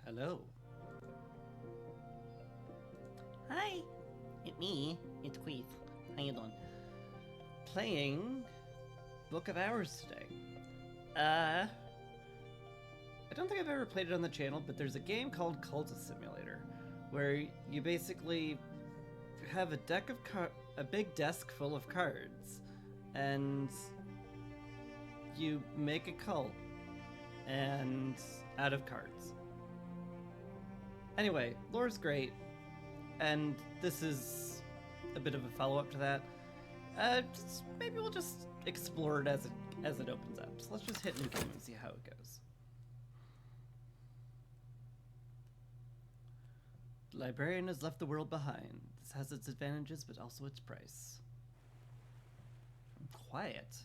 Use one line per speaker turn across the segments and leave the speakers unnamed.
Hello. Hi. It's me. It's Queef. How you doing? Playing Book of Hours today. I don't think I've ever played it on the channel, but there's a game called Cultist Simulator, where you basically have a big desk full of cards, and you make a cult and out of cards. Anyway, lore's great, and this is a bit of a follow-up to that. Maybe we'll just explore it as it opens up. So let's just hit new game and see how it goes. The librarian has left the world behind. This has its advantages, but also its price. Quiet.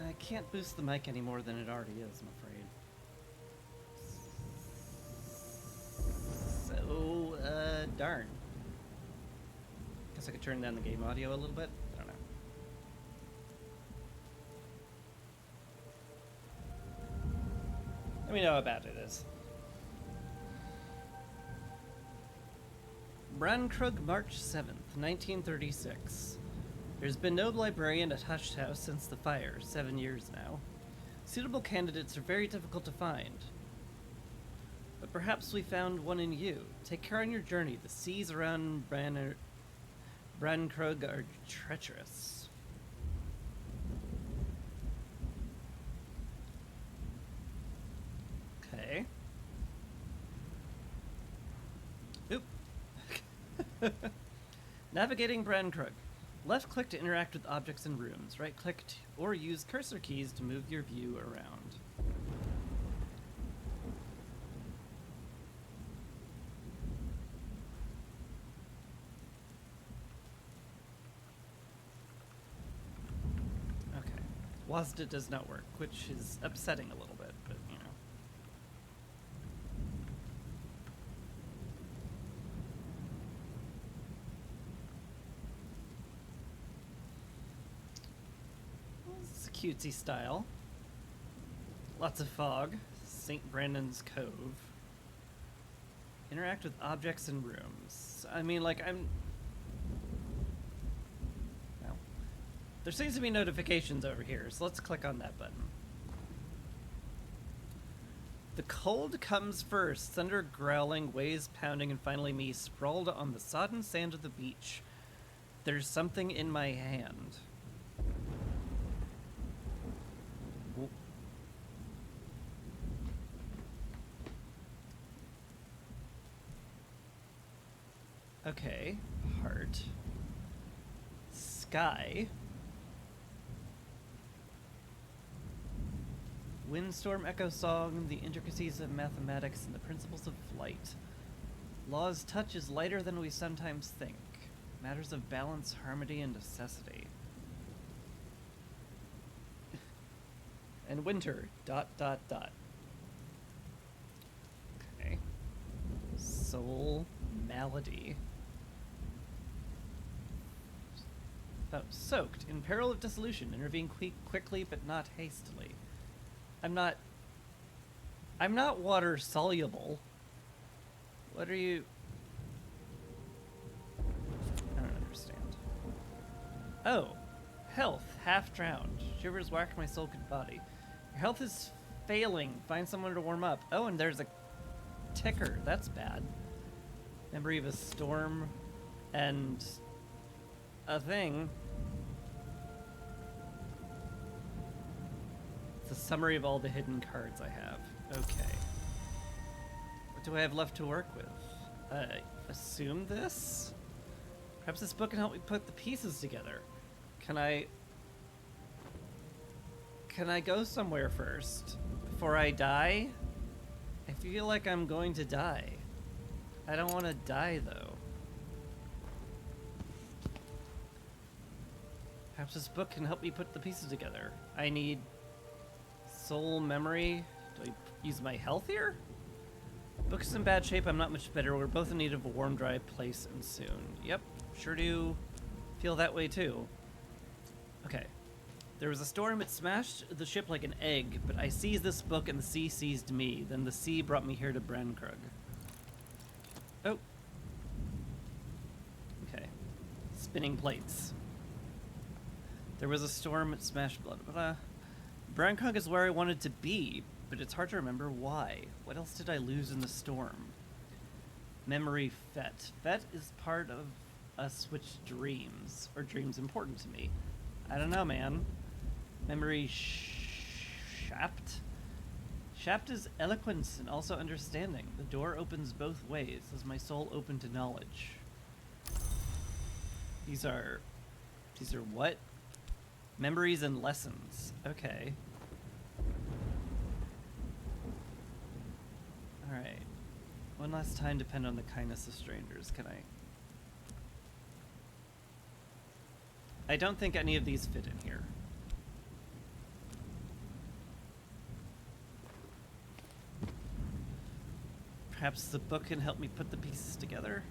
I can't boost the mic any more than it already is, I'm afraid. So, darn. Guess I could turn down the game audio a little bit. I don't know. Let me know how bad it is. Brankrug, March 7th, 1936. There's been no librarian at Hushed House since the fire, 7 years now. Suitable candidates are very difficult to find. But perhaps we found one in you. Take care on your journey. The seas around Brankrug are treacherous. Okay. Oop. Navigating Brankrug. Left click to interact with objects and rooms. Right click or use cursor keys to move your view around. Okay. WASD does not work, which is upsetting a little bit, but you know. Cutesy style. Lots of fog. St. Brandon's Cove. Interact with objects and rooms. I mean, like, well, there seems to be notifications over here, so let's click on that button. The cold comes first. Thunder growling, waves pounding, and finally me sprawled on the sodden sand of the beach. There's something in my hand. Okay, heart. Sky. Windstorm echo song, the intricacies of mathematics and the principles of flight. Law's touch is lighter than we sometimes think. Matters of balance, harmony, and necessity. And winter, ... Okay. Soul malady. Oh, soaked. In peril of dissolution. Intervene quickly but not hastily. I'm not water soluble. What are you... I don't understand. Oh. Health. Half drowned. Shivers whacked my sulking body. Your health is failing. Find someone to warm up. Oh, and there's a ticker. That's bad. Memory of a storm and a thing. It's a summary of all the hidden cards I have. Okay. What do I have left to work with? Assume this? Perhaps this book can help me put the pieces together. Can I go somewhere first? Before I die? I feel like I'm going to die. I don't want to die, though. Perhaps this book can help me put the pieces together. I need soul memory. Do I use my health here? Book is in bad shape. I'm not much better. We're both in need of a warm, dry place and soon. Yep, sure do feel that way, too. Okay. There was a storm. It smashed the ship like an egg, but I seized this book and the sea seized me. Then the sea brought me here to Brankrug. Oh. Okay. Spinning plates. There was a storm. It smashed blood. Brankrug is where I wanted to be, but it's hard to remember why. What else did I lose in the storm? Memory Fet. Fet is part of us which dreams, or dreams important to me. I don't know, man. Memory Shapt? Shapt is eloquence and also understanding. The door opens both ways. Is my soul open to knowledge? These are what? Memories and lessons. Okay. Alright. One last time, depend on the kindness of strangers. Can I don't think any of these fit in here. Perhaps the book can help me put the pieces together.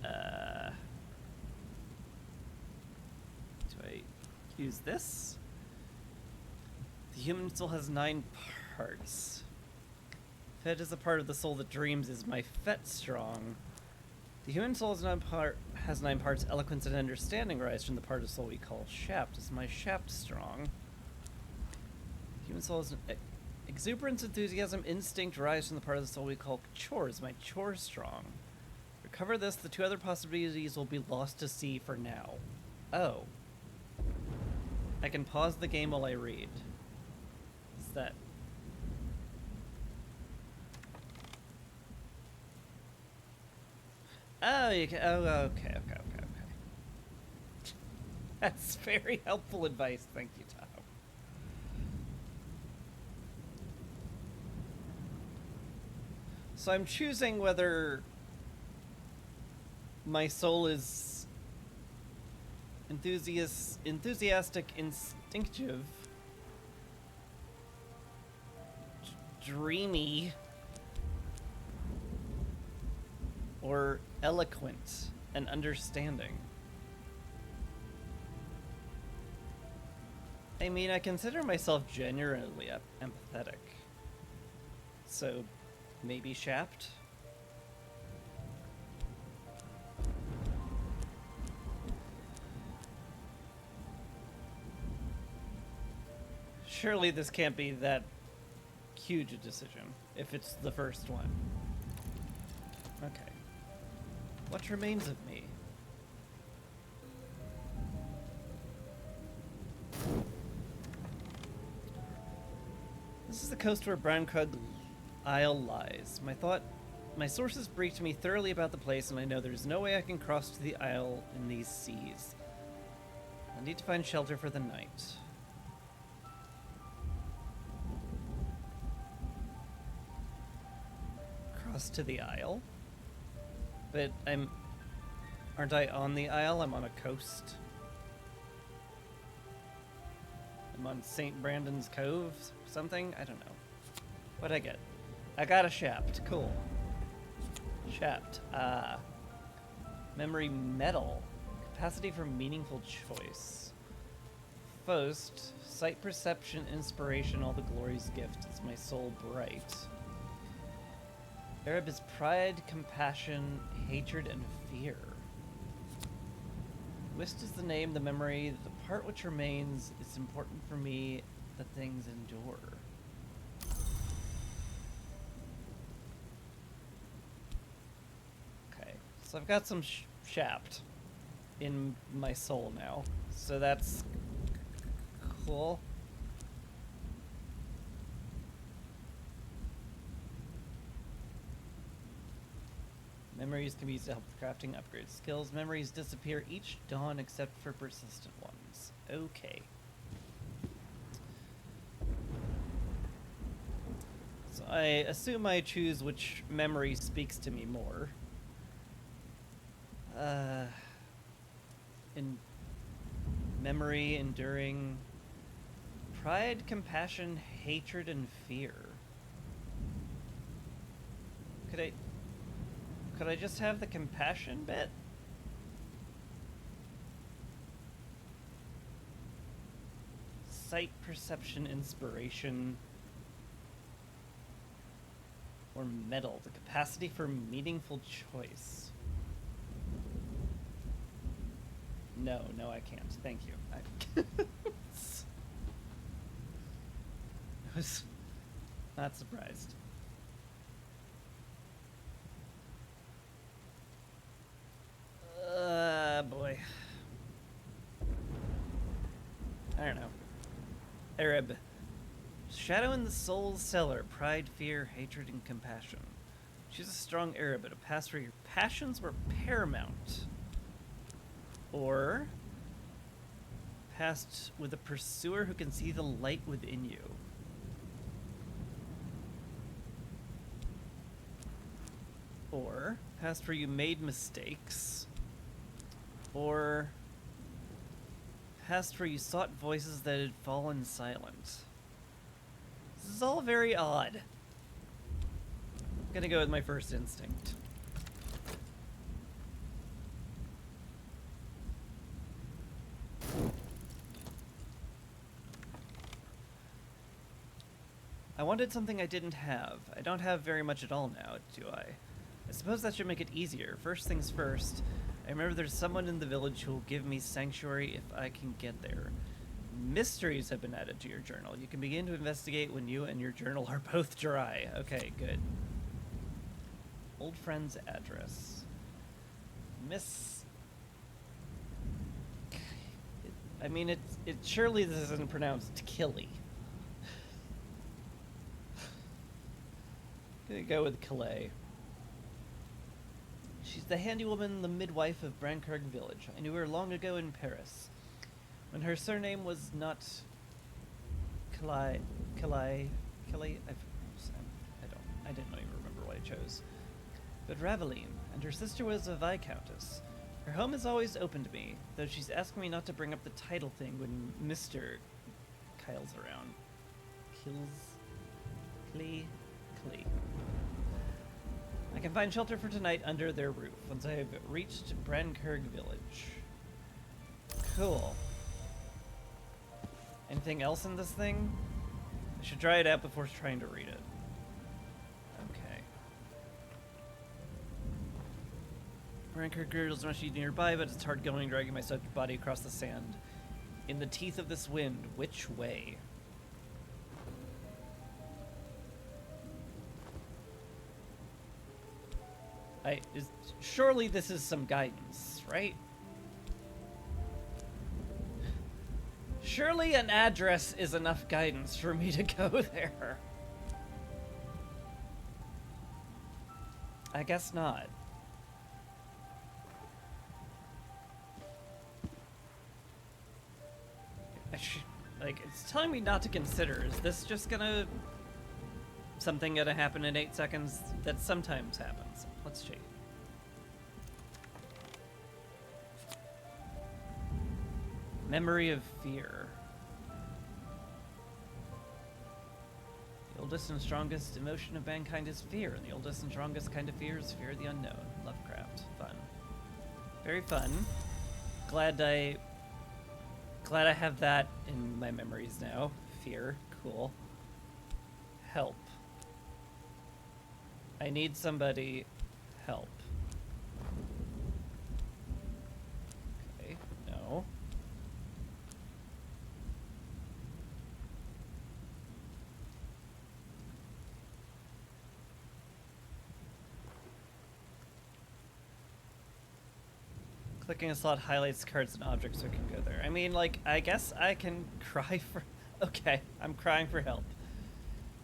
Do I use this? The human soul has 9 parts. Fet is a part of the soul that dreams. Is my Fet strong? The human soul has 9 parts. Eloquence and understanding rise from the part of soul we call Shapt. Is my Shapt strong? The human soul has exuberance, enthusiasm, instinct rise from the part of the soul we call Chore. Is my Chore strong? Recover this. The 2 other possibilities will be lost to sea for now. Oh. I can pause the game while I read. Is that... Oh, you can. Oh, okay. That's very helpful advice. Thank you, Tahoe. So I'm choosing whether my soul is enthusiastic, instinctive, dreamy, or eloquent and understanding. I mean, I consider myself genuinely empathetic. So, maybe Shapt? Surely this can't be that huge a decision, if it's the first one. Okay. What remains of me? This is the coast where Brankrug Isle lies. My sources briefed me thoroughly about the place, and I know there's no way I can cross to the isle in these seas. I need to find shelter for the night. Cross to the isle? But aren't I on the isle? I'm on a coast. I'm on St. Brandon's Cove, something? I don't know. What'd I get? I got a Shapt. Cool. Shapt. Memory Metal. Capacity for meaningful choice. Faust. Sight perception, inspiration, all the glory's gift. Is my soul bright? Arab is pride, compassion, hatred, and fear. Wist is the name, the memory, the part which remains. It's important for me that things endure. Okay, so I've got some Shapt in my soul now, so that's cool. Memories can be used to help with crafting, upgrade skills. Memories disappear each dawn except for persistent ones. Okay. So I assume I choose which memory speaks to me more. In memory, enduring, pride, compassion, hatred, and fear. Could I just have the compassion bit? Sight, perception, inspiration, or metal, the capacity for meaningful choice. No, I can't. Thank you. I was not surprised. Boy. I don't know. Arab. Shadow in the soul's cellar. Pride, fear, hatred, and compassion. She's a strong Arab, a past where your passions were paramount. Or past with a pursuer who can see the light within you. Or past where you made mistakes. Or past where you sought voices that had fallen silent. This is all very odd. I'm gonna go with my first instinct. I wanted something I didn't have. I don't have very much at all now, do I? I suppose that should make it easier. First things first, I remember there's someone in the village who will give me sanctuary if I can get there. Mysteries have been added to your journal. You can begin to investigate when you and your journal are both dry. Okay, good. Old friend's address. Miss... I mean, it surely this isn't pronounced Killy. Gonna go with Calais. She's the handywoman, the midwife of Brancurg village. I knew her long ago in Paris, when her surname was not Calais. I didn't even remember what I chose. But Raveline, and her sister was a viscountess. Her home is always open to me, though she's asked me not to bring up the title thing when Mr. Kyle's around. Clee. I can find shelter for tonight under their roof once I've reached Brancurg village. Cool. Anything else in this thing? I should try it out before trying to read it. Okay. Brancurg girdles must be nearby, but it's hard going, dragging my soaked body across the sand. In the teeth of this wind, which way? Surely this is some guidance, right? Surely an address is enough guidance for me to go there. I guess not. Like, it's telling me not to consider. Is this just gonna... something gonna happen in 8 seconds? That sometimes happens. Let's check. Memory of fear. The oldest and strongest emotion of mankind is fear, and the oldest and strongest kind of fear is fear of the unknown. Lovecraft. Fun. Very fun. Glad I have that in my memories now. Fear. Cool. Help. I need somebody. Help. Okay, no. Clicking a slot highlights cards and objects so I can go there. I mean, like, I guess I can cry for... Okay, I'm crying for help.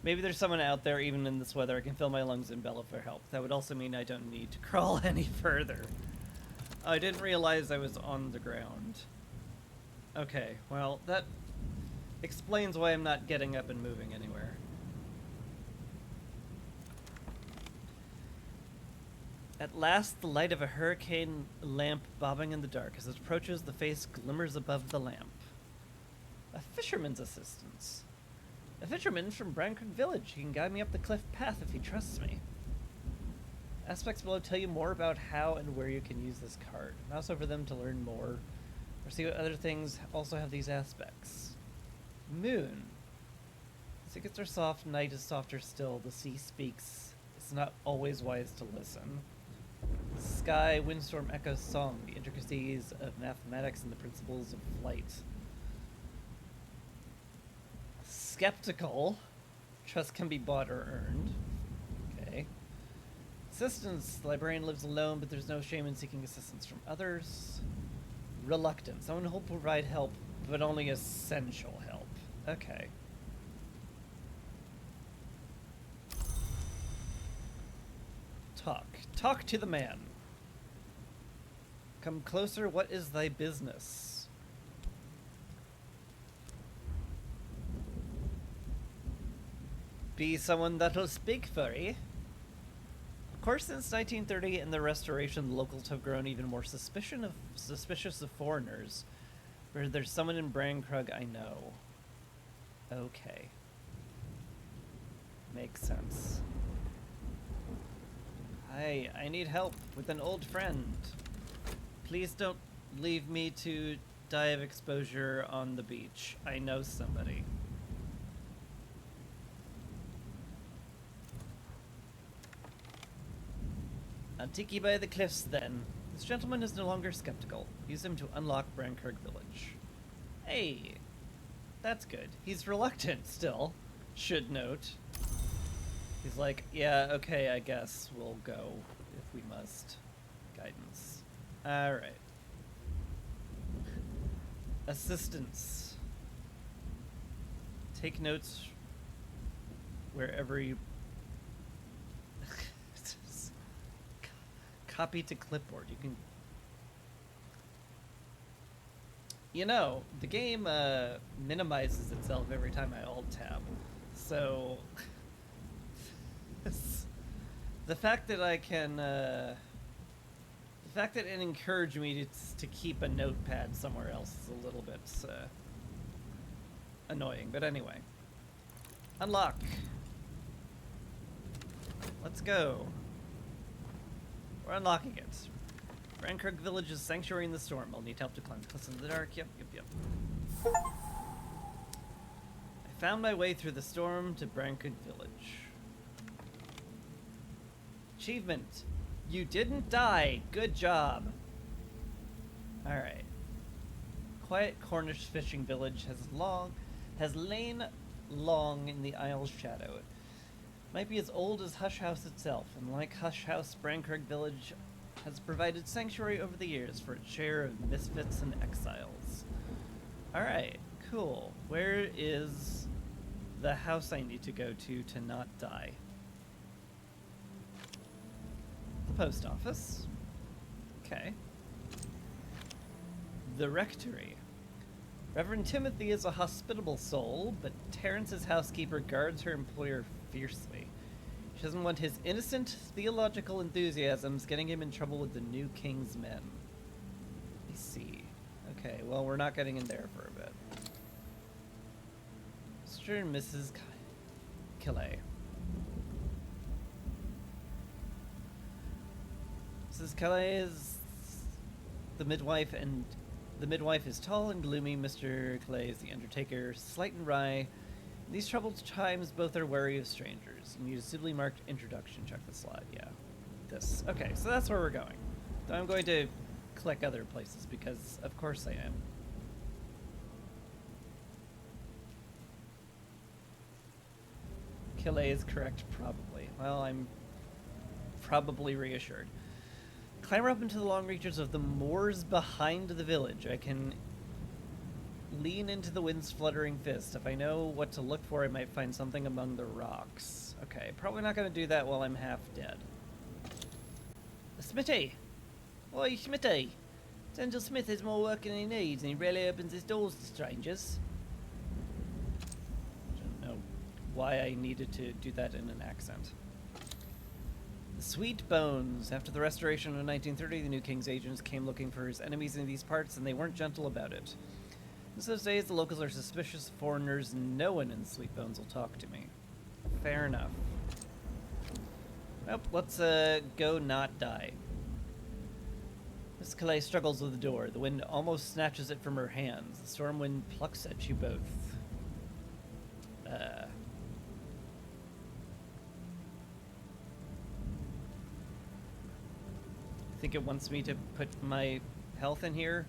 Maybe there's someone out there, even in this weather. I can fill my lungs and bellow for help. That would also mean I don't need to crawl any further. I didn't realize I was on the ground. Okay, well, that explains why I'm not getting up and moving anywhere. At last, the light of a hurricane lamp bobbing in the dark. As it approaches, the face glimmers above the lamp. A fisherman's assistant. A fisherman from Brancrook Village. He can guide me up the cliff path if he trusts me. Aspects below tell you more about how and where you can use this card. Mouse over them to learn more, or see what other things also have these aspects. Moon. Secrets are soft, night is softer still, the sea speaks. It's not always wise to listen. Sky, windstorm echoes song, the intricacies of mathematics and the principles of flight. Skeptical. Trust can be bought or earned. Okay. Assistance. The librarian lives alone, but there's no shame in seeking assistance from others. Reluctant. Someone who will provide help, but only essential help. Okay. Talk. Talk to the man. Come closer, what is thy business? Be someone that'll speak, furry. Of course, since 1930 and the Restoration, the locals have grown even more suspicious of foreigners. But there's someone in Brancrook I know. Okay. Makes sense. Hi, I need help with an old friend. Please don't leave me to die of exposure on the beach. I know somebody. Antiki by the cliffs, then. This gentleman is no longer skeptical. Use him to unlock Brancrook Village. Hey, that's good. He's reluctant still, should note. He's like, yeah, okay, I guess we'll go if we must. Guidance. Alright. Assistance. Take notes wherever you... Copy to clipboard. You can... You know, the game minimizes itself every time I alt-tab. So... the fact that I can... the fact that it encouraged me to keep a notepad somewhere else is a little bit annoying. But anyway. Unlock. Let's go. We're unlocking it. Brancrook Village's sanctuary in the storm. I'll need help to climb cliffs in the dark. Yep. I found my way through the storm to Brancrook Village. Achievement. You didn't die. Good job. Alright. Quiet Cornish fishing village has lain long in the Isle's shadow. It might be as old as Hush House itself, and like Hush House, Brancrook Village has provided sanctuary over the years for its share of misfits and exiles. Alright, cool. Where is the house I need to go to not die? The post office. Okay. The rectory. Reverend Timothy is a hospitable soul, but Terrence's housekeeper guards her employer fiercely. She doesn't want his innocent theological enthusiasms getting him in trouble with the new king's men. I see. Okay, well, we're not getting in there for a bit. Mr. and Mrs. Calais. Mrs. Calais is the midwife, and the midwife is tall and gloomy. Mr. Calais is the undertaker, slight and wry. In these troubled times, both are wary of strangers. You need a suitably marked introduction. Check the slide. Yeah. This. Okay, so that's where we're going. Though I'm going to click other places because, of course, I am. Calais is correct, probably. Well, I'm probably reassured. Climber up into the long reaches of the moors behind the village. I can lean into the wind's fluttering fist. If I know what to look for, I might find something among the rocks. Okay, probably not going to do that while I'm half dead. Smitty! Oi, Smitty! Angel Smith has more work than he needs, and he rarely opens his doors to strangers. I don't know why I needed to do that in an accent. The Sweet Bones. After the restoration of 1930, the new king's agents came looking for his enemies in these parts, and they weren't gentle about it. In those days, the locals are suspicious of foreigners, and no one in Sweet Bones will talk to me. Fair enough. Well, let's go not die. Miss Calais struggles with the door. The wind almost snatches it from her hands. The storm wind plucks at you both. I think it wants me to put my health in here.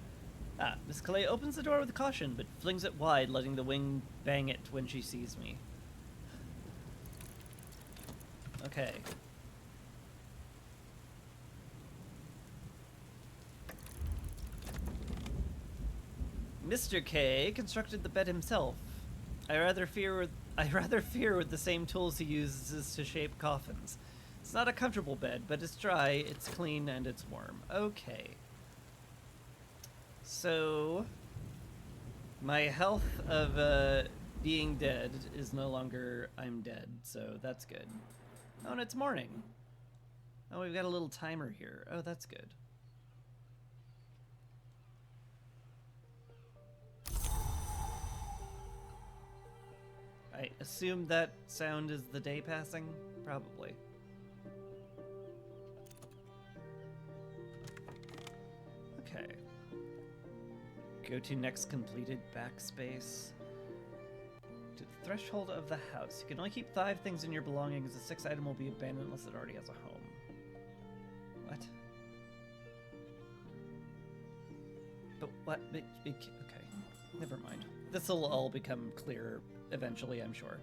Miss Calais opens the door with caution, but flings it wide, letting the wind bang it when she sees me. Okay. Mr. K constructed the bed himself. I rather fear with the same tools he uses to shape coffins. It's not a comfortable bed, but it's dry, it's clean, and it's warm. Okay. So, my health of being dead is no longer I'm dead, so that's good. Oh, and it's morning. Oh, we've got a little timer here. Oh, that's good. I assume that sound is the day passing? Probably. Okay. Go to next completed backspace. To the threshold of the house. You can only keep 5 things in your belongings. The 6th item will be abandoned unless it already has a home. What? But what? Okay. Never mind. This will all become clearer eventually, I'm sure.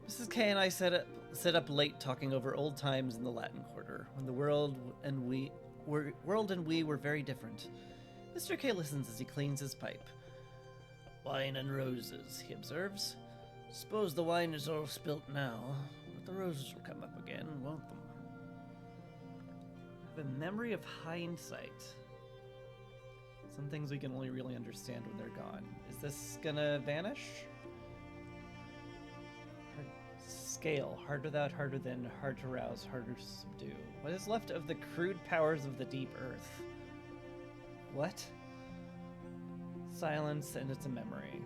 Mrs. K and I sit up late talking over old times in the Latin Quarter, when the world and we were very different. Mr. K listens as he cleans his pipe. Wine and roses, he observes. Suppose the wine is all spilt now, but the roses will come up again, won't them? I have a memory of hindsight. Some things we can only really understand when they're gone. Is this gonna vanish? Hard scale. Hard without, harder than, hard to rouse, harder to subdue. What is left of the crude powers of the deep earth? What? Silence, and it's a memory.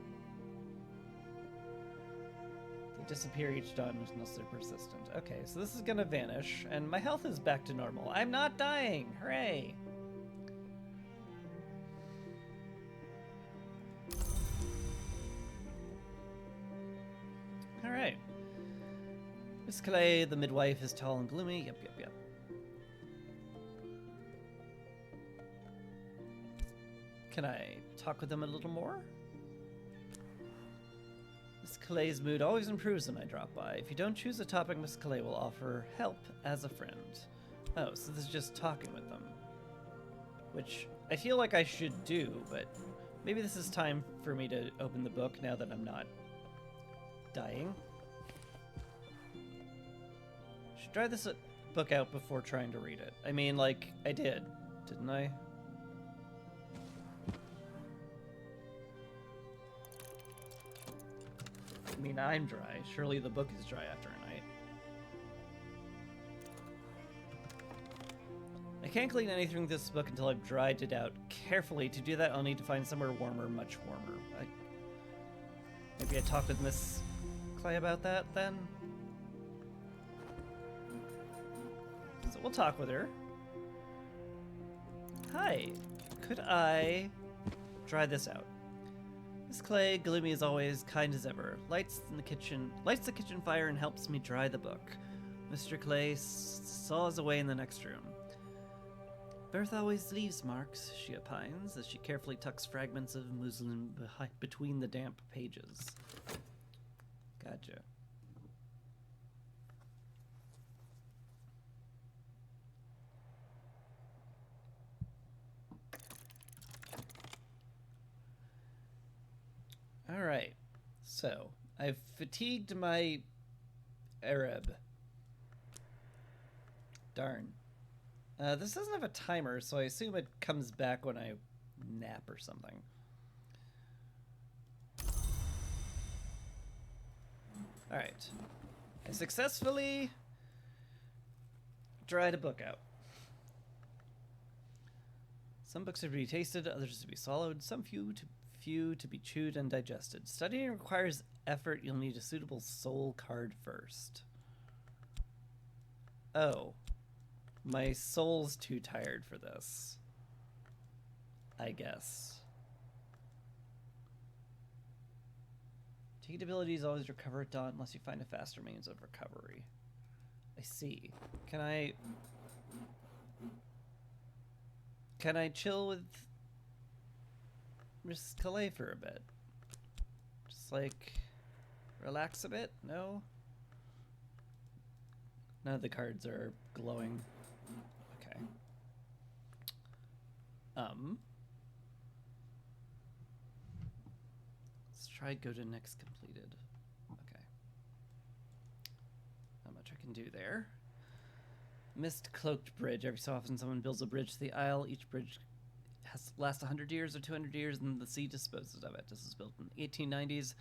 They disappear each dawn unless they're persistent. Okay, so this is gonna vanish, and my health is back to normal. I'm not dying! Hooray! Alright. Miss Calais, the midwife, is tall and gloomy. Yep. Can I talk with them a little more? Miss Calais' mood always improves when I drop by. If you don't choose a topic, Miss Calais will offer help as a friend. Oh, so this is just talking with them. Which I feel like I should do, but maybe this is time for me to open the book now that I'm not dying. Should try this book out before trying to read it. I mean, like, I did, didn't I? I mean, I'm dry. Surely the book is dry after a night. I can't clean anything from this book until I've dried it out carefully. To do that, I'll need to find somewhere warmer, much warmer. Maybe I talked with Miss Clay about that, then? So we'll talk with her. Hi. Could I try this out? Miss Clay, gloomy as always, kind as ever, lights the kitchen fire and helps me dry the book. Mr. Clay saws away in the next room. Birth always leaves marks, she opines, as she carefully tucks fragments of muslin between the damp pages. Gotcha. So, I've fatigued my Arab. Darn. This doesn't have a timer, so I assume it comes back when I nap or something. Alright. I successfully dried a book out. Some books are to be tasted, others to be swallowed, some few to be chewed and digested. Studying requires effort. You'll need a suitable soul card first. Oh. My soul's too tired for this. I guess. Taking abilities always recover at dawn unless you find a faster means of recovery. I see. Can I chill with Miss Calais for a bit? Just like relax a bit? No? None of the cards are glowing. Okay. Let's try go to next completed. Okay. Not much I can do there. Mist cloaked bridge. Every so often someone builds a bridge to the Isle. Each bridge has to last 100 years or 200 years, and the sea disposes of it. This was built in the 1890s.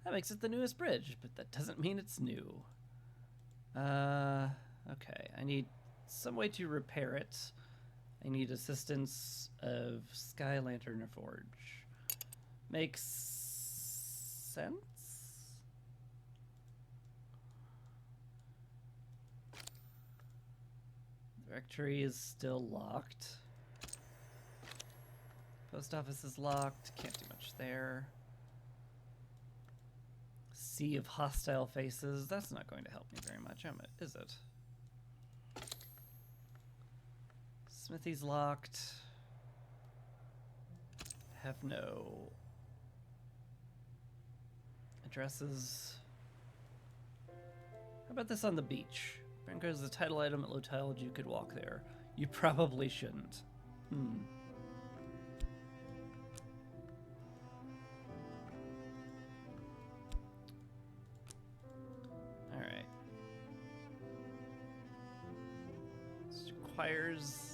That makes it the newest bridge, but that doesn't mean it's new. Okay. I need some way to repair it. I need assistance of Sky Lantern Forge. Makes sense? The rectory is still locked. Post office is locked. Can't do much there. Sea of hostile faces. That's not going to help me very much, is it? Smithy's locked. Have no addresses. How about this on the beach? Branko is a title item at low tide. You could walk there. You probably shouldn't. Alright. This requires...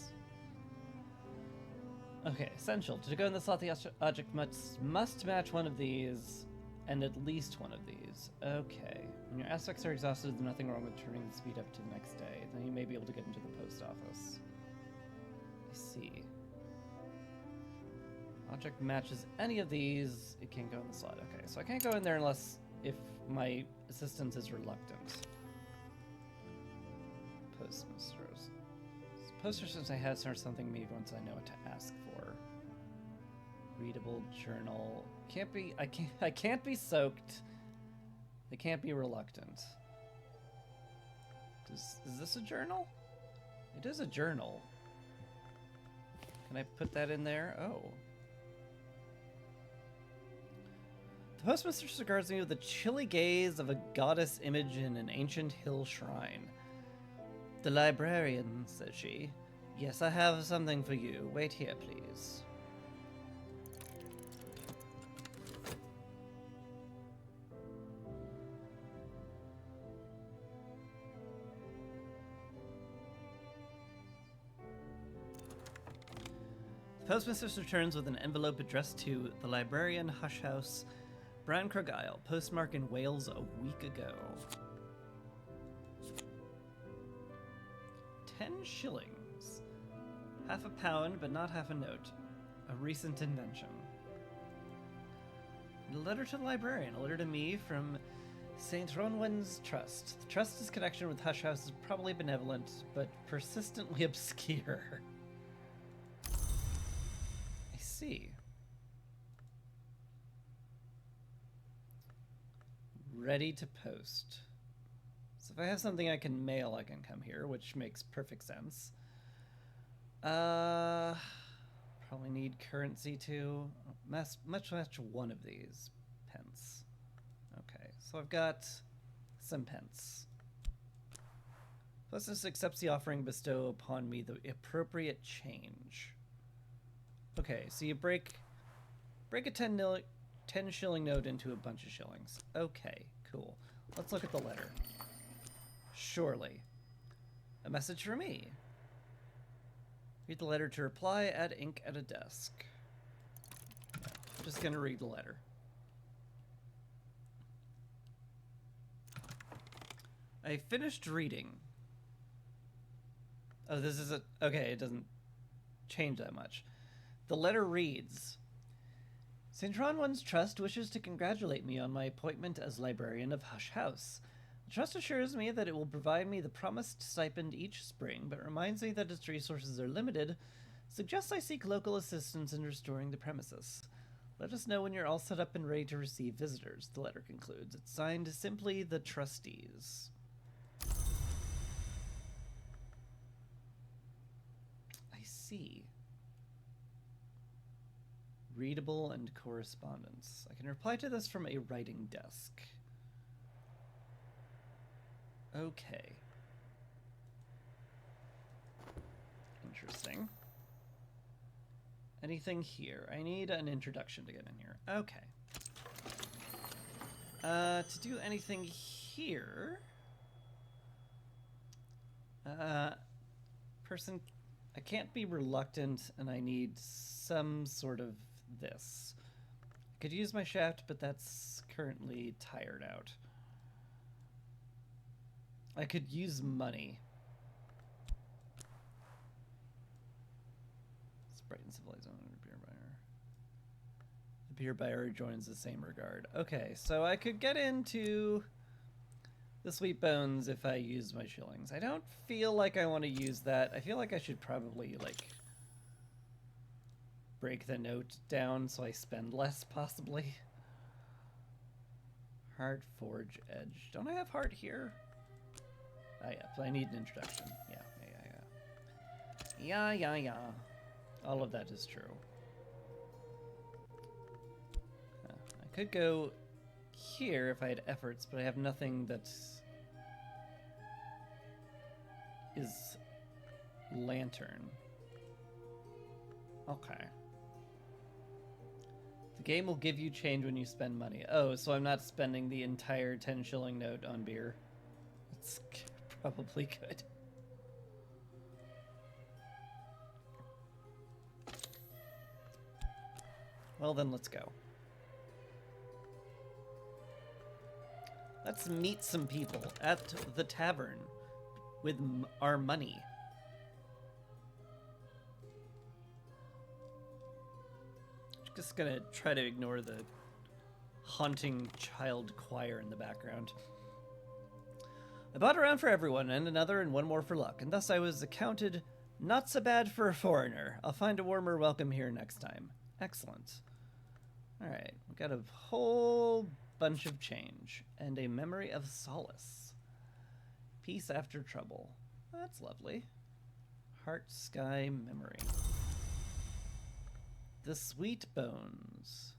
Okay, essential. To go in the slot, the object must match one of these, and at least one of these. Okay. When your aspects are exhausted, there's nothing wrong with turning the speed up to the next day. Then you may be able to get into the post office. I see. Object matches any of these, it can go in the slot. Okay, so I can't go in there unless if my assistance is reluctant. Postmasters. Poster since I have something maybe once I know what to ask for. Readable journal. Can't be I can't be soaked. They can't be reluctant. Is this a journal? It is a journal. Can I put that in there? Oh. The postmistress regards me with the chilly gaze of a goddess image in an ancient hill shrine. The librarian, says she. Yes, I have something for you. Wait here, please. The postmistress returns with an envelope addressed to the librarian Hush House, Brown Crogile, postmark in Wales a week ago. 10 shillings. Half a pound, but not half a note. A recent invention. A letter to the librarian. A letter to me from St. Ronwen's Trust. The Trust's connection with Hush House is probably benevolent, but persistently obscure. I see. Ready to post. So if I have something I can mail, I can come here, which makes perfect sense. Probably need currency too. Much one of these. Pence. Okay, so I've got some pence. Plus this accepts the offering bestow upon me the appropriate change. Okay, so you break a 10 10 shilling note into a bunch of shillings. Okay, cool. Let's look at the letter. Surely. A message for me. Read the letter to reply, add ink at a desk. Yeah, I'm just gonna read the letter. I finished reading. Oh, this is a... Okay, it doesn't change that much. The letter reads... Cintron One's Trust wishes to congratulate me on my appointment as librarian of Hush House. The Trust assures me that it will provide me the promised stipend each spring, but reminds me that its resources are limited, suggests I seek local assistance in restoring the premises. Let us know when you're all set up and ready to receive visitors, the letter concludes. It's signed simply the Trustees. I see. Readable and correspondence. I can reply to this from a writing desk. Okay. Interesting. Anything here? I need an introduction to get in here. Okay. To do anything here... person... I can't be reluctant, and I need some sort of this. I could use my shaft, but that's currently tired out. I could use money. Sprite and civilized owner, beer buyer. The beer buyer joins the same regard. Okay, so I could get into the Sweet Bones if I use my shillings. I don't feel like I want to use that. I feel like I should probably, like, break the note down so I spend less, possibly. Heart Forge Edge. Don't I have heart here? Oh yeah, so I need an introduction. Yeah. All of that is true. I could go here if I had efforts, but I have nothing that is lantern. Okay. The game will give you change when you spend money. Oh, so I'm not spending the entire 10 shilling note on beer. That's probably good. Well, then let's go. Let's meet some people at the tavern with our money. Just gonna try to ignore the haunting child choir in the background. I bought around for everyone, and another and one more for luck, and thus I was accounted not so bad for a foreigner. I'll find a warmer welcome here next time. Excellent. Alright, we got a whole bunch of change, and a memory of solace. Peace after trouble. That's lovely. Heart Sky Memory. The Sweet Bones.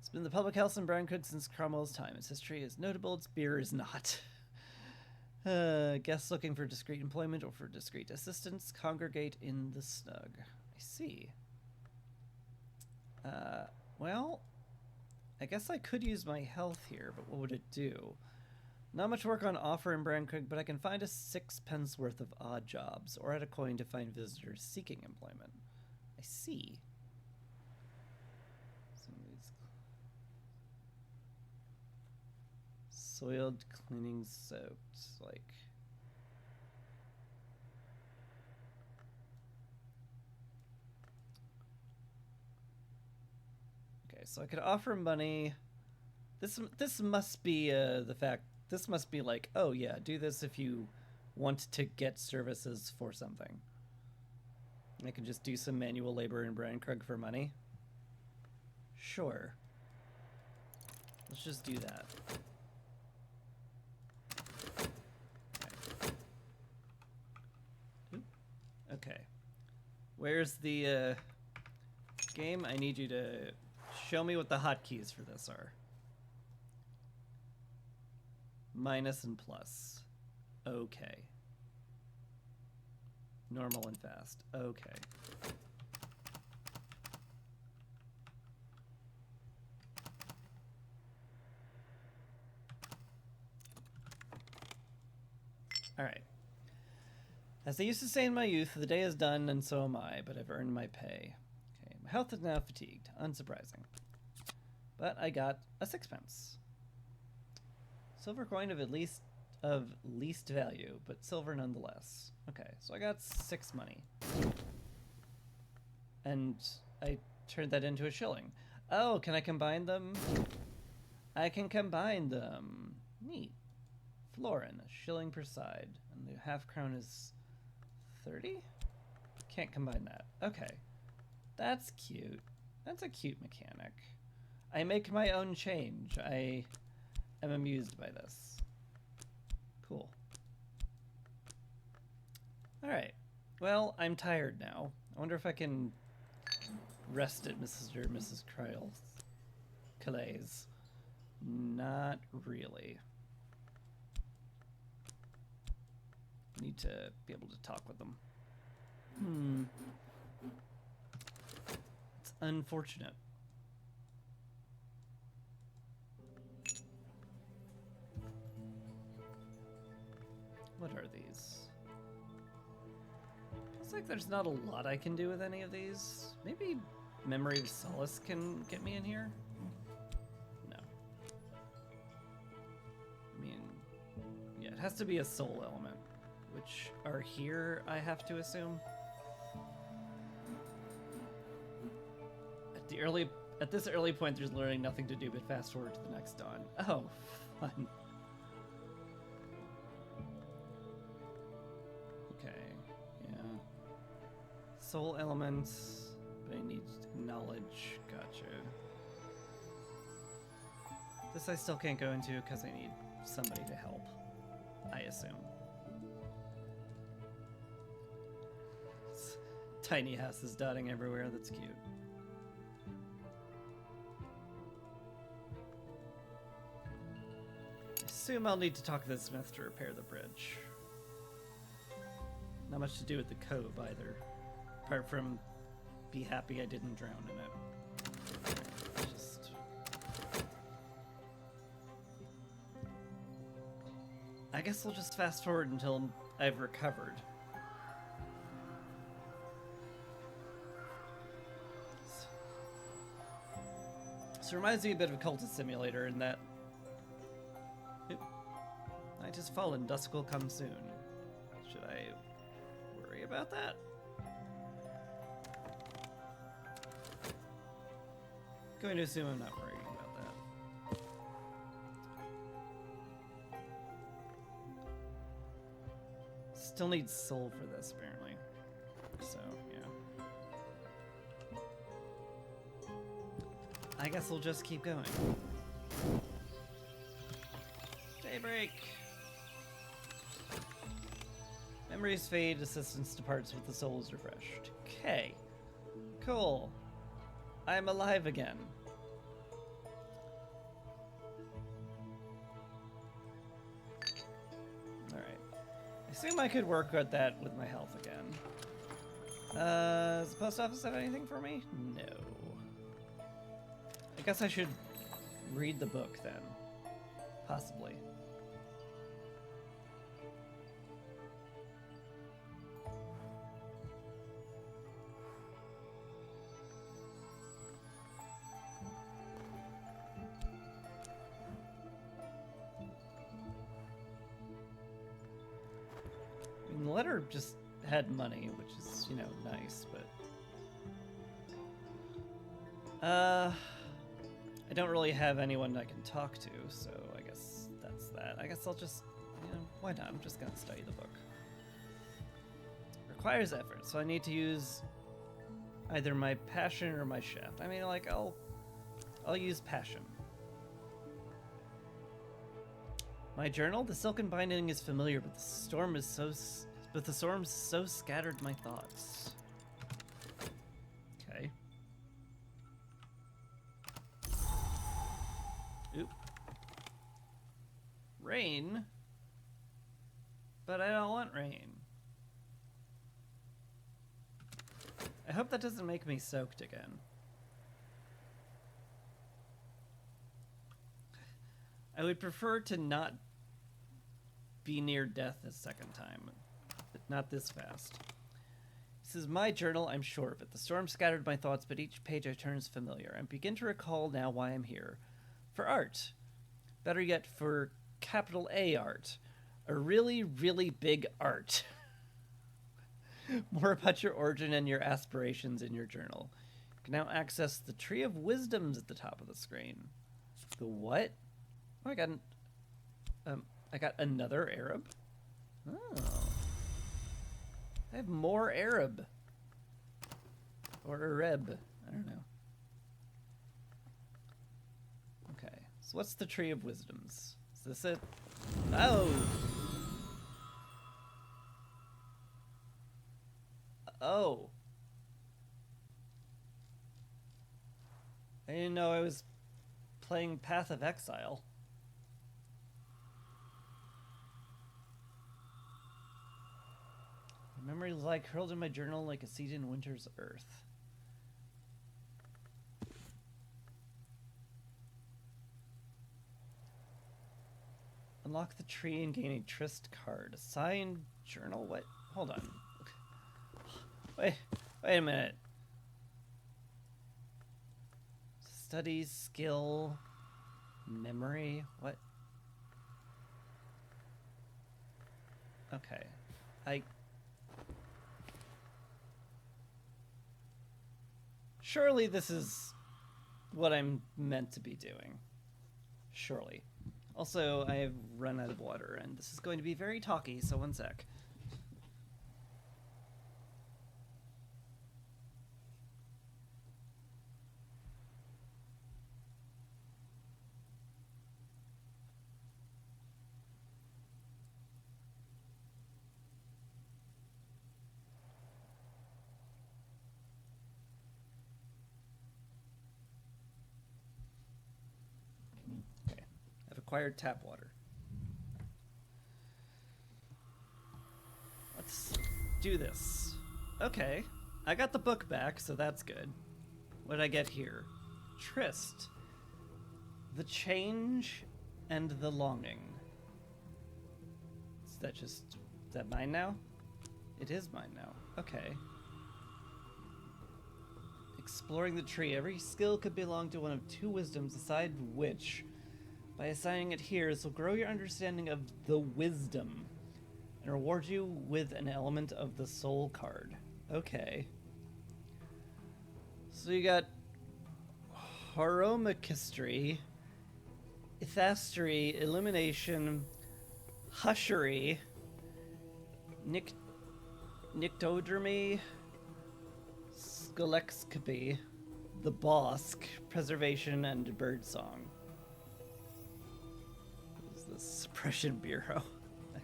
It's been the public house in Browncood since Cromwell's time. Its history is notable, its beer is not. Guests looking for discreet employment or for discreet assistance congregate in the snug. I see. Well, I guess I could use my health here, but what would it do? Not much work on offer in Browncood, but I can find a 6 pence worth of odd jobs, or add a coin to find visitors seeking employment. I see. Some of these soiled, cleaning, soaked, like. Okay, so I could offer money. This must be the fact. This must be like, oh yeah, do this if you want to get services for something. I can just do some manual labor in Browncood for money. Sure. Let's just do that. Okay. Where's the game? I need you to show me what the hotkeys for this are. Minus and plus. Okay. Normal and fast. Okay. Alright. As I used to say in my youth, the day is done and so am I, but I've earned my pay. Okay, my health is now fatigued. Unsurprising. But I got a sixpence. Silver coin of least value, but silver nonetheless. Okay, so I got 6 money. And I turned that into a shilling. Oh, can I combine them? I can combine them. Neat. Florin, a shilling per side. And the half crown is 30? Can't combine that. Okay. That's cute. That's a cute mechanic. I make my own change. I am amused by this. Cool. Alright. Well, I'm tired now. I wonder if I can rest at Mrs. Calais. Not really. Need to be able to talk with them. It's unfortunate. What are these? Feels like there's not a lot I can do with any of these. Maybe Memory of Solace can get me in here? No. I mean, yeah, it has to be a soul element, which are here, I have to assume. At this early point, there's literally nothing to do but fast forward to the next dawn. Oh, fun. Okay, yeah. Soul elements, but I need knowledge. Gotcha. This I still can't go into because I need somebody to help, I assume. It's tiny houses dotting everywhere, that's cute. I assume I'll need to talk to the smith to repair the bridge. Not much to do with the cove either, apart from be happy I didn't drown in it. Just... I guess we'll just fast forward until I've recovered. This reminds me a bit of a Cultist Simulator in that... Oop. Night has fallen, dusk will come soon. Should I worry about that? Going to assume I'm not worrying about that. Still need soul for this, apparently. So, yeah. I guess we'll just keep going. Daybreak! Memories fade, assistance departs with the soul is refreshed. Okay. Cool. I'm alive again. Alright. I assume I could work at that with my health again. Does the post office have anything for me? No. I guess I should read the book then. Possibly. I mean, the letter just had money, which is, you know, nice, but... I don't really have anyone I can talk to, so I guess that's that. I guess I'll just, you know, why not? I'm just gonna study the book. Requires effort, so I need to use either my passion or my shaft. I mean, like, I'll use passion. My journal? The silken binding is familiar, but the storm so scattered my thoughts. Okay. Oop. Rain? But I don't want rain. I hope that doesn't make me soaked again. I would prefer to not be near death a second time. But not this fast. This is my journal, I'm sure of it. The storm scattered my thoughts, but each page I turn is familiar. I begin to recall now why I'm here. For art. Better yet, for capital A art. A really, really big art. More about your origin and your aspirations in your journal. You can now access the Tree of Wisdoms at the top of the screen. The what? Oh, I got another Arab? Oh. I have more Arab. Or Arab. I don't know. Okay. So what's the Tree of Wisdoms? Is this it? Oh! Oh. I didn't know I was playing Path of Exile. Memories lie curled in my journal like a seed in winter's earth. Unlock the tree and gain a tryst card. Assign journal? What? Hold on. Wait a minute. Studies, skill, memory. What? Okay. Surely this is what I'm meant to be doing. Surely. Also, I have run out of water, and this is going to be very talky, so one sec. Acquired tap water. Let's do this. Okay. I got the book back, so that's good. What did I get here? Tryst. The change and the longing. Is that mine now? It is mine now. Okay. Exploring the tree. Every skill could belong to one of two wisdoms, decide which. By assigning it here, this will grow your understanding of the wisdom and reward you with an element of the soul card. Okay. So you got Horomachistry, Ithastery, Illumination, Hushery, Nyctodermy, Scolexcopy, the Bosk, Preservation, and Birdsong. The Suppression Bureau.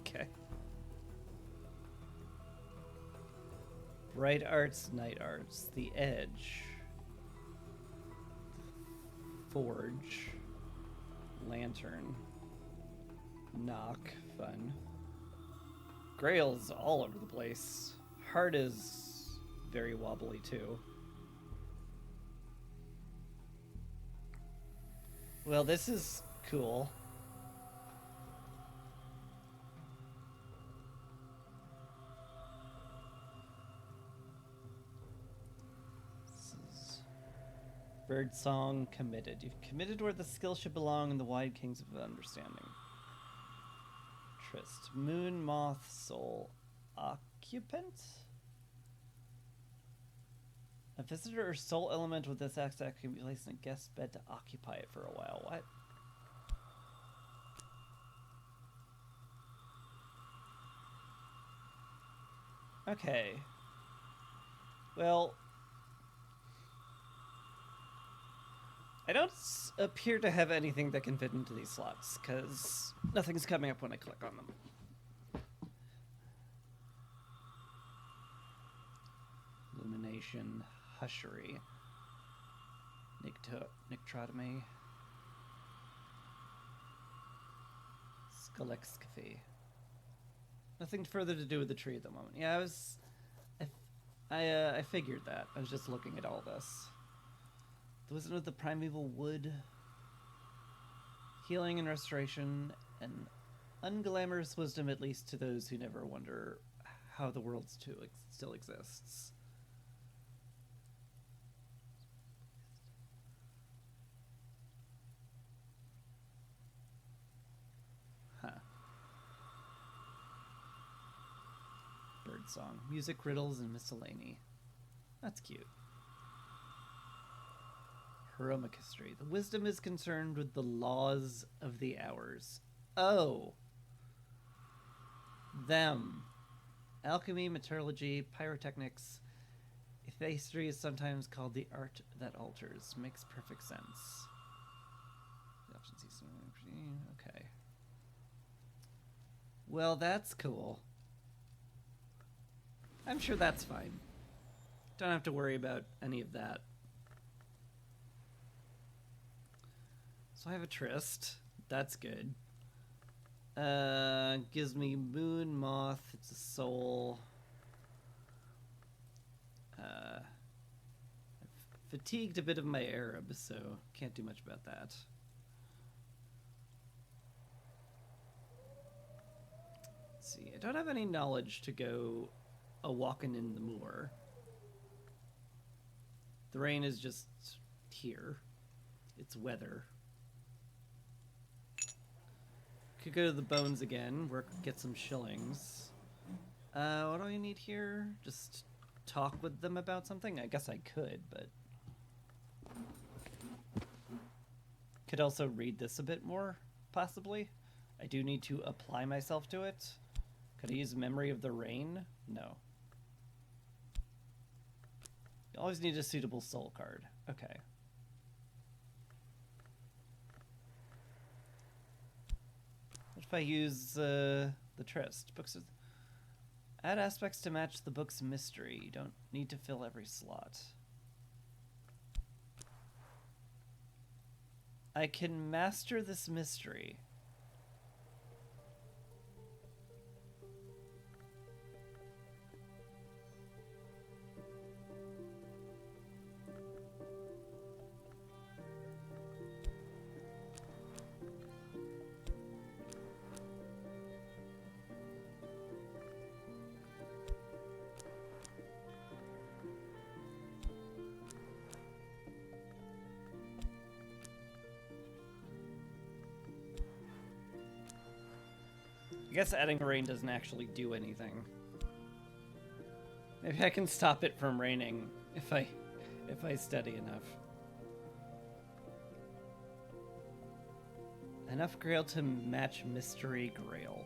Okay. Bright Arts, Night Arts, The Edge, Forge, Lantern, Knock, fun. Grail's all over the place. Heart is very wobbly too. Well, this is cool. Birdsong committed. You've committed where the skill should belong in the wide kings of understanding. Tryst. Moon Moth Soul. Occupant? A visitor or soul element with this aspect can be placed in a guest bed to occupy it for a while. What? Okay. Well, I don't appear to have anything that can fit into these slots, because nothing's coming up when I click on them. Illumination, Hushery, Nyctodermy, Scolexcopy. Nothing further to do with the tree at the moment. Yeah, I figured that. I was just looking at all this. The Wisdom of the Primeval Wood, Healing and Restoration, and Unglamorous wisdom, at least to those who never wonder how the world still exists. Huh. Birdsong. Music, riddles, and miscellany. That's cute. Heroic history. The wisdom is concerned with the laws of the hours. Oh. Them. Alchemy, metallurgy, pyrotechnics. History is sometimes called the art that alters. Makes perfect sense. Okay. Well, that's cool. I'm sure that's fine. Don't have to worry about any of that. So I have a tryst. That's good. Gives me moon, moth, it's a soul. I've fatigued a bit of my Arab, so can't do much about that. Let's see, I don't have any knowledge to go a walking in the moor. The rain is just here. It's weather. Could go to the bones again, get some shillings. What do I need here? Just talk with them about something? I guess I could, but... Could also read this a bit more, possibly. I do need to apply myself to it. Could I use Memory of the Rain? No. You always need a suitable soul card. Okay. What if I use the tryst? Books of... Add aspects to match the book's mystery. You don't need to fill every slot. I can master this mystery. I guess adding rain doesn't actually do anything. Maybe I can stop it from raining if I study enough. Enough Grail to match Mystery Grail.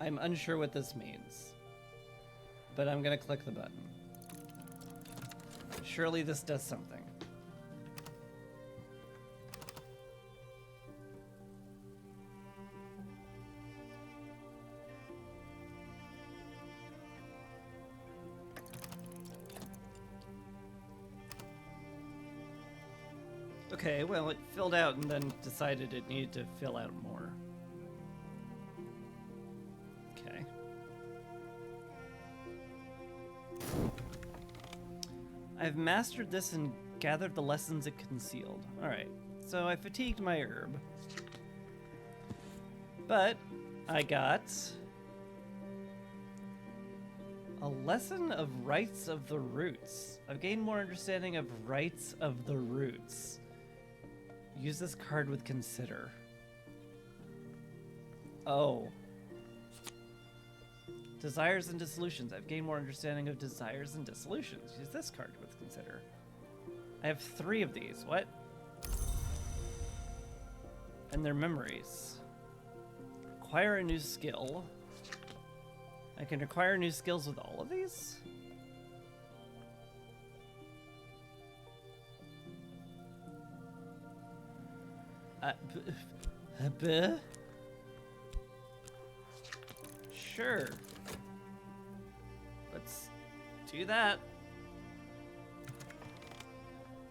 I'm unsure what this means, but I'm gonna click the button. Surely this does something. Okay, well, it filled out and then decided it needed to fill out more. Okay. I've mastered this and gathered the lessons it concealed. Alright, so I fatigued my herb. But I got a lesson of Rites of the Roots. I've gained more understanding of Rites of the Roots. Use this card with consider. Oh. Desires and dissolutions. I've gained more understanding of desires and dissolutions. Use this card with consider. I have 3 of these. What? And their memories. Acquire a new skill. I can acquire new skills with all of these? Sure. Let's do that.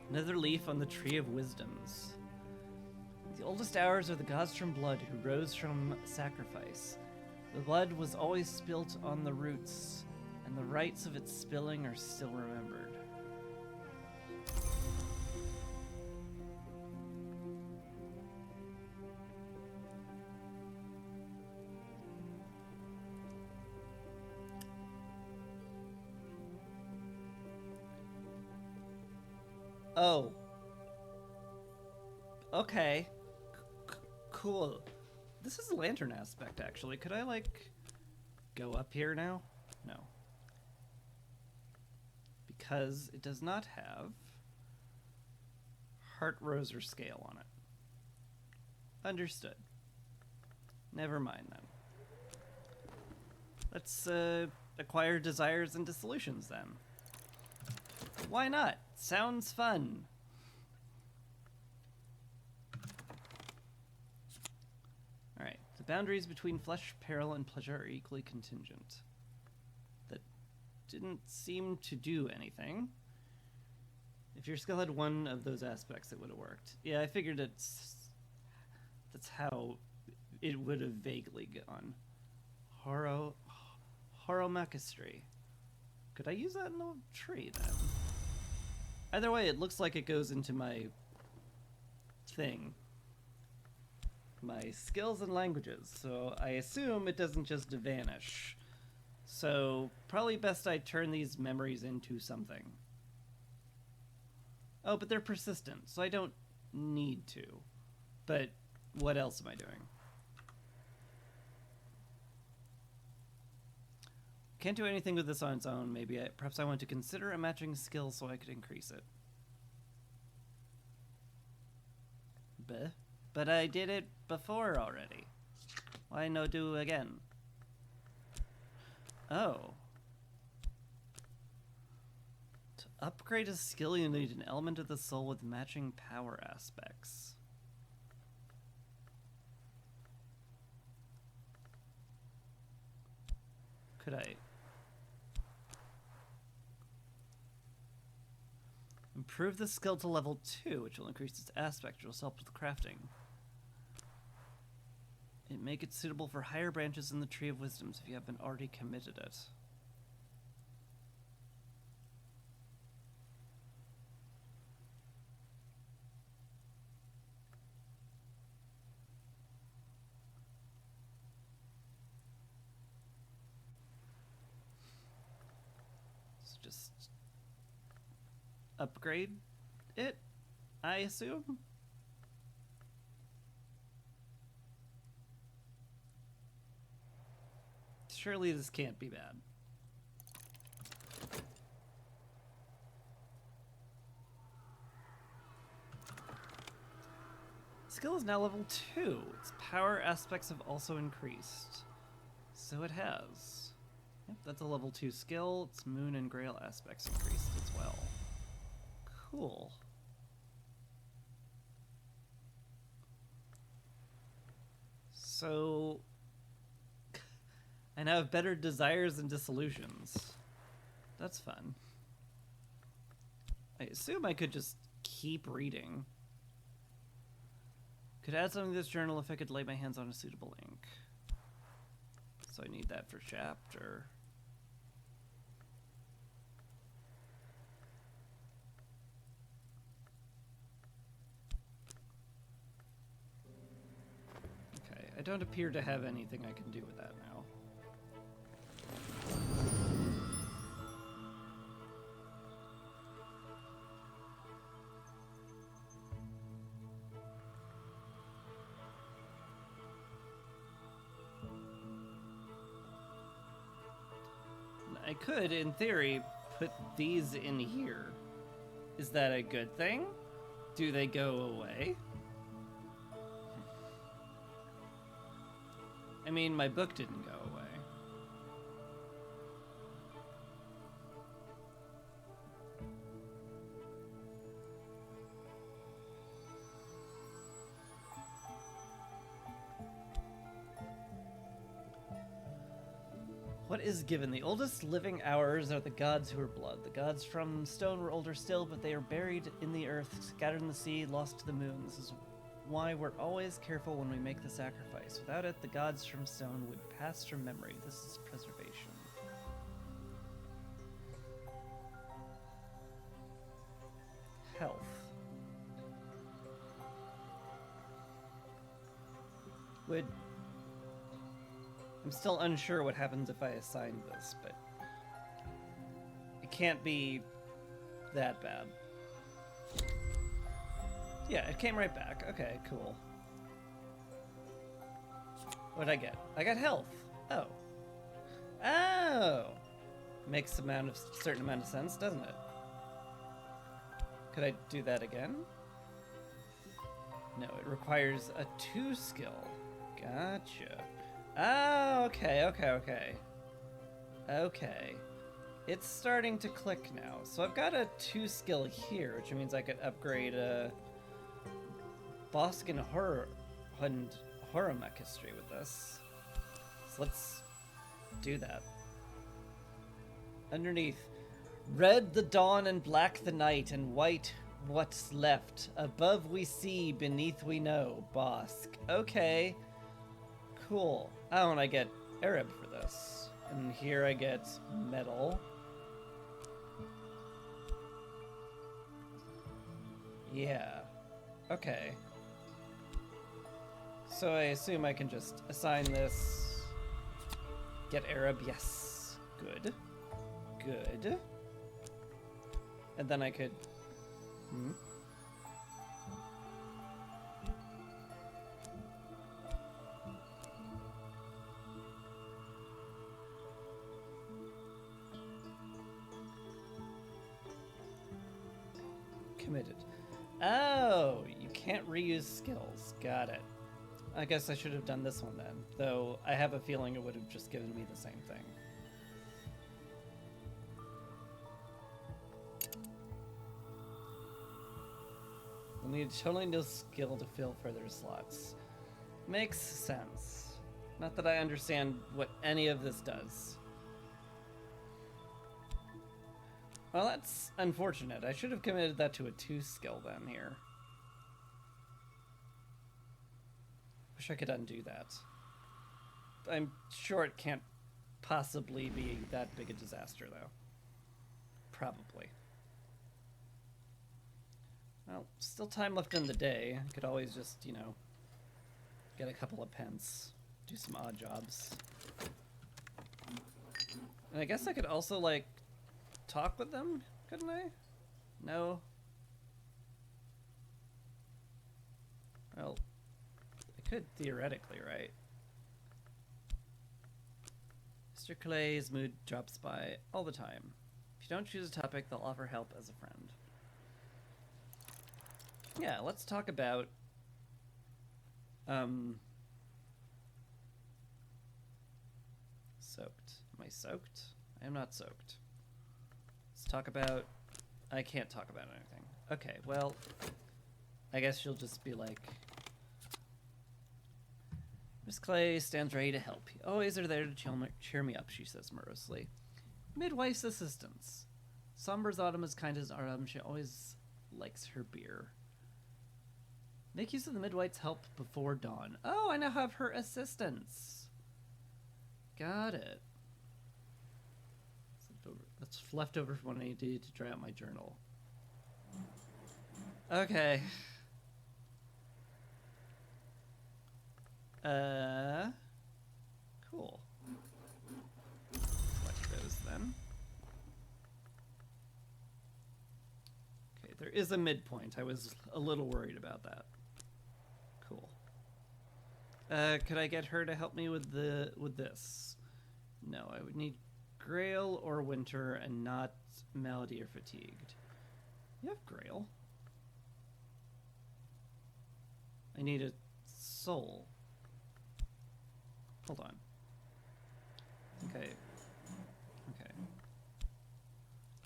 Another leaf on the Tree of Wisdoms. The oldest hours are the gods from blood who rose from sacrifice. The blood was always spilt on the roots, and the rites of its spilling are still remembered. Oh. Okay. Cool. This is a lantern aspect, actually. Could I, like, go up here now? No. Because it does not have Heart Rose or Scale on it. Understood. Never mind, then. Let's, acquire Desires and Dissolutions, then. Why not? Sounds fun. Alright. The boundaries between flesh, peril, and pleasure are equally contingent. That didn't seem to do anything. If your skill had one of those aspects, it would have worked. Yeah, I figured that's how it would have vaguely gone. Horomachistry. Could I use that in the tree, then? Either way, it looks like it goes into my thing. My skills and languages, so I assume it doesn't just vanish. So, probably best I turn these memories into something. Oh, but they're persistent, so I don't need to. But what else am I doing? Can't do anything with this on its own. Perhaps I want to consider a matching skill so I could increase it. But I did it before already. Why no do again? Oh. To upgrade a skill, you need an element of the soul with matching power aspects. Could I... improve the skill to level 2, which will increase its aspect, which will help with crafting. And make it suitable for higher branches in the Tree of Wisdoms if you haven't already committed it. So just upgrade it, I assume? Surely this can't be bad. Skill is now level 2. Its power aspects have also increased. So it has. Yep, that's a level 2 skill. Its moon and grail aspects increased as well. Cool. So I now have better desires and dissolutions. That's fun. I assume I could just keep reading. Could add something to this journal if I could lay my hands on a suitable ink. So I need that for chapter. Okay, I don't appear to have anything I can do with that now. I could, in theory, put these in here. Is that a good thing? Do they go away? I mean, my book didn't go away. What is given? The oldest living hours are the gods who are blood. The gods from stone were older still, but they are buried in the earth, scattered in the sea, lost to the moon. This is why we're always careful when we make the sacrifice. Without it, the gods from stone would pass from memory. This is preservation. Health. I'm still unsure what happens if I assign this, but it can't be that bad. Yeah, it came right back. Okay, cool. What'd I get? I got health. Oh. Oh! Makes a certain amount of sense, doesn't it? Could I do that again? No, it requires a 2 skill. Gotcha. Oh, okay. Okay. It's starting to click now. So I've got a 2 skill here, which means I could upgrade a Boskin Horror Mech history with this. So let's do that. Underneath, red the dawn and black the night, and white what's left. Above we see, beneath we know. Bosk. Okay. Cool. Oh, and I get Arab for this. And here I get metal. Yeah. Okay. So I assume I can just assign this. Get Arab, yes. Good. Good. And then I could... Committed. Oh, you can't reuse skills. Got it. I guess I should have done this one then, though I have a feeling it would have just given me the same thing. We'll need a totally new skill to fill further slots. Makes sense. Not that I understand what any of this does. Well, that's unfortunate. I should have committed that to a 2 skill then here. Wish I could undo that. I'm sure it can't possibly be that big a disaster, though. Probably. Well, still time left in the day. I could always just, you know, get a couple of pence, do some odd jobs. And I guess I could also, like, talk with them, couldn't I? No? Well, I could theoretically, right? Mr. Clay's mood drops by all the time. If you don't choose a topic, they'll offer help as a friend. Yeah, let's talk about soaked. Am I soaked? I am not soaked. Let's talk about... I can't talk about anything. Okay, well, I guess you'll just be like... Miss Clay stands ready to help. You always are there to cheer me up, she says morosely. Midwife's assistance. Somber's autumn as kind as autumn. She always likes her beer. Make use of the midwife's help before dawn. Oh, I now have her assistance. Got it. That's left over from when I needed to dry out my journal. Okay. Cool. Select those then. Okay, there is a midpoint. I was a little worried about that. Cool. Could I get her to help me with this? No, I would need Grail or Winter and not Melody or Fatigued. You have Grail. I need a Soul. Hold on. Okay.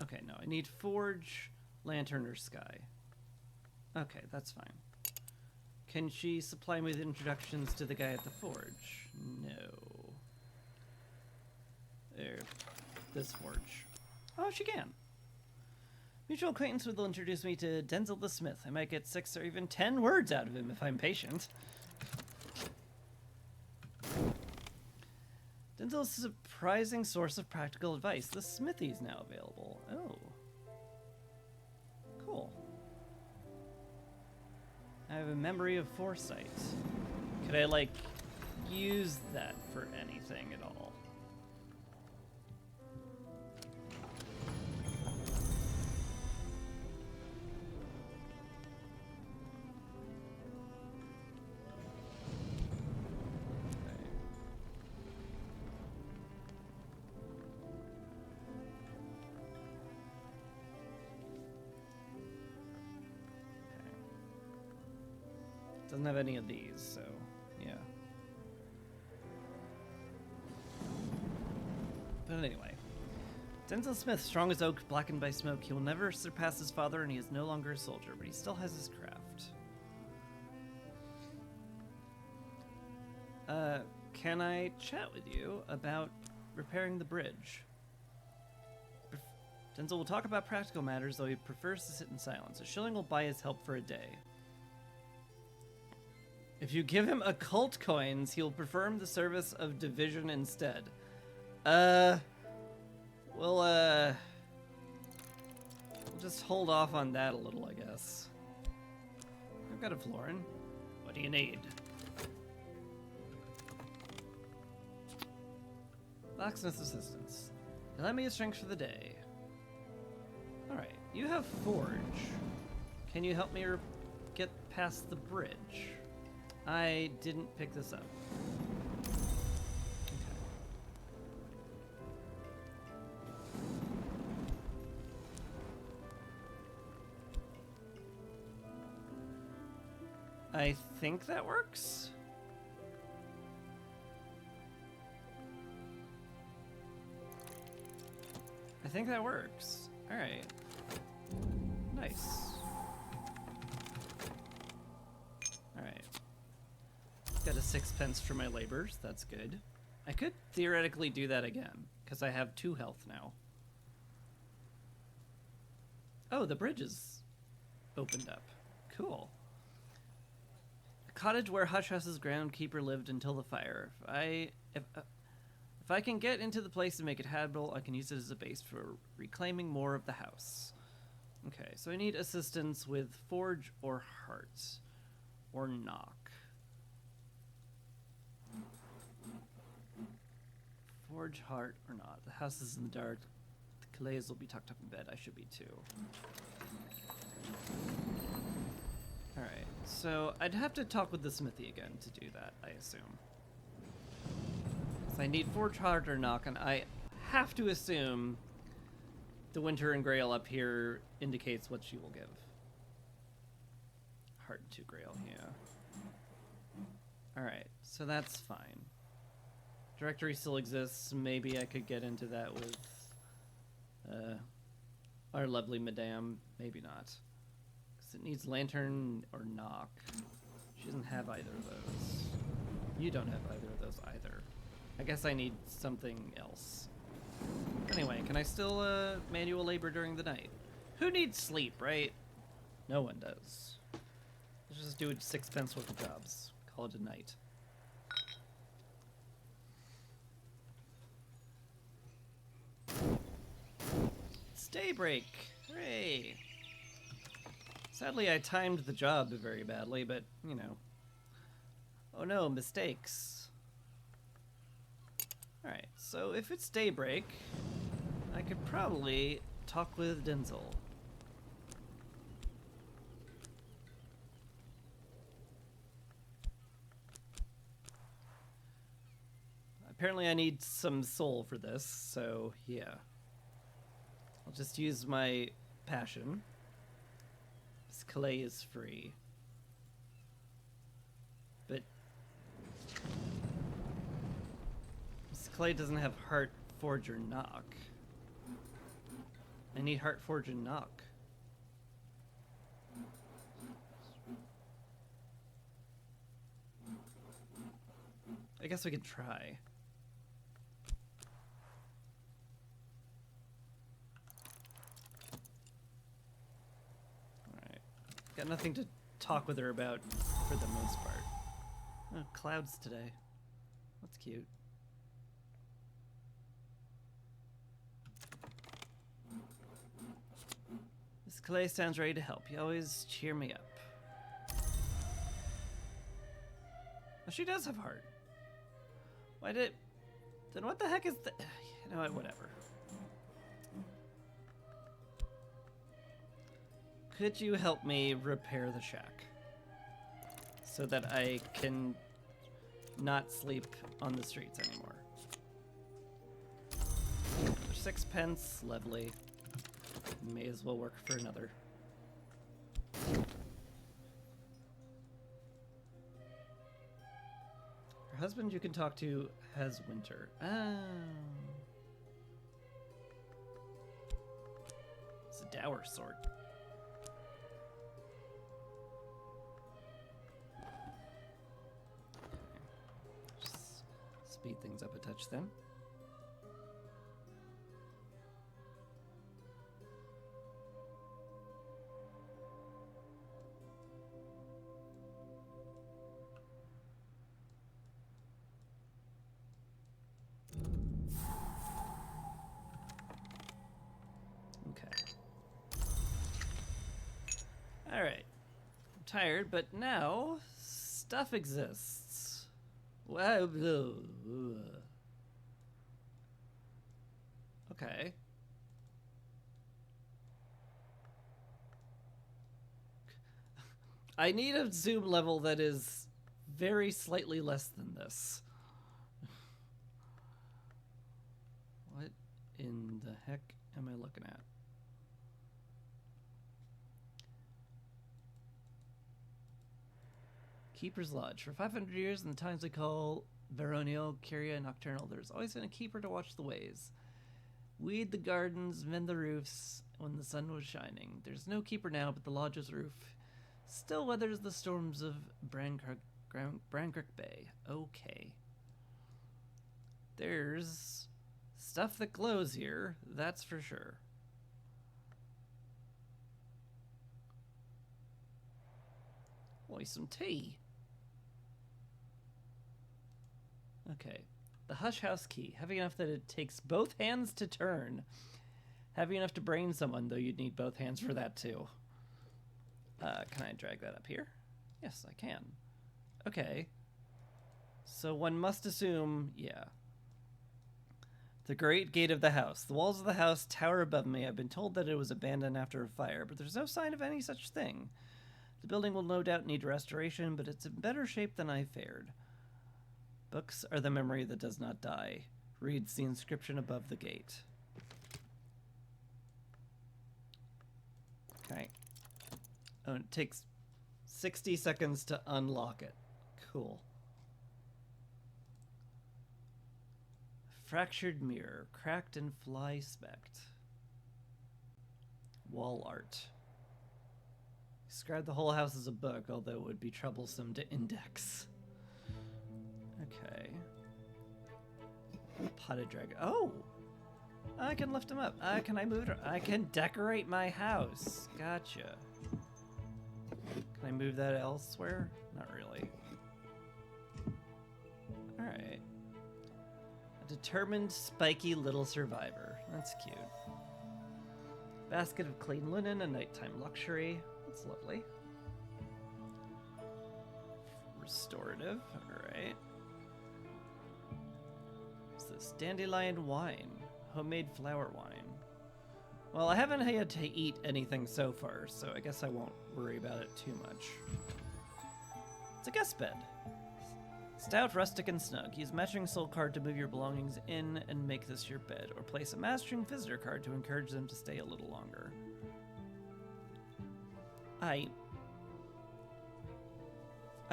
Okay, no, I need Forge, Lantern, or Sky. Okay, that's fine. Can she supply me with introductions to the guy at the Forge? No. There. This Forge. Oh, she can. Mutual acquaintance will introduce me to Denzel the Smith. I might get 6 or even 10 words out of him if I'm patient. Denzel's a surprising source of practical advice. The smithy is now available. Oh. Cool. I have a memory of foresight. Could I, like, use that for anything at all? Doesn't have any of these, so yeah. But anyway. Denzel Smith, strong as oak, blackened by smoke. He will never surpass his father, and he is no longer a soldier, but he still has his craft. Can I chat with you about repairing the bridge? Denzel will talk about practical matters, though he prefers to sit in silence. A shilling will buy his help for a day. If you give him occult coins, he'll prefer the service of division instead. We'll just hold off on that a little, I guess. I've got a florin. What do you need? Blacksmith's assistance. Let me a strength for the day. Alright, you have forge. Can you help me get past the bridge? I didn't pick this up. I think that works. I think that works. All right. Nice. All right. Got a 6 for my labors. That's good. I could theoretically do that again because I have 2 health now. Oh, the bridge is opened up. Cool. Cottage where Hush Hush's groundkeeper lived until the fire. If I can get into the place and make it habitable, I can use it as a base for reclaiming more of the house. Okay, so I need assistance with forge or heart or knock. Forge, heart, or not. The house is in the dark. The Calais will be tucked up in bed. I should be too. Alright, so I'd have to talk with the smithy again to do that, I assume. So I need forge, heart, or knock, and I have to assume the Winter and Grail up here indicates what she will give. Heart to Grail, yeah. Alright, so that's fine. Directory still exists. Maybe I could get into that with our lovely madame. Maybe not. Because it needs lantern or knock. She doesn't have either of those. You don't have either of those either. I guess I need something else. Anyway, can I still manual labor during the night? Who needs sleep, right? No one does. Let's just do 6 worth of jobs. Call it a night. It's daybreak! Hooray! Sadly, I timed the job very badly, but, you know. Oh no, mistakes. Alright, so if it's daybreak, I could probably talk with Denzel. Apparently I need some soul for this, so yeah. I'll just use my passion. This Calais is free. But this Calais doesn't have heart, forge, or knock. I need heart, forge, and knock. I guess we could try. Got nothing to talk with her about for the most part. Oh, clouds today. That's cute. Miss Calais sounds ready to help. You always cheer me up. Oh, she does have heart. Why did... Then what the heck is the... You know what, whatever. Could you help me repair the shack? So that I can not sleep on the streets anymore. For 6 lovely. May as well work for another. Her husband you can talk to has winter. Oh. It's a dour sort. Just speed things up a touch then. Alright. I'm tired, but now stuff exists. Wow. Okay. I need a zoom level that is very slightly less than this. What in the heck am I looking at? Keeper's Lodge. For 500 years in the times we call Veronio, Curia, Nocturnal, there's always been a keeper to watch the ways. Weed the gardens, mend the roofs when the sun was shining. There's no keeper now, but the lodge's roof still weathers the storms of Brancrook Bay. Okay. There's stuff that glows here, that's for sure. Why, some tea. Okay. The Hush House key. Heavy enough that it takes both hands to turn. Heavy enough to brain someone, though you'd need both hands for that, too. Can I drag that up here? Yes, I can. Okay. So one must assume, yeah. The Great Gate of the House. The walls of the house tower above me. I've been told that it was abandoned after a fire, but there's no sign of any such thing. The building will no doubt need restoration, but it's in better shape than I feared. Books are the memory that does not die. Reads the inscription above the gate. Okay. Oh, it takes 60 seconds to unlock it. Cool. Fractured mirror, cracked and fly-specked. Wall art. Describe the whole house as a book, although it would be troublesome to index. Okay. Potted dragon. Oh! I can lift him up. Can I move it? I can decorate my house. Gotcha. Can I move that elsewhere? Not really. Alright. A determined, spiky little survivor. That's cute. Basket of clean linen, a nighttime luxury. That's lovely. Restorative. Alright. What's this? Dandelion wine. Homemade flower wine. Well, I haven't had to eat anything so far, so I guess I won't worry about it too much. It's a guest bed. Stout, rustic, and snug. Use matching soul card to move your belongings in and make this your bed, or place a mastering visitor card to encourage them to stay a little longer. I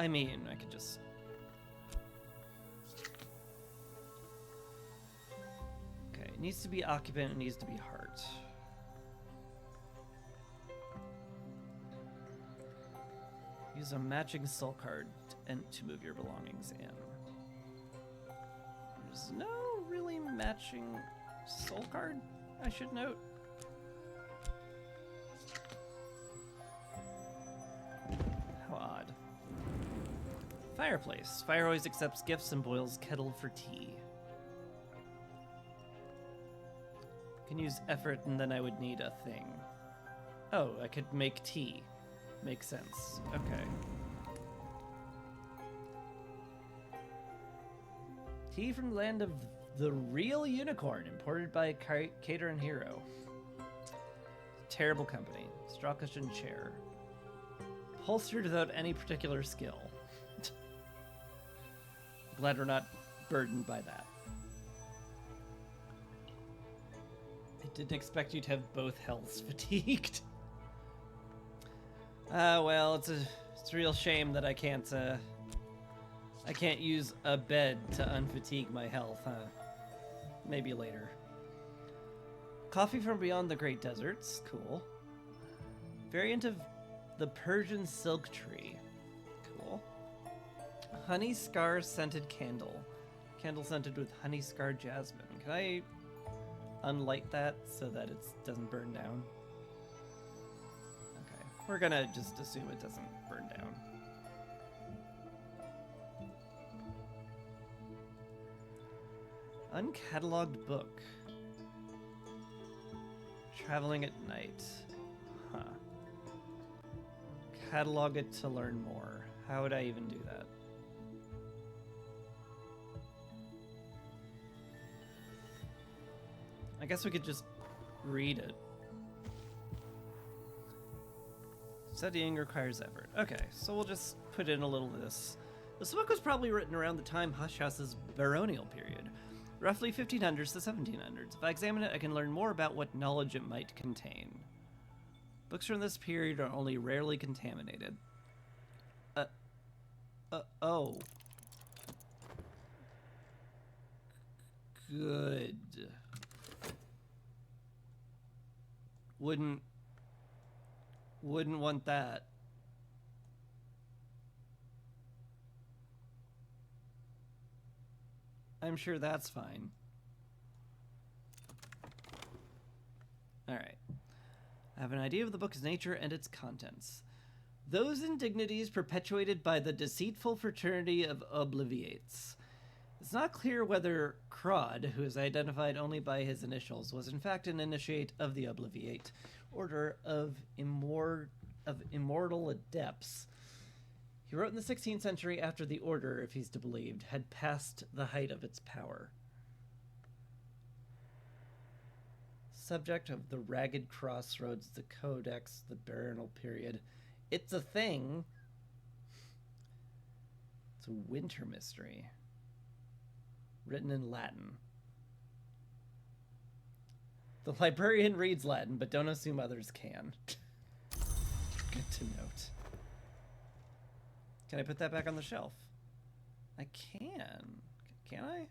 mean, I could just... Okay, it needs to be occupant, it needs to be heart. Use a matching soul card and to move your belongings in. There's no really matching soul card, I should note. How odd. Fireplace. Fire always accepts gifts and boils kettle for tea. Can use effort and then I would need a thing. Oh, I could make tea. Makes sense. Okay. Tea from the land of the real unicorn, imported by Cater and Hero. Terrible company. Straw cushion chair. Holstered without any particular skill. Glad we're not burdened by that. I didn't expect you to have both healths fatigued. Well, it's a real shame that I can't I can't use a bed to unfatigue my health, huh? Maybe later. Coffee from beyond the Great Deserts. Cool. Variant of the Persian silk tree. Cool. Honey scar scented candle. Candle scented with honey scar jasmine. Can I unlight that so that it doesn't burn down? Okay. We're gonna just assume it doesn't burn down. Uncatalogued book. Traveling at night. Huh. Catalog it to learn more. How would I even do that? I guess we could just read it. Studying requires effort. Okay, so we'll just put in a little of this. This book was probably written around the time Hush House's baronial period, roughly 1500s to 1700s. If I examine it, I can learn more about what knowledge it might contain. Books from this period are only rarely contaminated. Oh. Good. Wouldn't want that. I'm sure that's fine. Alright. I have an idea of the book's nature and its contents. Those indignities perpetuated by the deceitful fraternity of Obliviates. It's not clear whether Crod, who is identified only by his initials, was in fact an initiate of the Obliviate Order of Immortal Adepts. He wrote in the 16th century after the order, if he's to be believed, had passed the height of its power. Subject of the Ragged Crossroads, the Codex, the Baronial period. It's a thing. It's a winter mystery. Written in Latin. The librarian reads Latin, but don't assume others can. Good to note. Can I put that back on the shelf? I can. Can I?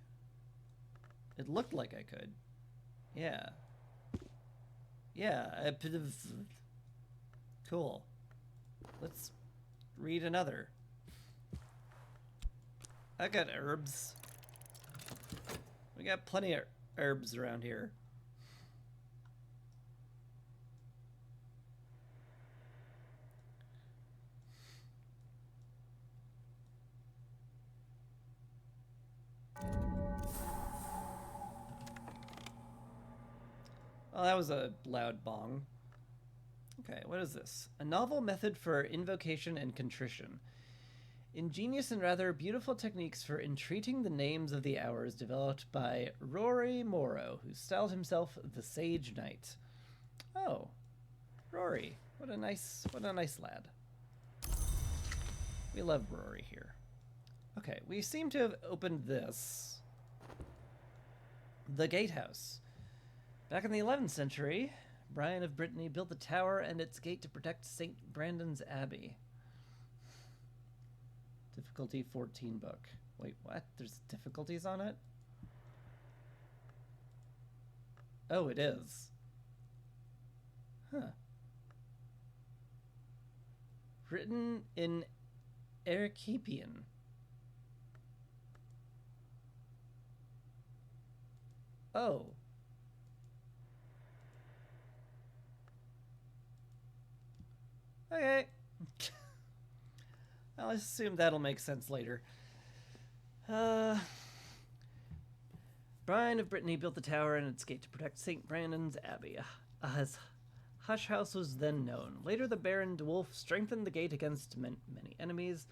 It looked like I could. Yeah. Yeah. Cool. Let's read another. I got herbs. We got plenty of herbs around here. Oh, that was a loud bong. Okay, what is this? A novel method for invocation and contrition. Ingenious and rather beautiful techniques for entreating the names of the hours developed by Rory Morrow, who styled himself the Sage Knight. Oh, Rory. What a nice lad. We love Rory here. Okay, we seem to have opened this. The Gatehouse. Back in the 11th century, Brian of Brittany built the tower and its gate to protect St. Brandon's Abbey. Difficulty 14 book. Wait, what? There's difficulties on it? Oh, it is. Huh. Written in Arequipian. Oh. Okay. I'll assume that'll make sense later. Brian of Brittany built the tower and its gate to protect St. Brandon's Abbey, as Hush House was then known. Later, the Baron de Wolf strengthened the gate against many enemies,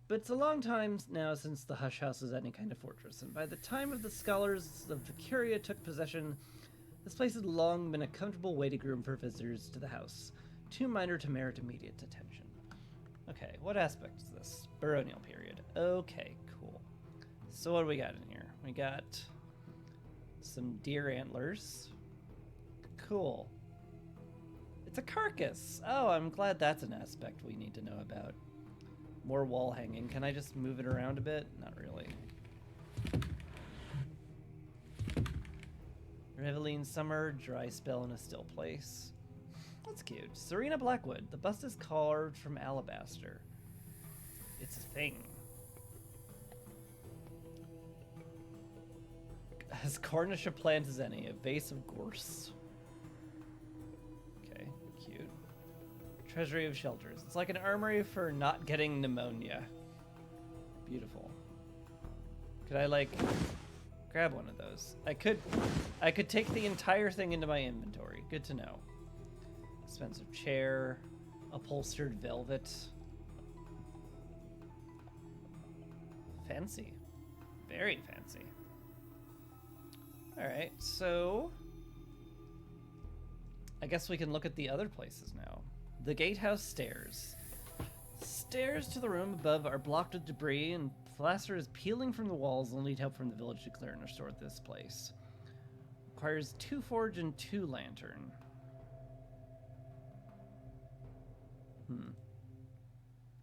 but it's a long time now since the Hush House was any kind of fortress, and by the time of the scholars of Vicuria took possession, this place had long been a comfortable waiting room for visitors to the house, too minor to merit immediate attention. Okay, what aspect is this? Baronial period. Okay, cool. So what do we got in here? We got some deer antlers. Cool. It's a carcass. Oh, I'm glad that's an aspect we need to know about. More wall hanging. Can I just move it around a bit? Not really. Reveline Summer, dry spell in a still place. That's cute. Serena Blackwood. The bust is carved from alabaster. It's a thing. As Cornish a plant as any. A vase of gorse. Okay, cute. Treasury of shelters. It's like an armory for not getting pneumonia. Beautiful. Could I, like, grab one of those? I could take the entire thing into my inventory. Good to know. Expensive chair. Upholstered velvet. Fancy. Very fancy. Alright, so I guess we can look at the other places now. The gatehouse stairs. Stairs to the room above are blocked with debris, and plaster is peeling from the walls. We'll need help from the village to clear and restore this place. Requires 2 forge and 2 lantern.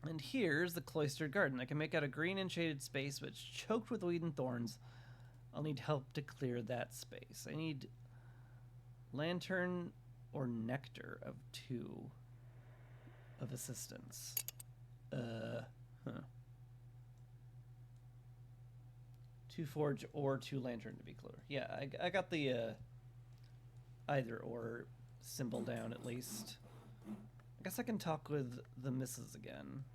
And here's the cloistered garden. I can make out a green and shaded space, but it's choked with weed and thorns. I'll need help to clear that space. I need lantern or nectar of 2 of assistance. 2 forge or 2 lantern to be clear. Yeah, I got the either or symbol down at least. I guess I can talk with the missus again.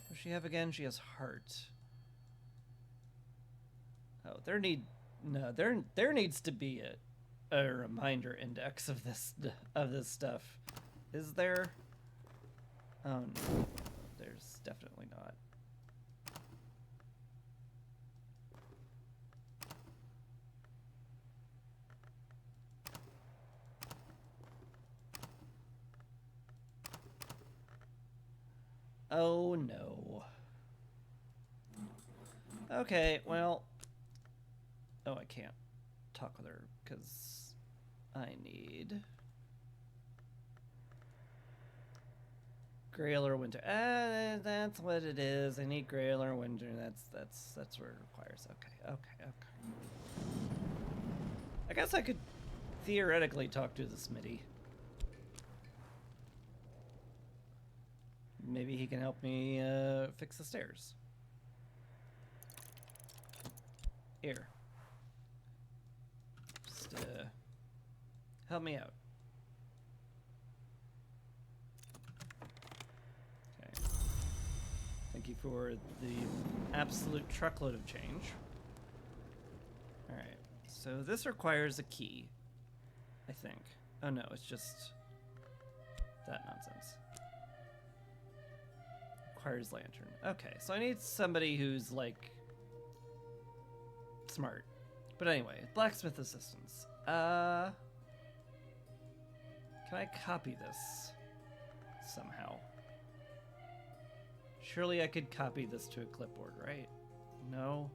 What does she have again? She has heart. Oh, there needs to be a reminder index of this stuff. Is there? Oh no, there's definitely not. Oh no. Okay, well. Oh, I can't talk with her because I need Grail or Winter. That's what it is. I need Grail or Winter. That's what it requires. Okay. I guess I could theoretically talk to the Smitty. Maybe he can help me fix the stairs. Here. Just help me out. Okay. Thank you for the absolute truckload of change. Alright. So this requires a key, I think. Oh no, it's just that nonsense. Requires lantern. Okay, so I need somebody who's, like, smart. But anyway, blacksmith assistance. Can I copy this somehow? Surely I could copy this to a clipboard, right? No?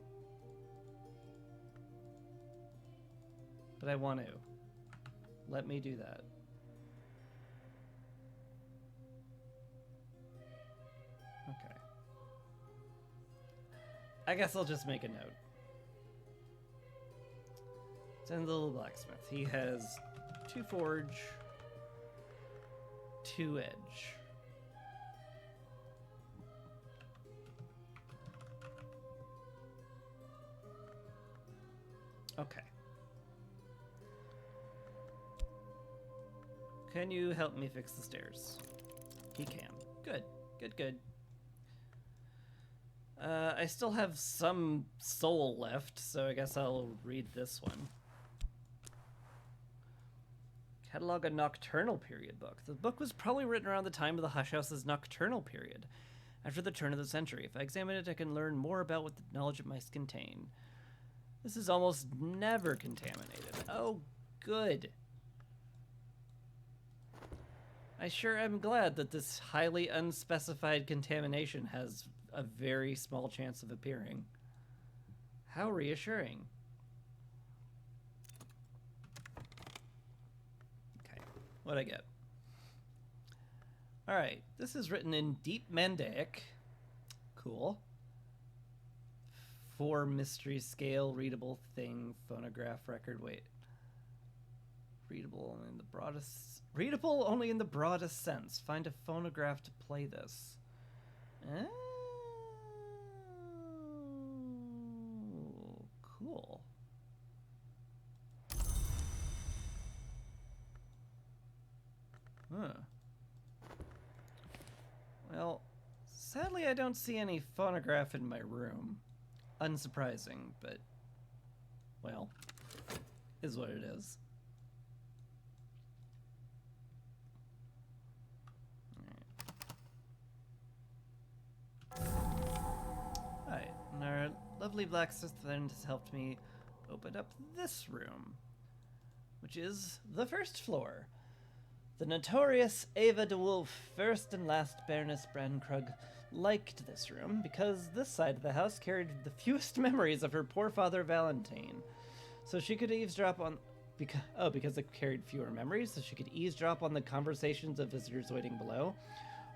But I want to. Let me do that. Okay. I guess I'll just make a note. Send the little blacksmith. He has 2 forge, 2 edge. Okay. Can you help me fix the stairs? He can. Good. Good. I still have some soul left, so I guess I'll read this one. Catalog a Nocturnal Period book. The book was probably written around the time of the Hush House's Nocturnal Period, after the turn of the century. If I examine it, I can learn more about what the knowledge it might contain. This is almost never contaminated. Oh, good. I sure am glad that this highly unspecified contamination has a very small chance of appearing. How reassuring. Okay, what'd I get? Alright, this is written in Deep Mandaic. Cool. 4 mystery scale, readable thing, phonograph record. Wait. Readable only in the broadest... Readable only in the broadest sense. Find a phonograph to play this. Oh, cool. Huh. Well, sadly I don't see any phonograph in my room. Unsurprising, but... well, is what it is. Alright, and our lovely blacksmith friend has helped me open up this room, which is the first floor. The notorious Ava de Wolf, first and last Baroness Brankrug, liked this room because this side of the house carried the fewest memories of her poor father Valentine. So she could eavesdrop on... because it carried fewer memories, so she could eavesdrop on the conversations of visitors waiting below.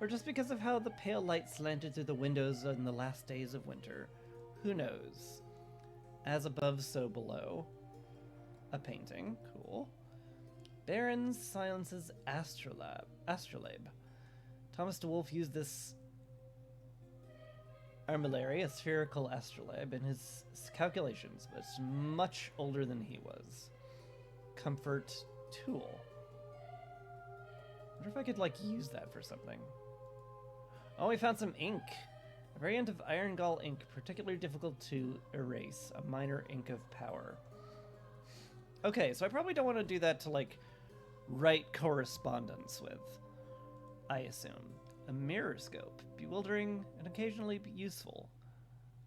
Or just because of how the pale light slanted through the windows in the last days of winter. Who knows? As above, so below. A painting. Cool. Baron's silences astrolabe. Thomas de Wolf used this armillary, a spherical astrolabe, in his calculations, but it's much older than he was. Comfort tool. I wonder if I could, like, use that for something. Oh, we found some ink. A variant of Iron Gall ink, particularly difficult to erase. A minor ink of power. Okay, so I probably don't want to do that to, like, write correspondence with, I assume. A mirror scope. Bewildering and occasionally useful.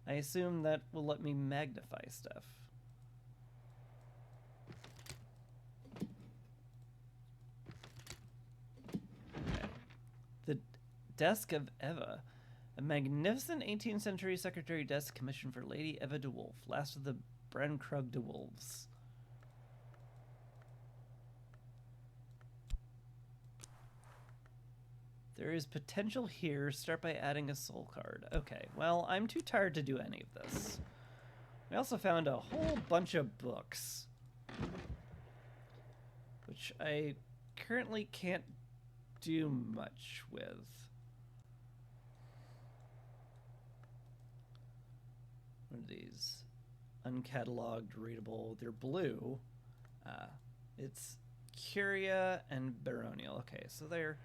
I assume that will let me magnify stuff. Okay. The Desk of Eva. A magnificent 18th century secretary desk commissioned for Lady Eva de Wolf, last of the Brankrug de Wolves. There is potential here. Start by adding a soul card. Okay, well, I'm too tired to do any of this. We also found a whole bunch of books, which I currently can't do much with. What are these? Uncatalogued, readable. They're blue. It's Curia and Baronial. Okay, so they're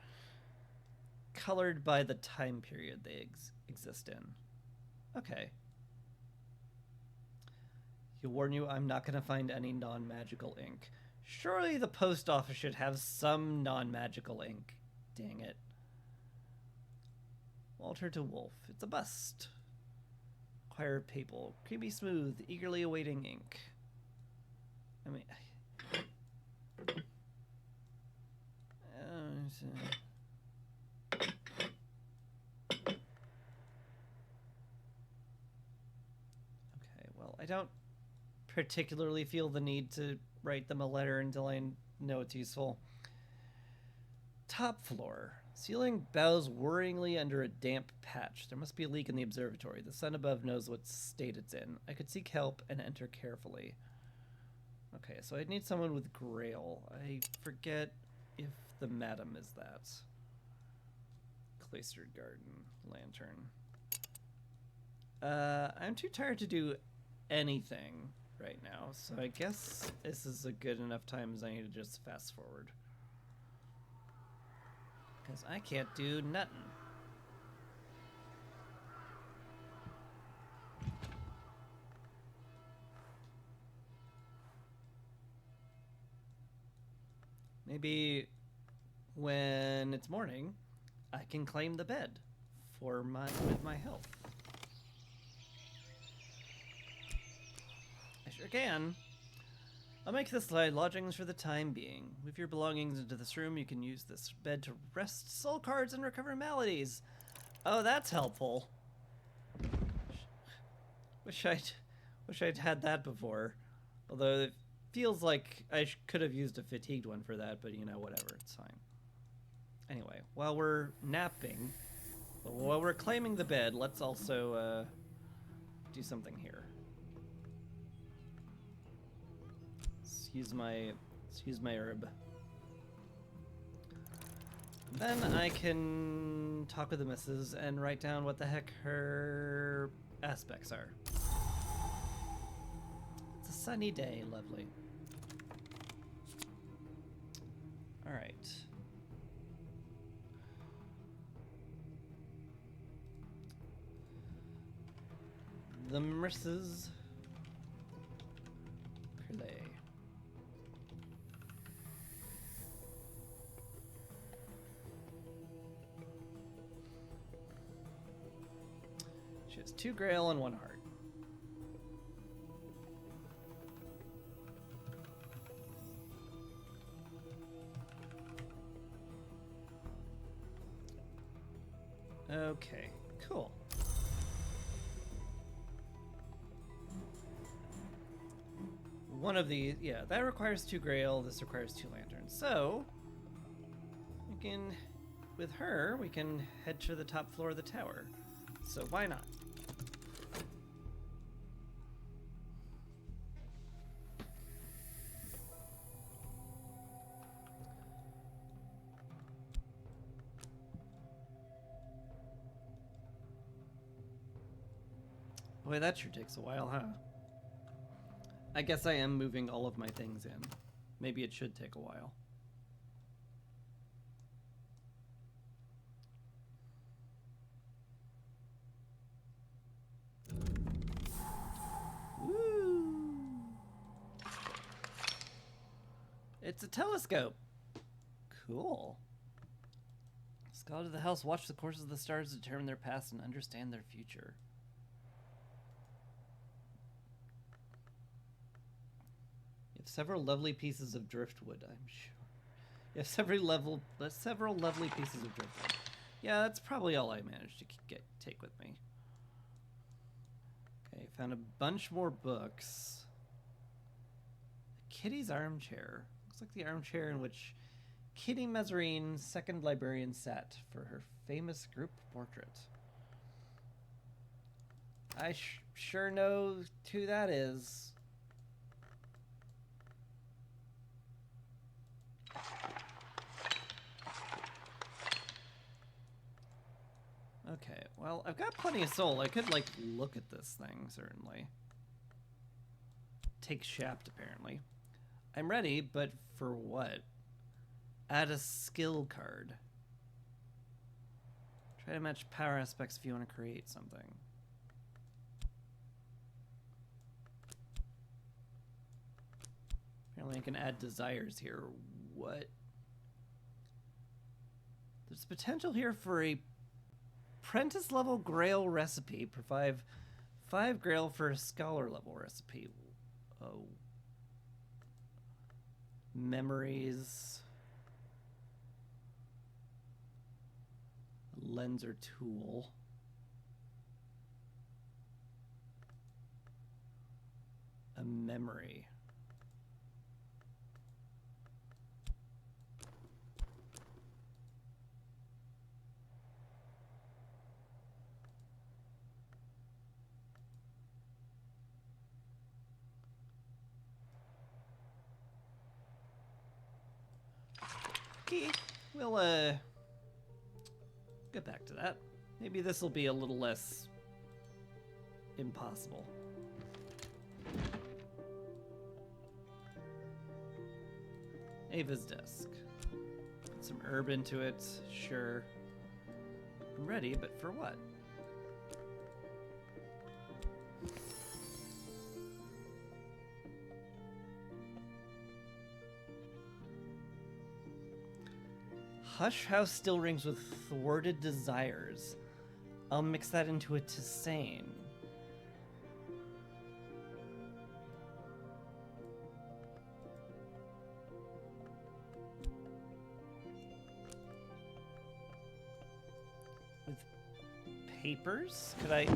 colored by the time period they exist in. Okay. He'll warn you, I'm not going to find any non-magical ink. Surely the post office should have some non-magical ink. Dang it. Walter de Wolf. It's a bust. Choir Papal. Creamy smooth, eagerly awaiting ink. I mean... I don't particularly feel the need to write them a letter until I know it's useful. Top floor. Ceiling bows worryingly under a damp patch. There must be a leak in the observatory. The sun above knows what state it's in. I could seek help and enter carefully. Okay, so I'd need someone with Grail. I forget if the madam is that. Cloistered garden. Lantern. I'm too tired to do anything right now, so I guess this is a good enough time as I need to just fast forward. Because I can't do nothing. Maybe when it's morning, I can claim the bed for with my health. I sure can. I'll make this lodgings for the time being. Move your belongings into this room. You can use this bed to rest soul cards and recover maladies. Oh, that's helpful. Wish I'd had that before. Although it feels like I could have used a fatigued one for that, but you know, whatever, it's fine. Anyway, while we're napping, while we're claiming the bed, let's also do something here. Let's use my herb. Then I can talk with the missus and write down what the heck her aspects are. It's a sunny day, lovely. All right. The Mrs. Curlay. She has 2 Grail and 1 heart. Okay, cool. One of these, yeah, that requires 2 Grail, this requires 2 lanterns. So, we can, with her, we can head to the top floor of the tower. So why not? Boy, that sure takes a while, huh? I guess I am moving all of my things in. Maybe it should take a while. Woo! It's a telescope. Cool. Scholars of the house watch the courses of the stars to determine their past and understand their future. You have several lovely pieces of driftwood, I'm sure. You have several lovely pieces of driftwood. Yeah, that's probably all I managed to take with me. Okay, found a bunch more books. Kitty's armchair. Looks like the armchair in which Kitty Mezzarine, second librarian, sat for her famous group portrait. I sure know who that is. Okay, well, I've got plenty of soul. I could, like, look at this thing, certainly. Take Shaft, apparently. I'm ready, but for what? Add a skill card. Try to match power aspects if you want to create something. Apparently I can add desires here. What? There's potential here for a apprentice level Grail recipe. Provide 5 Grail for a scholar level recipe. Oh. Memories. Lens or tool. A memory. Okay, we'll get back to that. Maybe this will be a little less impossible. Ava's desk. Put some herb into it, sure. I'm ready, but for what? Hush House still rings with thwarted desires. I'll mix that into a tisane. With papers? Could I...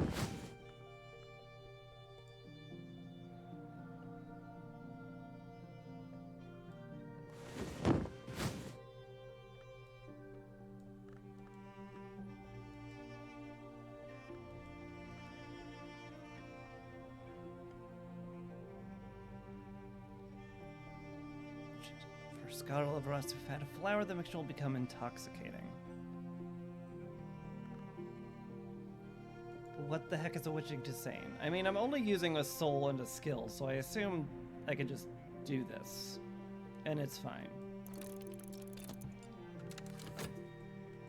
Scholar of us have had a flower, the mixture will become intoxicating. But what the heck is a witching to sane? I mean, I'm only using a soul and a skill, so I assume I can just do this. And it's fine.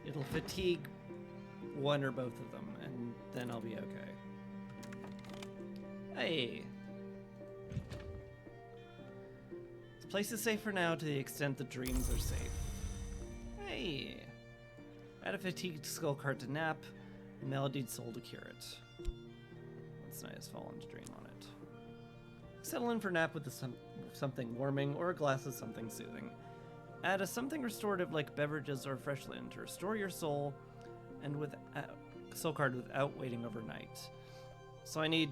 It'll fatigue one or both of them, and then I'll be okay. Hey! This place is safe for now to the extent the dreams are safe. Hey! Add a fatigued skull card to nap, a melodied soul to cure it. That's nice, fall into dream on it. Settle in for nap with something warming or a glass of something soothing. Add a something restorative like beverages or freshland to restore your soul, and with soul card without waiting overnight. So I need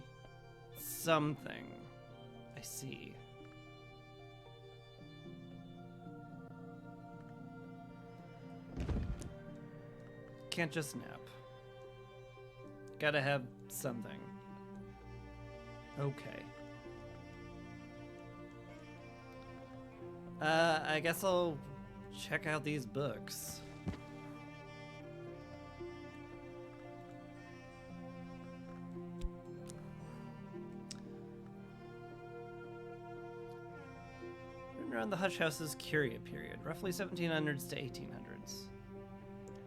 something. I see. Can't just nap. Gotta have something. Okay. I guess I'll check out these books. Written around the Hush House's Curia period, roughly 1700s to 1800s.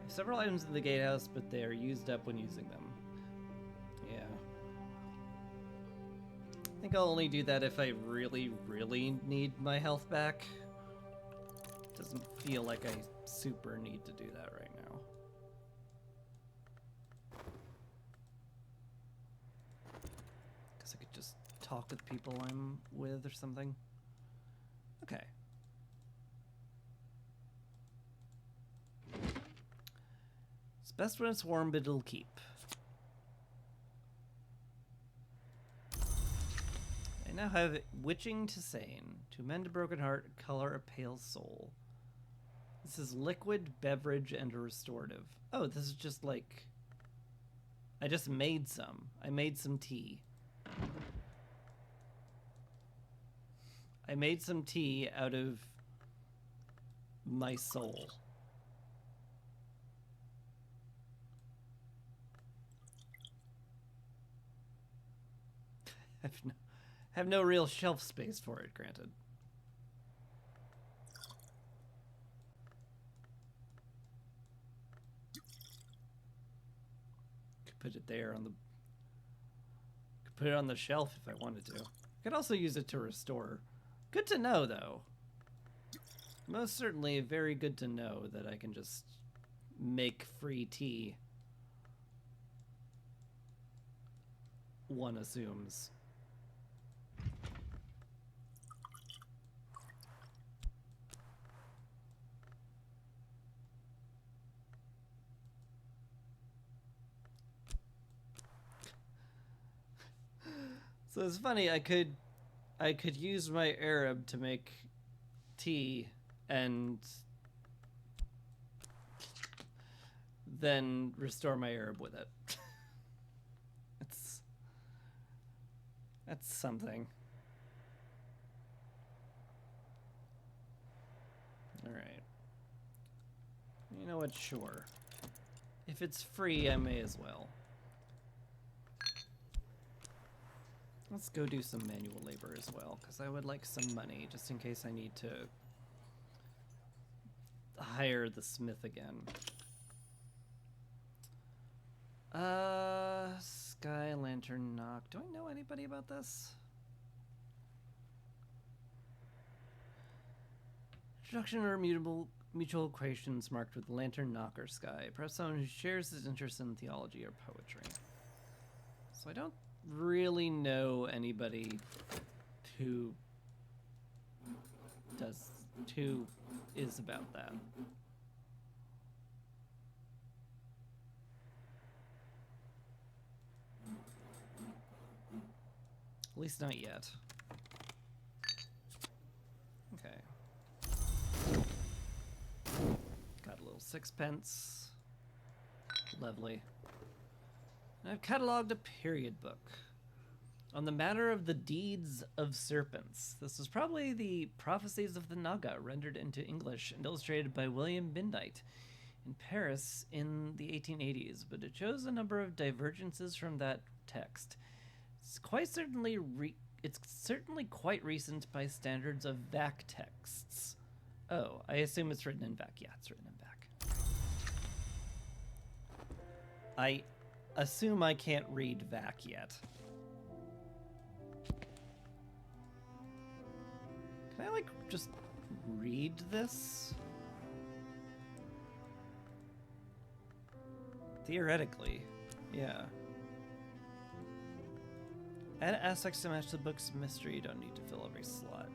Several items in the gatehouse, but they are used up when using them. Yeah. I think I'll only do that if I really, really need my health back. Doesn't feel like I super need to do that right now. Guess I could just talk with people I'm with or something. Okay. It's best when it's warm, but it'll keep. I now have Witching to Sane. To mend a broken heart, color a pale soul. This is liquid, beverage, and a restorative. Oh, this is just like... I just made some. I made some tea. I made some tea out of my soul. have no real shelf space for it, granted. Could put it there on the... Could put it on the shelf if I wanted to. Could also use it to restore. Good to know, though. Most certainly very good to know that I can just make free tea. One assumes. So it's funny, I could use my Arab to make tea and then restore my Arab with it. That's something. Alright. You know what, sure. If it's free, I may as well. Let's go do some manual labor as well, because I would like some money, just in case I need to hire the smith again. Sky Lantern Knock. Do I know anybody about this? Introduction or mutual equations marked with Lantern Knock or Sky. Perhaps someone who shares his interest in theology or poetry. So I don't really know anybody who is about that. At least not yet. Okay. Got a little sixpence. Lovely. And I've cataloged a period book. On the matter of the deeds of serpents. This was probably the Prophecies of the Naga, rendered into English and illustrated by William Midnight in Paris in the 1880s, but it shows a number of divergences from that text. It's certainly quite recent by standards of VAC texts. Oh, I assume it's written in VAC. Yeah, it's written in VAC. I assume I can't read VAC yet. Can I, like, just read this? Theoretically, yeah. Add aspects to match the book's mystery. You don't need to fill every slot.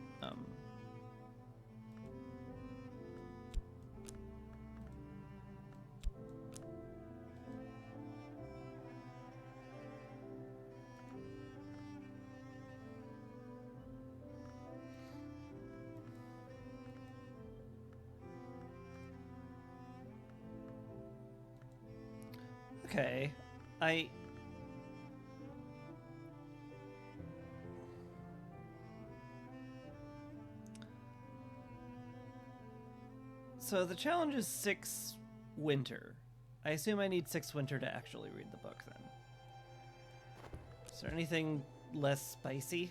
Okay, So the challenge is 6 winter. I assume I need 6 winter to actually read the book then. Is there anything less spicy?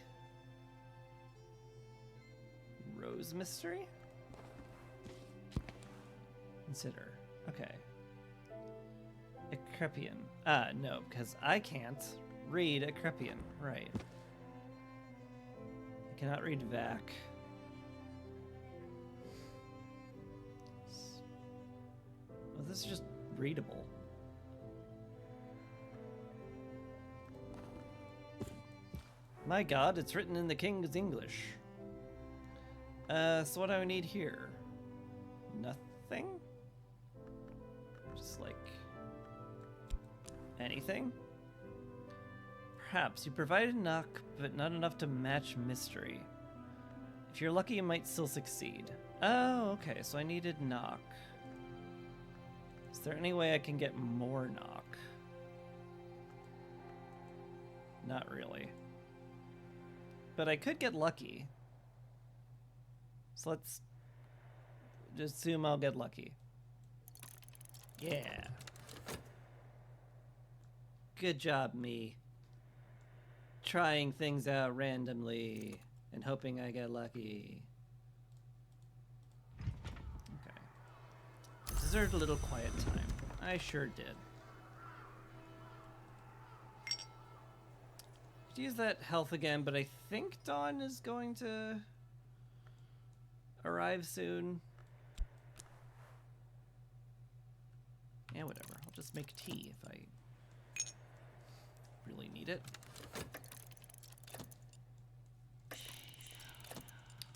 Rose mystery? Consider. Okay. Ecrepian. No, because I can't read Ecrepian. Right. I cannot read VAC. Well, this is just readable. My god, it's written in the King's English. So what do I need here? Nothing? Just like... anything? Perhaps. You provided knock, but not enough to match mystery. If you're lucky, you might still succeed. Oh, okay, so I needed knock. Is there any way I can get more knock? Not really. But I could get lucky. So let's just assume I'll get lucky. Yeah. Good job, me. Trying things out randomly and hoping I get lucky. Okay. Deserved a little quiet time. I sure did. Could use that health again, but I think Dawn is going to arrive soon. Yeah, whatever. I'll just make tea if I really need it.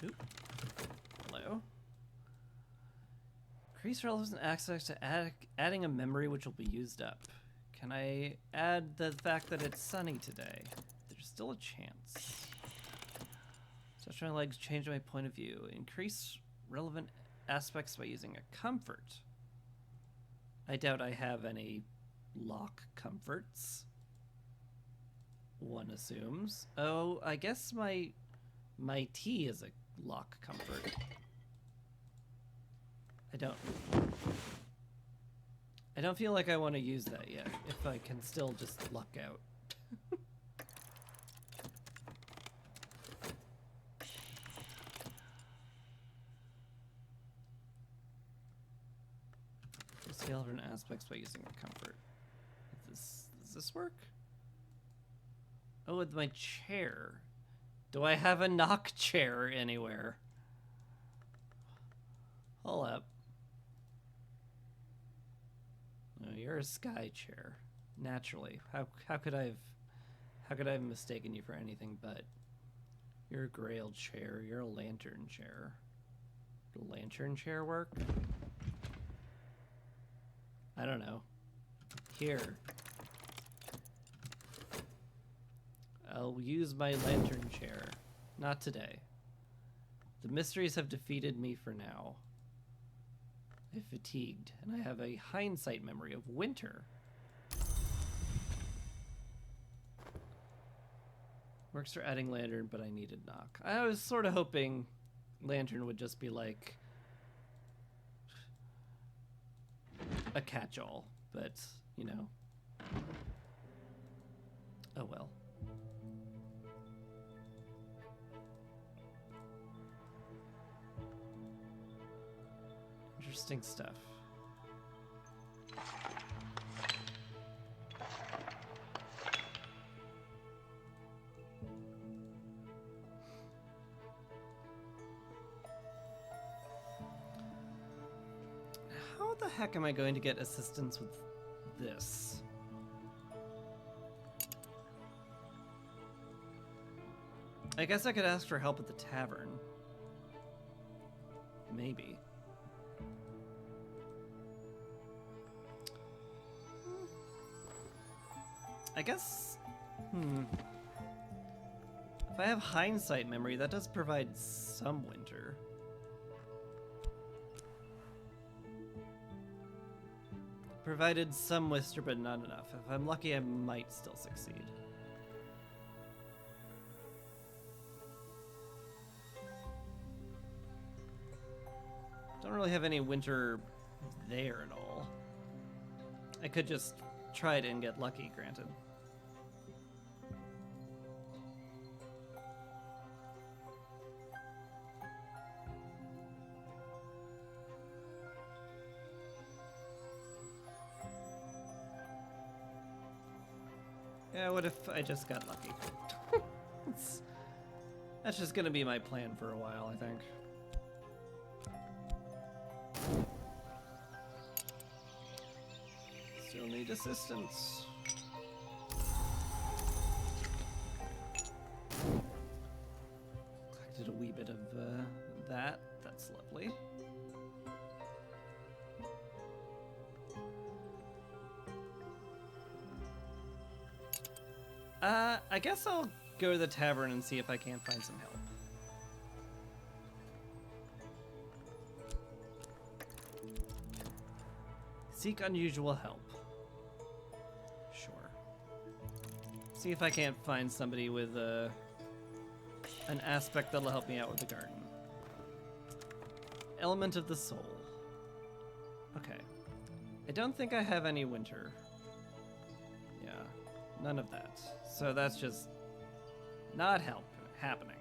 Oop. Hello. Increase relevance and access to adding a memory which will be used up. Can I add the fact that it's sunny today? There's still a chance. Stretch my legs, change my point of view. Increase relevant aspects by using a comfort. I doubt I have any lock comforts. One assumes. Oh, I guess my tea is a lock comfort. I don't feel like I want to use that yet, if I can still just luck out. Scale different aspects by using a comfort. Does this work? Oh, with my chair. Do I have a knock chair anywhere? Hold up. Oh, you're a sky chair. Naturally. How could I have mistaken you for anything but? You're a grail chair. You're a lantern chair. Would a lantern chair work? I don't know. Here. I'll use my lantern chair. Not today. The mysteries have defeated me for now. I'm fatigued, and I have a hindsight memory of winter. Works for adding lantern, but I needed knock. I was sort of hoping lantern would just be like a catch-all, but, you know. Oh well. Interesting stuff. How the heck am I going to get assistance with this? I guess I could ask for help at the tavern. Maybe. I guess... If I have hindsight memory, that does provide some winter. Provided some Wister, but not enough. If I'm lucky, I might still succeed. Don't really have any winter there at all. I could just try it and get lucky, granted. Yeah, what if I just got lucky? That's just gonna be my plan for a while, I think. Still need assistance. Collected a wee bit of that. That's lovely. I guess I'll go to the tavern and see if I can't find some help. Seek unusual help. Sure. See if I can't find somebody with an aspect that'll help me out with the garden. Element of the soul. Okay. I don't think I have any winter. Yeah, none of that. So that's just not happening.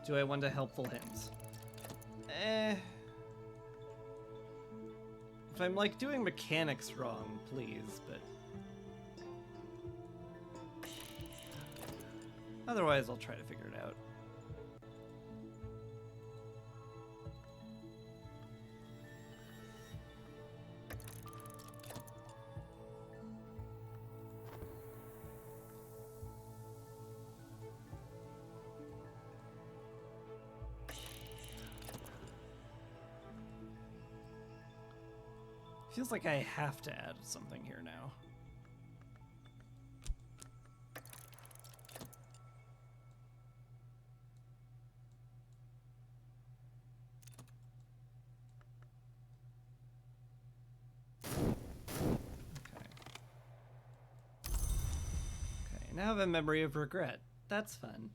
Do I want a helpful hint? If I'm like doing mechanics wrong, please, but otherwise I'll try to figure it out. Feels like I have to add something here now. Okay. Okay, now I have a memory of regret. That's fun.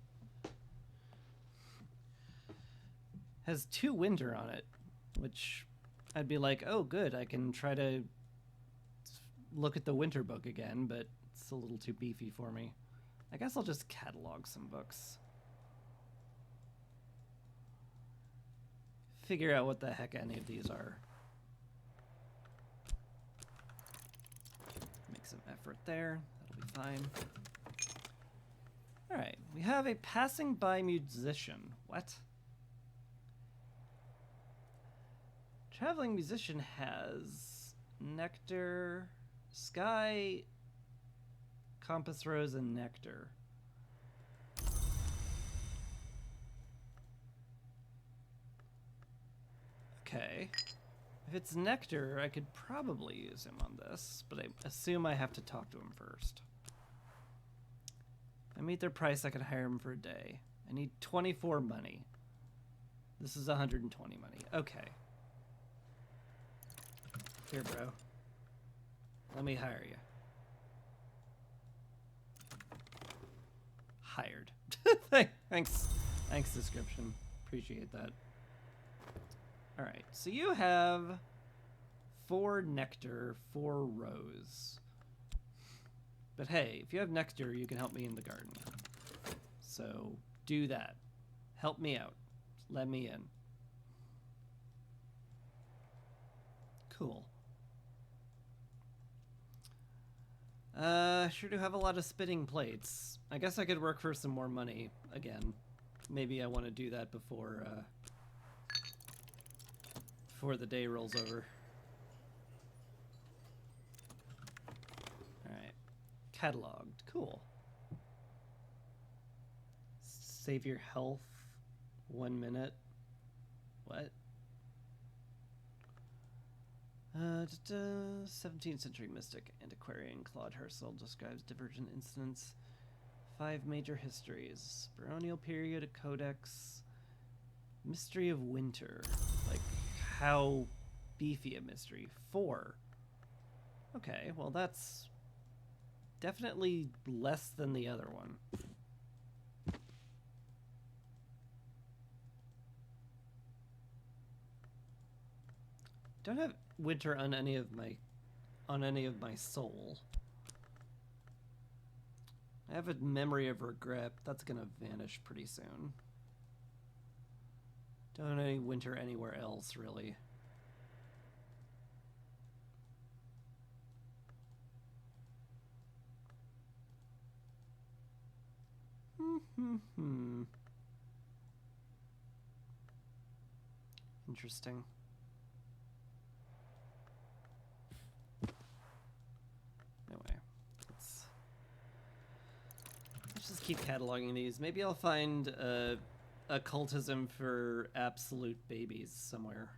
Has 2 winter on it, which I'd be like, oh, good, I can try to look at the winter book again, but it's a little too beefy for me. I guess I'll just catalog some books. Figure out what the heck any of these are. Make some effort there. That'll be fine. Alright, we have a passing by musician. What? Traveling musician has nectar, sky, compass rose, and nectar. Okay. If it's nectar, I could probably use him on this, but I assume I have to talk to him first. If I meet their price, I could hire him for a day. I need 24 money. This is 120 money. Okay. Here, bro. Let me hire you. Hired. Thanks. Thanks, description. Appreciate that. Alright, so you have 4 nectar, 4 rose. But hey, if you have nectar, you can help me in the garden. So do that. Help me out. Let me in. Cool. Sure do have a lot of spinning plates. I guess I could work for some more money again. Maybe I want to do that before the day rolls over. Alright. Cataloged. Cool. Save your health 1 minute. What? 17th century mystic antiquarian Claude Herschel describes divergent incidents. 5 major histories. Baronial period, a codex. Mystery of winter. Like, how beefy a mystery. 4. Okay, well that's definitely less than the other one. Don't have winter on any of my soul. I have a memory of regret. That's gonna vanish pretty soon. Don't have any winter anywhere else, really. Interesting. Anyway, let's just keep cataloging these. Maybe I'll find occultism for absolute babies somewhere.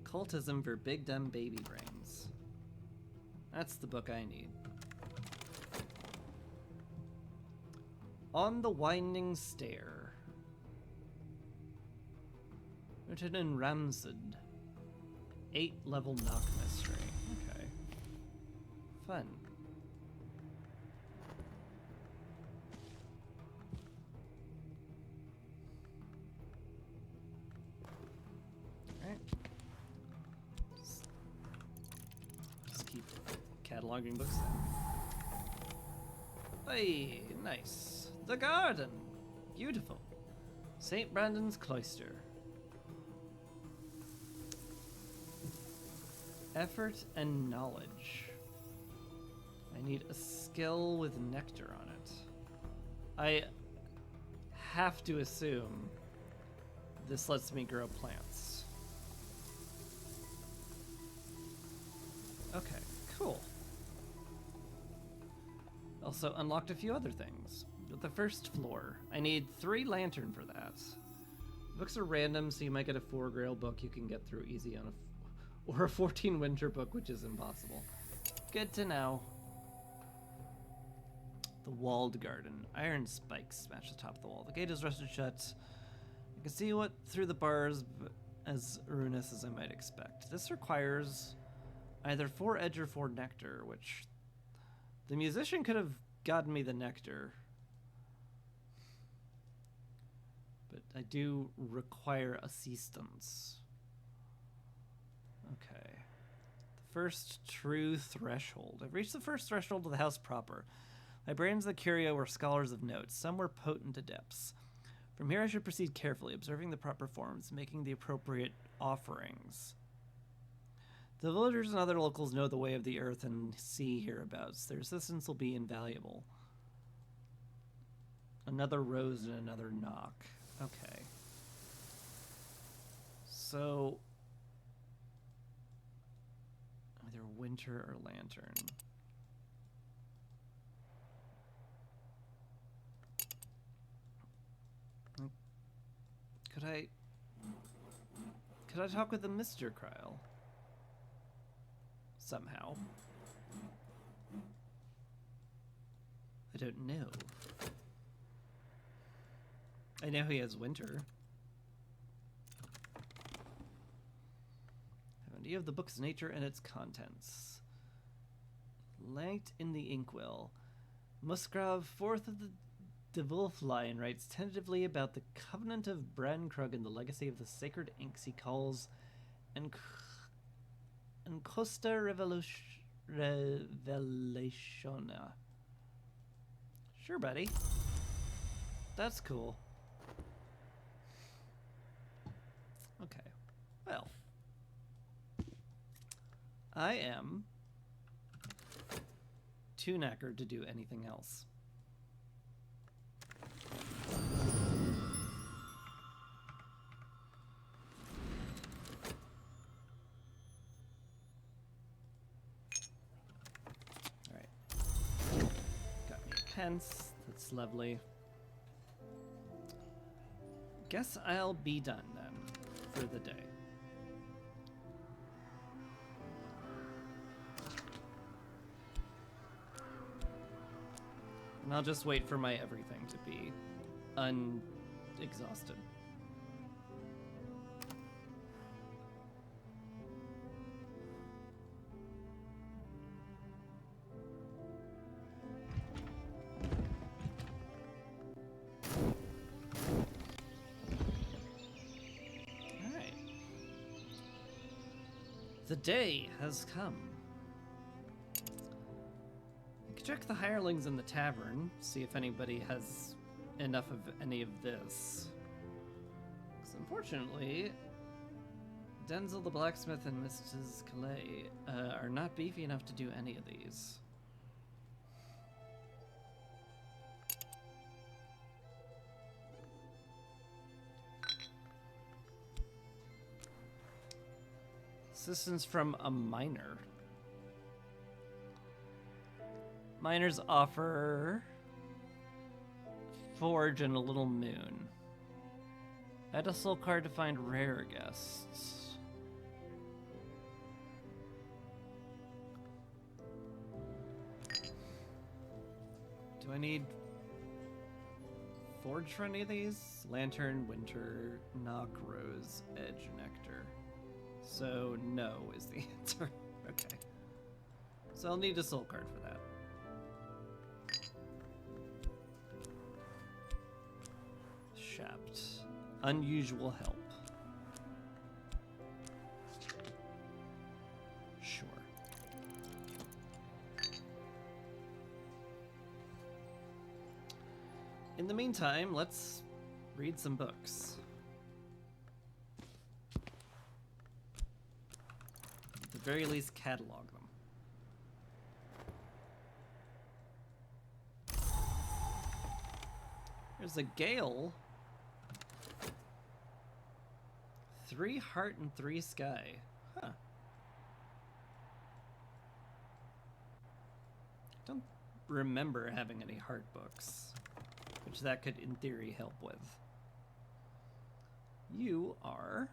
Occultism for big dumb baby brains. That's the book I need. On the Winding Stair. Written in Ramsud. 8-level knock mystery. Okay. Fun. Alright. Just keep cataloging books then. Hey, nice. The garden. Beautiful. St. Brandon's Cloister. Effort and knowledge. I need a skill with nectar on it. I have to assume this lets me grow plants. Okay, cool. Also unlocked a few other things. The first floor. I need 3 lantern for that. Books are random, so you might get a 4 Grail book you can get through easy on or a 14 Winter book, which is impossible. Good to know. The walled garden. Iron spikes smash the top of the wall. The gate is rusted shut. You can see what through the bars as ruinous as I might expect. This requires either 4 edge or 4 nectar, which the musician could have gotten me the nectar. But I do require assistance. Okay. The first true threshold. I've reached the first threshold of the house proper. Librarians of the Curio were scholars of note. Some were potent adepts. From here I should proceed carefully, observing the proper forms, making the appropriate offerings. The villagers and other locals know the way of the earth and sea hereabouts. Their assistance will be invaluable. Another rose and another knock. Okay. So either winter or lantern. Could I talk with the Mr. Kryl? Somehow. don't know. I know he has winter. Idea of the book's nature and its contents. Light in the inkwell. Musgrave, fourth of the De Wolf line, writes tentatively about the covenant of Brankrug and the legacy of the sacred inks he calls Encosta Revelationa. Sure, buddy. That's cool. Okay. Well. I am too knackered to do anything else. Alright. Got me a pence. That's lovely. Guess I'll be done then for the day. And I'll just wait for my everything to be unexhausted. Alright. The day has come. Check the hirelings in the tavern, see if anybody has enough of any of this. Because unfortunately, Denzel the blacksmith and Mrs. Calais are not beefy enough to do any of these. Assistance from a miner. Miners offer forge and a little moon. Add a soul card to find rare guests. Do I need forge for any of these? Lantern, winter, knock, rose, edge, nectar. So no is the answer. Okay. So I'll need a soul card for that. Shapt. Unusual help. Sure. In the meantime, let's read some books. At the very least, catalog them. There's a Gale. 3 heart and 3 sky. Huh. I don't remember having any heart books, which that could, in theory, help with. You are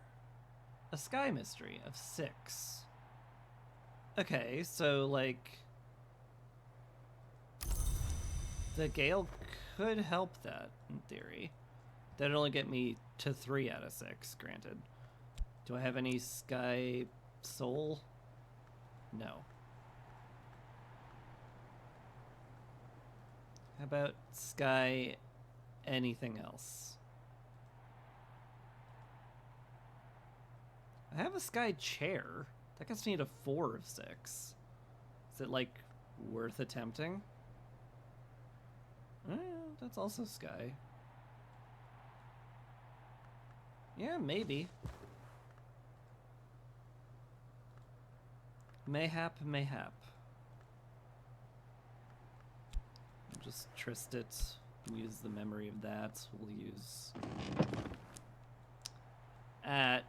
a sky mystery of 6. Okay, so, like, the Gale could help that, in theory. That'd only get me to 3 out of 6, granted. Do I have any sky soul? No. How about sky anything else? I have a sky chair. That gets me to 4 of 6. Is it, like, worth attempting? That's also sky. Yeah, maybe. Mayhap, mayhap. We'll just trist it. Use the memory of that. We'll use... Did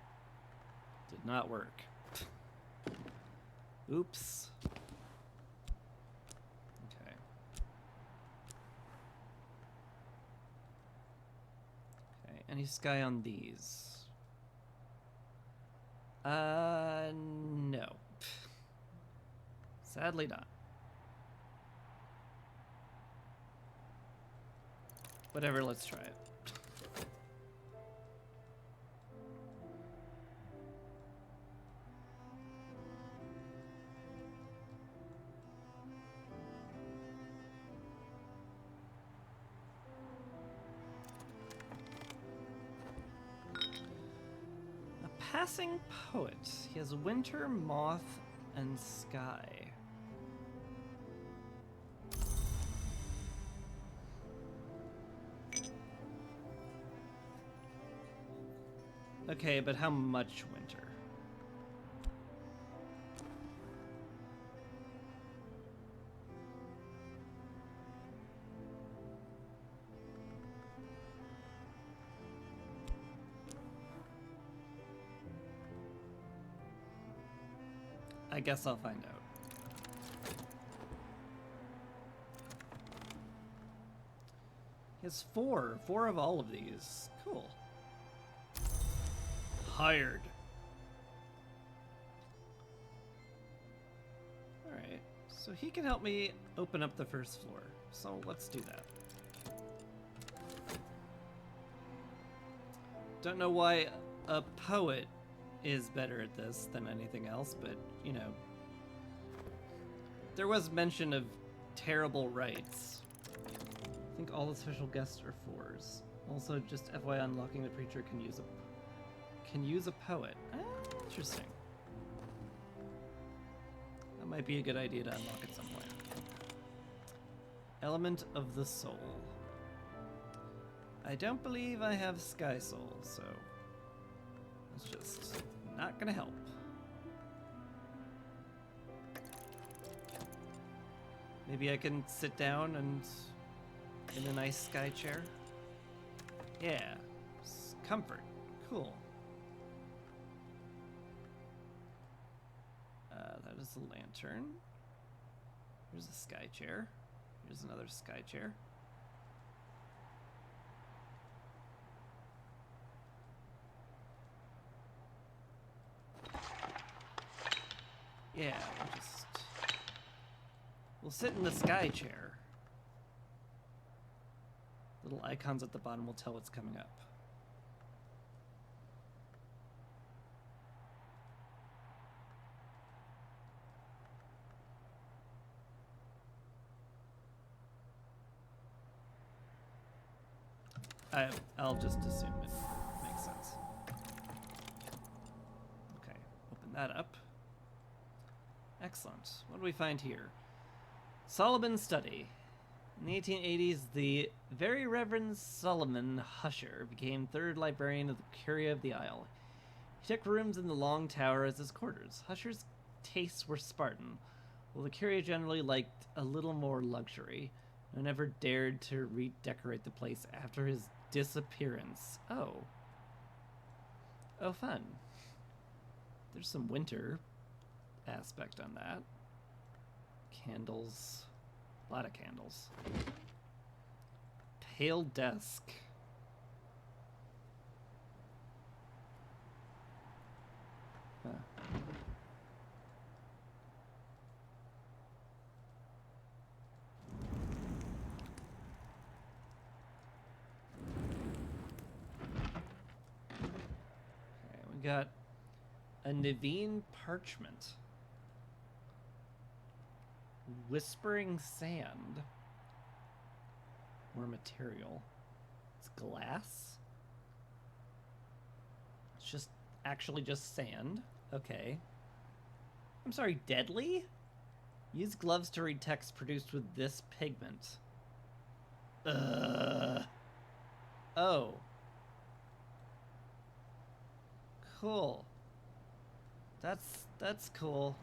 not work. Oops. Okay. Okay, any sky on these? No. Sadly not. Whatever, let's try it. A passing poet. He has winter, moth, and sky. Okay, but how much winter? I guess I'll find out. He has four of all of these. Cool. Hired. Alright, so he can help me open up the first floor. So let's do that. Don't know why a poet is better at this than anything else, but, you know. There was mention of terrible rights. I think all the special guests are 4s. Also, just FYI, unlocking the preacher can use a poet. Interesting. That might be a good idea to unlock at some point. Element of the soul. I don't believe I have Sky Soul, so it's just not gonna help. Maybe I can sit down and in a nice sky chair. Yeah, comfort. Cool. That is a lantern. Here's a sky chair. Here's another sky chair. Yeah, we'll sit in the sky chair. Little icons at the bottom will tell what's coming up. I'll just assume it makes sense. Okay, open that up. Excellent. What do we find here? Solomon's study. In the 1880s, the Very Reverend Solomon Husher became third librarian of the Curia of the Isle. He took rooms in the Long Tower as his quarters. Husher's tastes were Spartan, while the Curia generally liked a little more luxury. No one ever dared to redecorate the place after his disappearance. Oh, fun. There's some winter aspect on that. Candles. A lot of candles. Pale desk. Huh. Okay, we got a Naveen parchment. Whispering sand. More material. It's glass. It's just actually just sand. Okay. I'm sorry, deadly? Use gloves to read text produced with this pigment. Oh. Cool. That's cool.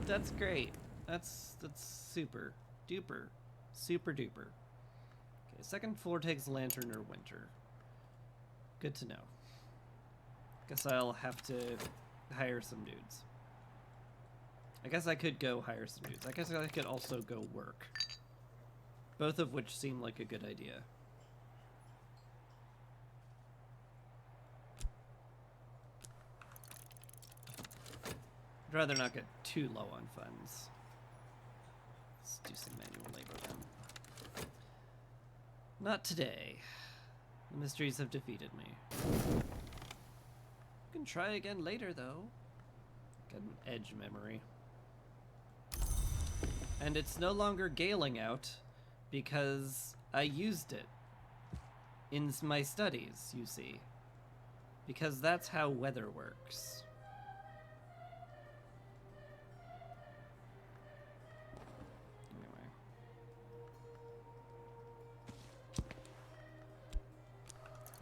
That's great. That's super duper. Super duper. Okay, second floor takes lantern or winter. Good to know. Guess I'll have to hire some dudes. I guess I could go hire some dudes. I guess I could also go work. Both of which seem like a good idea. I'd rather not get too low on funds. Let's do some manual labor then. Not today. The mysteries have defeated me. You can try again later, though. Got an edge memory. And it's no longer galing out because I used it in my studies, you see. Because that's how weather works. Anyway.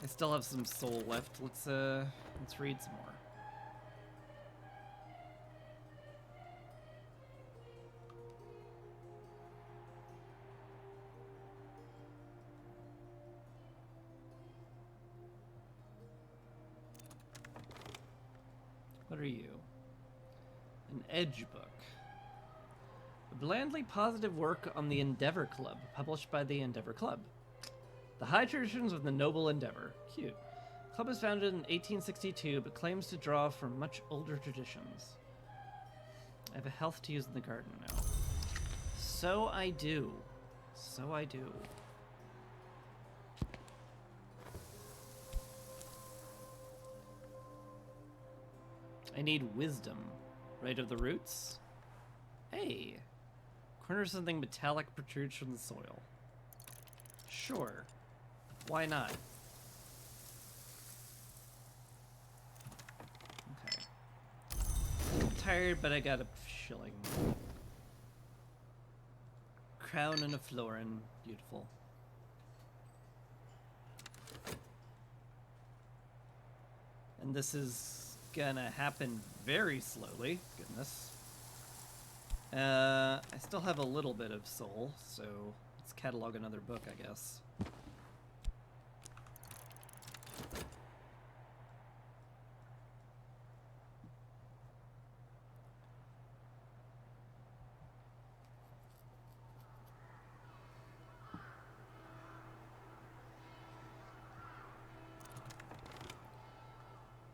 I still have some soul left. Let's read some more. What are you? An edge book. A blandly positive work on the Endeavor Club, published by the Endeavor Club. The high traditions of the noble endeavor. Cute. The club was founded in 1862, but claims to draw from much older traditions. I have a health to use in the garden now. So I do. So I do. I need wisdom. Right of the roots? Hey. Corner of something metallic protrudes from the soil. Sure. Why not? Okay. I'm tired, but I got a shilling. Crown and a florin. Beautiful. And this is gonna happen very slowly. Goodness. I still have a little bit of soul, so let's catalog another book, I guess.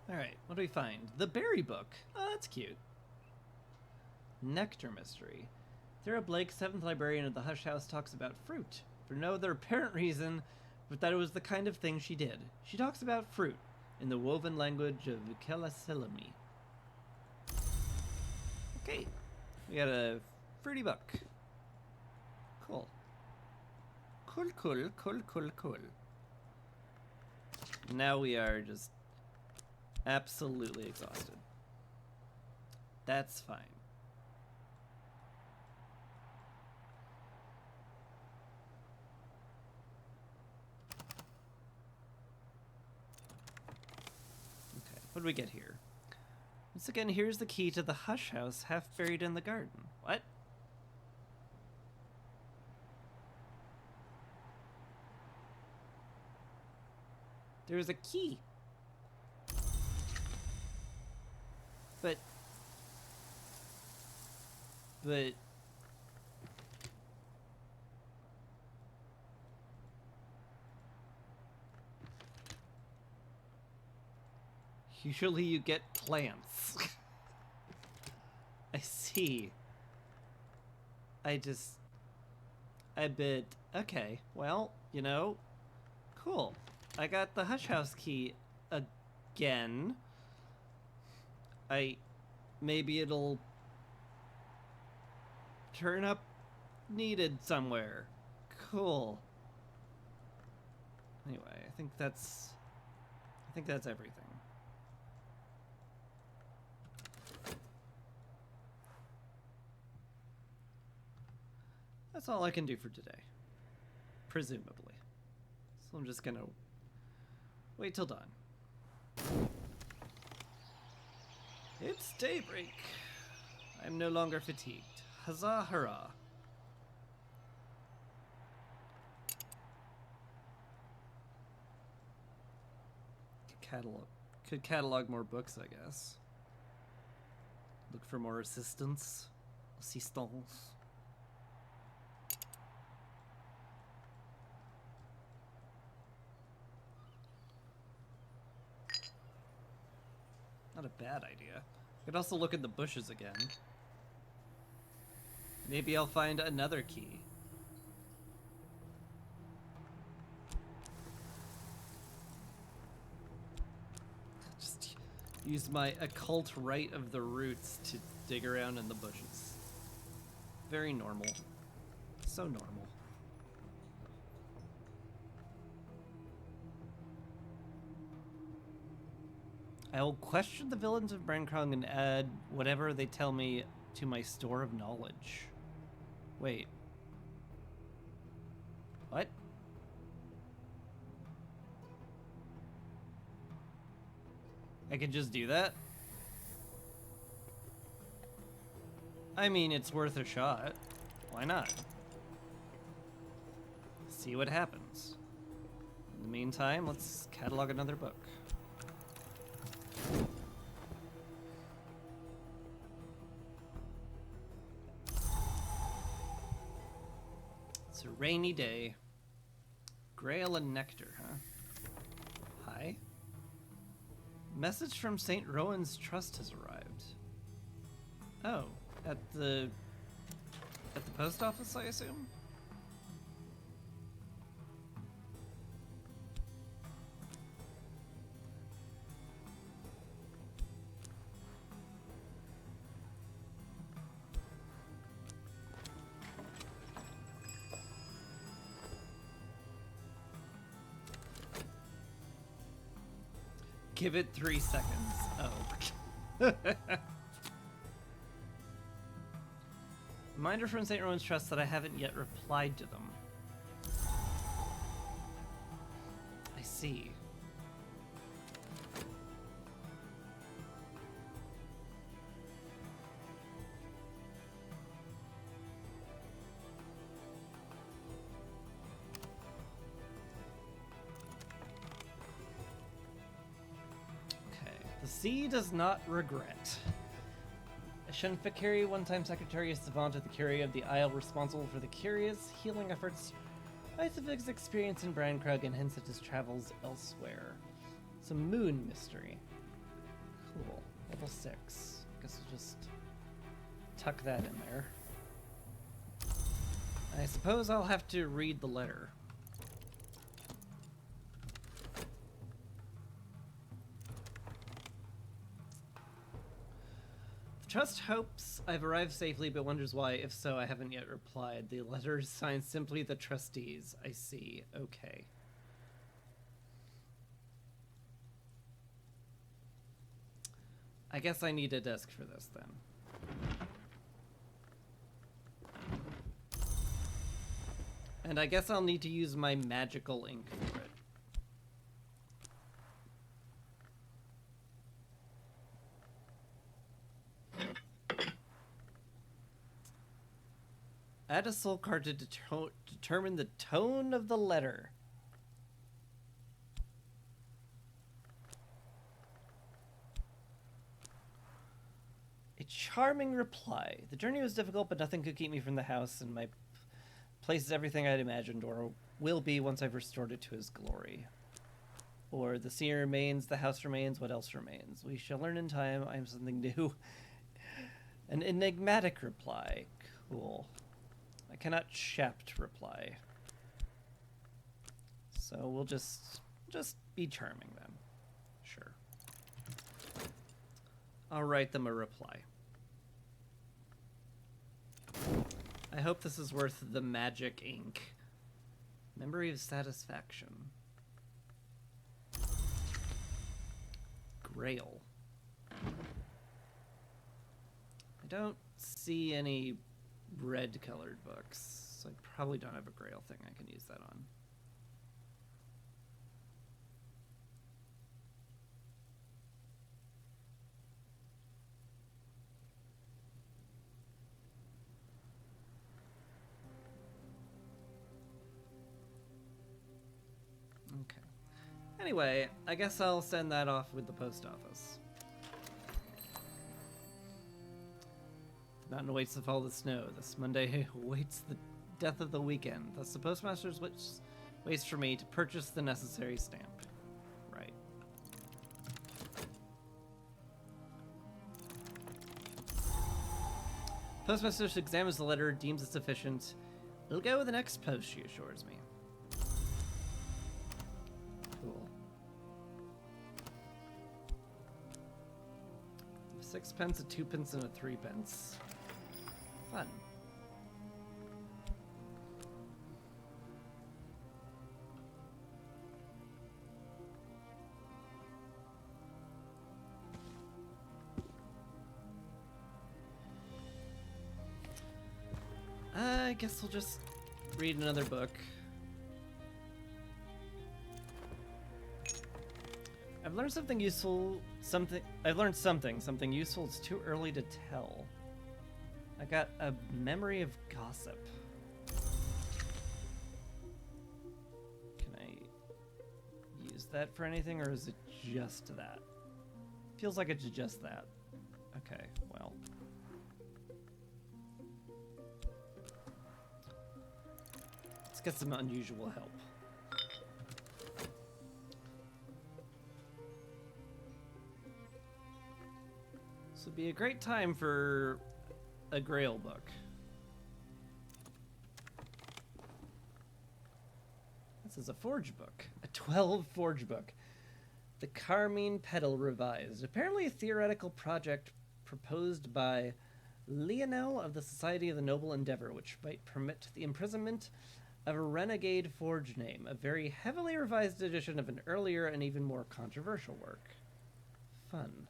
Alright, what do we find? The Berry Book. Oh, that's cute. Nectar Mystery. Thera Blake, 7th librarian at the Hush House, talks about fruit, for no other apparent reason but that it was the kind of thing she did. She talks about fruit, in the woven language of Kelasilami. Okay, we got a fruity book. Cool. Cool. Now we are just absolutely exhausted. That's fine. Okay, what do we get here? Once again, here's the key to the Hush House, half buried in the garden. What? There's a key. But usually you get plants. I see. I bet, okay, well, you know, cool. I got the Hush House key again. Maybe it'll turn up needed somewhere. Cool. Anyway, I think that's everything. That's all I can do for today. Presumably. So I'm just gonna wait till dawn. It's daybreak. I'm no longer fatigued. Huzzah, hurrah. Could catalog more books, I guess. Look for more assistance. Assistance. Not a bad idea. I could also look at the bushes again. Maybe I'll find another key. Use my occult right of the roots to dig around in the bushes. Very normal. So normal. I will question the villains of Brankrung and add whatever they tell me to my store of knowledge. Wait. What? I can just do that? I mean, it's worth a shot. Why not? See what happens. In the meantime, let's catalog another book. It's a rainy day. Grail and nectar, huh? Hi. Message from St. Rowan's Trust has arrived. Oh, at the post office, I assume? Give it 3 seconds. Oh. Reminder from St. Rowan's Trust that I haven't yet replied to them. I see. The sea does not regret. Shenfikiri, one-time Secretary of Savant of the Curia of the Isle, responsible for the Curia's healing efforts, writes of his experience in Brankrug and hints at his travels elsewhere. Some moon mystery. Cool. Level 6. Guess we'll just tuck that in there. I suppose I'll have to read the letter. Trust hopes I've arrived safely, but wonders why. If so, I haven't yet replied. The letter is signed simply the trustees. I see. Okay. I guess I need a desk for this then. And I guess I'll need to use my magical ink for it. Add a soul card to determine the tone of the letter. A charming reply. The journey was difficult, but nothing could keep me from the house, and my place is everything I'd imagined, or will be once I've restored it to his glory. Or the sea remains, the house remains, what else remains? We shall learn in time. I am something new. An enigmatic reply. Cool. I cannot shapt reply. So we'll just be charming then. Sure. I'll write them a reply. I hope this is worth the magic ink. Memory of satisfaction. Grail. I don't see any red colored books, so I probably don't have a Grail thing I can use that on. Okay. Anyway, I guess I'll send that off with the post office. The mountain awaits to fall the snow. This Monday awaits the death of the weekend. Thus the postmaster's waits for me to purchase the necessary stamp. Right. Postmaster examines the letter, deems it sufficient. It'll go with the next post, she assures me. Cool. 6 pence, a 2 pence, and a 3 pence. Fun. I guess we'll just read another book. I've learned something useful. I've learned something useful. It's too early to tell. I got a memory of gossip. Can I use that for anything, or is it just that? Feels like it's just that. Okay, well. Let's get some unusual help. This would be a great time for a Grail book. This is a Forge book. A 12 Forge book. The Carmine Petal Revised. Apparently a theoretical project proposed by Lionel of the Society of the Noble Endeavor, which might permit the imprisonment of a renegade Forge name. A very heavily revised edition of an earlier and even more controversial work. Fun.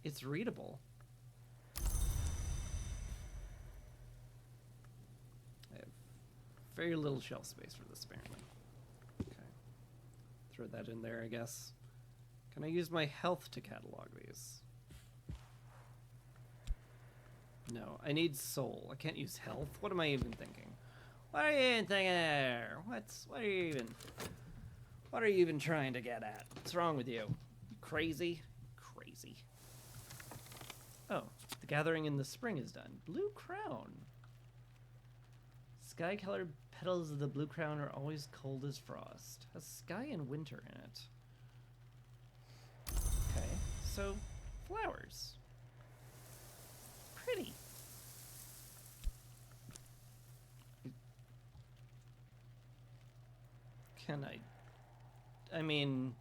It's readable. I have very little shelf space for this, apparently. Okay. Throw that in there, I guess. Can I use my health to catalog these? No, I need soul. I can't use health. What am I even thinking? What are you even thinking there? What are you even trying to get at? What's wrong with you? Crazy? Crazy. Oh, the gathering in the spring is done. Blue crown. Sky-colored petals of the blue crown are always cold as frost. Has sky and winter in it. Okay, so flowers. Pretty. Can I mean,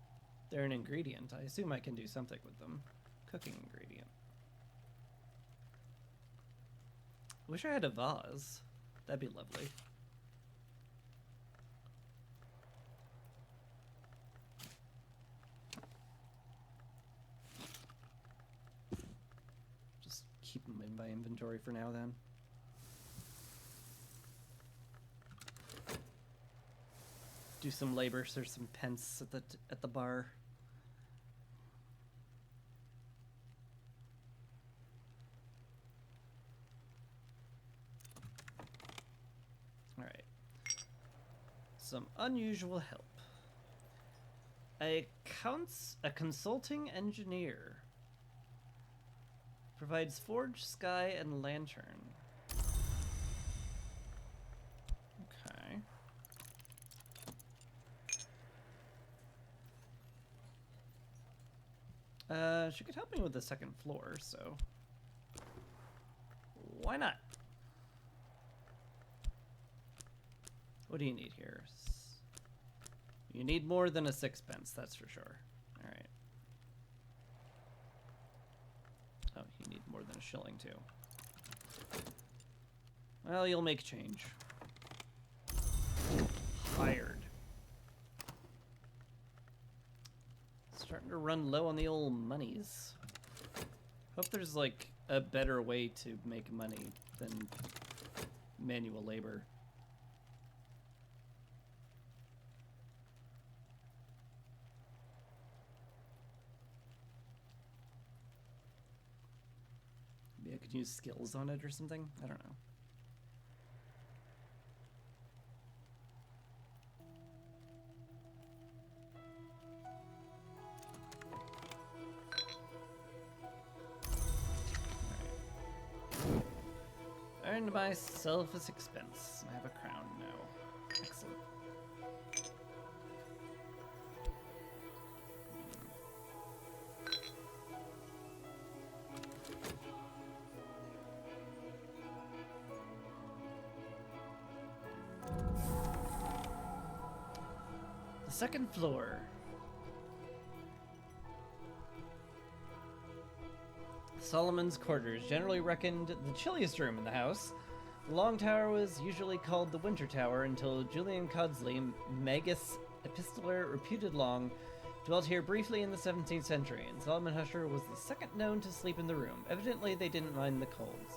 they're an ingredient. I assume I can do something with them. Cooking ingredient. Wish I had a vase. That'd be lovely. Just keep them in my inventory for now, then. Do some labor. So there's some pence at the bar. Alright. Some unusual help. A consulting engineer. Provides forge, sky, and lantern. Okay. She could help me with the second floor, so why not? What do you need here? You need more than a 6 pence, that's for sure. All right. Oh, you need more than a shilling too. Well, you'll make change. Hired. Starting to run low on the old monies. Hope there's like a better way to make money than manual labor. Maybe I could use skills on it or something? I don't know. Earned myself a 6 pence. I have a crown now. Excellent. The second floor. Solomon's quarters, generally reckoned the chilliest room in the house. The Long Tower was usually called the Winter Tower until Julian Codsley, Magus Epistolar reputed Long, dwelt here briefly in the 17th century, and Solomon Husher was the second known to sleep in the room. Evidently, they didn't mind the colds.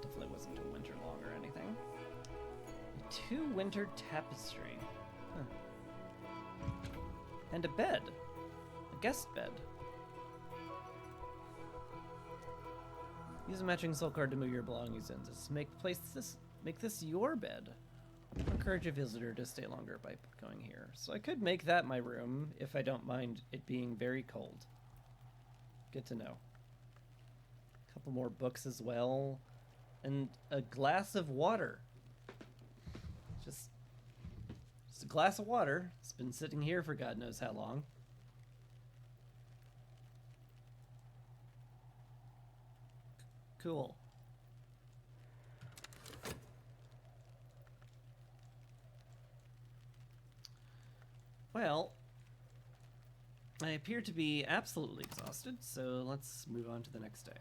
Definitely wasn't a winter long or anything. A two-winter tapestry. Huh. And a bed. A guest bed. Use a matching soul card to move your belongings in. Just make this your bed. Encourage a visitor to stay longer by going here. So I could make that my room if I don't mind it being very cold. Good to know. A couple more books as well. And a glass of water. Just a glass of water. It's been sitting here for God knows how long. Cool. Well, I appear to be absolutely exhausted, so let's move on to the next day.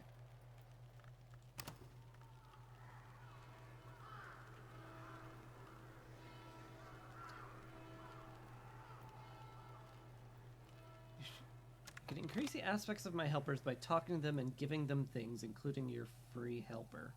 You can increase the aspects of my helpers by talking to them and giving them things, including your free helper.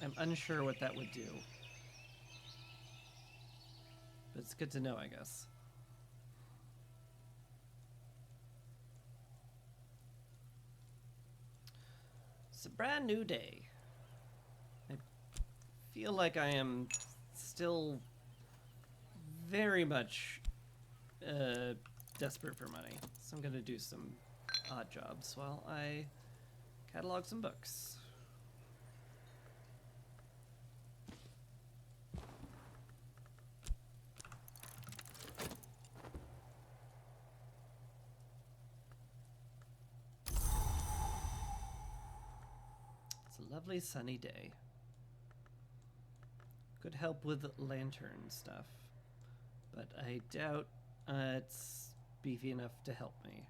I'm unsure what that would do. But it's good to know, I guess. It's a brand new day. I feel like I am still very much desperate for money. So I'm gonna do some odd jobs while I catalog some books. Lovely sunny day. Could help with lantern stuff, but I doubt it's beefy enough to help me.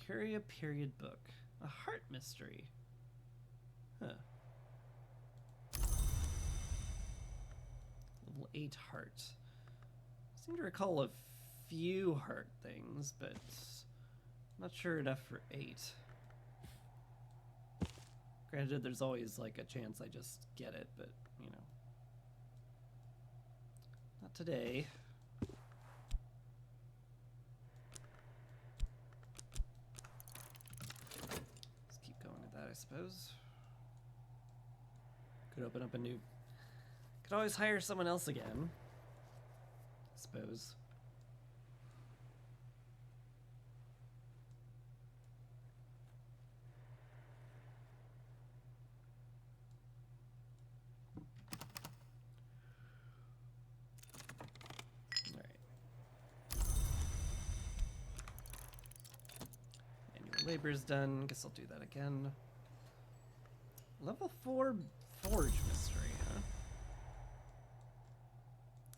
Curia period book. A heart mystery. Huh. Level 8 heart. I seem to recall a few heart things, but not sure enough for 8. Granted, there's always like a chance I just get it, but you know. Not today. Let's keep going with that, I suppose. Could open up a new... Could always hire someone else again, I suppose. Alright. Manual labor's done. Guess I'll do that again. Level 4 forge mystery, huh?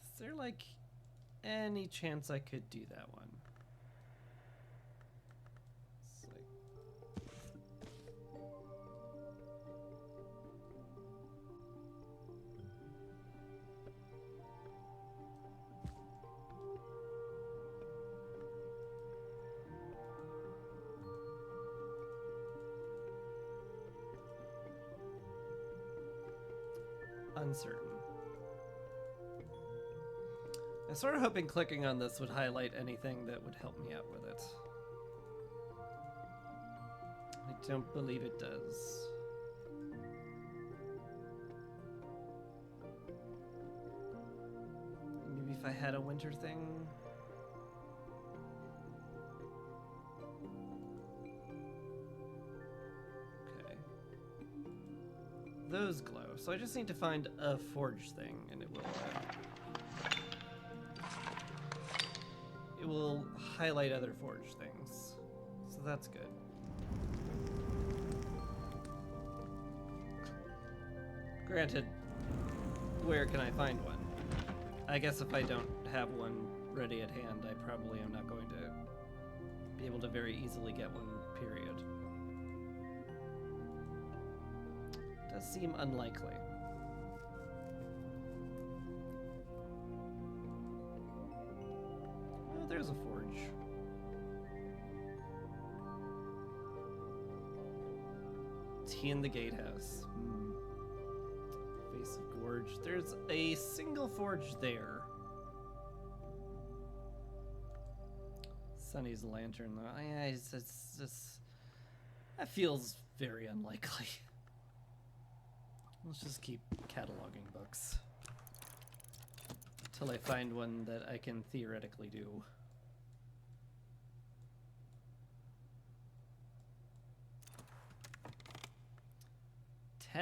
Is there, like, any chance I could do that one? It's like... Uncertain. I was sort of hoping clicking on this would highlight anything that would help me out with it. I don't believe it does. Maybe if I had a winter thing? those glow. So I just need to find a forge thing, and it will highlight other forge things. So that's good. Granted, where can I find one? I guess if I don't have one ready at hand, I probably am not going to be able to very easily get one, period. Does seem unlikely. Oh, there's a forge. Tea in the gatehouse. Face of Gorge. There's a single forge there. Sunny's lantern, though. Yeah, it's just... That feels very unlikely. Let's just keep cataloging books. Till I find one that I can theoretically do.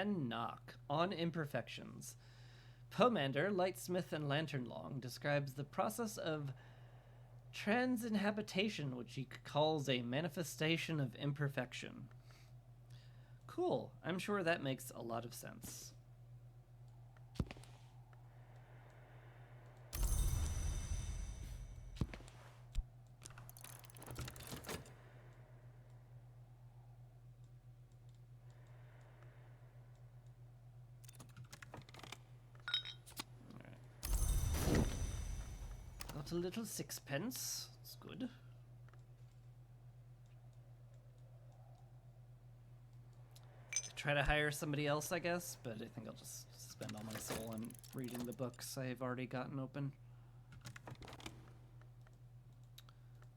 Knock on imperfections. Pomander, Lightsmith, and Lanternlong describes the process of transinhabitation, which he calls a manifestation of imperfection. Cool. I'm sure that makes a lot of sense. Got a little sixpence. It's good. Try to hire somebody else, I guess, but I think I'll just spend all my soul on reading the books I've already gotten open.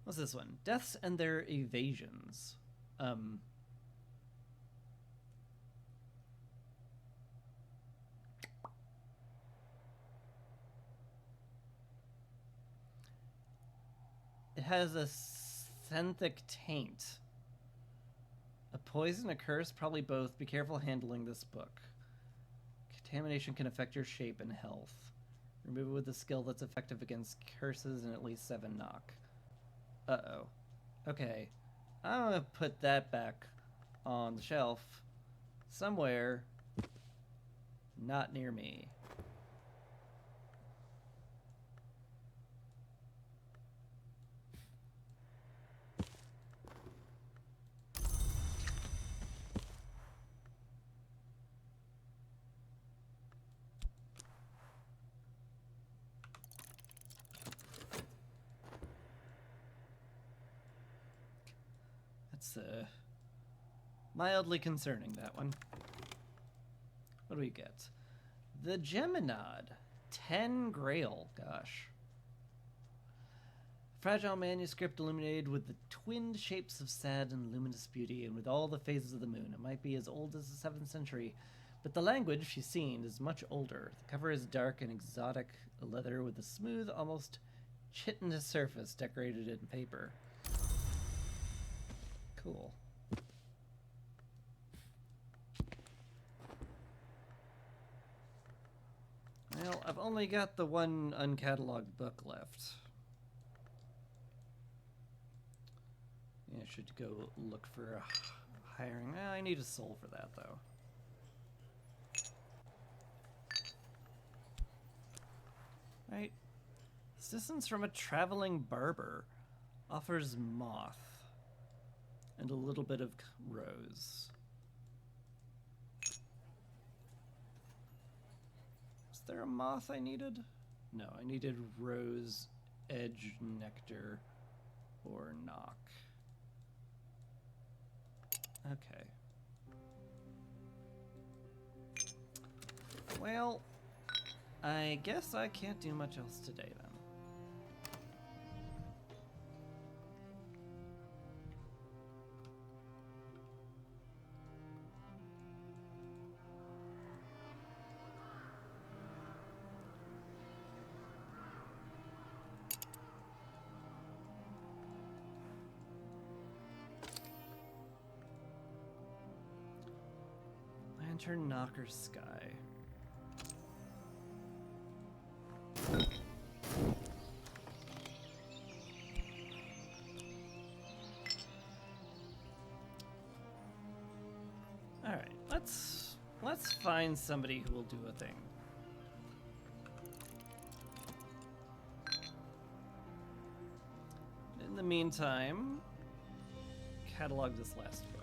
What's this one? Deaths and Their Evasions. It has a Senthic taint. A poison, a curse, probably both. Be careful handling this book. Contamination can affect your shape and health. Remove it with a skill that's effective against curses and at least 7 knock. Uh-oh. Okay. I'm gonna put that back on the shelf. Somewhere. Not near me. That's mildly concerning, that one. What do we get? The Geminod. 10 Grail. Gosh. Fragile manuscript illuminated with the twinned shapes of sad and luminous beauty and with all the phases of the moon. It might be as old as the 7th century, but the language she's seen is much older. The cover is dark and exotic leather with a smooth, almost chitinous surface decorated in paper. Cool. Well, I've only got the one uncatalogued book left. Yeah, I should go look for hiring. I need a soul for that, though. Right. Assistance from a traveling barber. Offers moth. And a little bit of rose. Is there a moth I needed? No, I needed rose, edge, nectar, or knock. Okay. Well, I guess I can't do much else today then. Enter Knocker Sky. All right, let's find somebody who will do a thing. In the meantime, catalog this last book.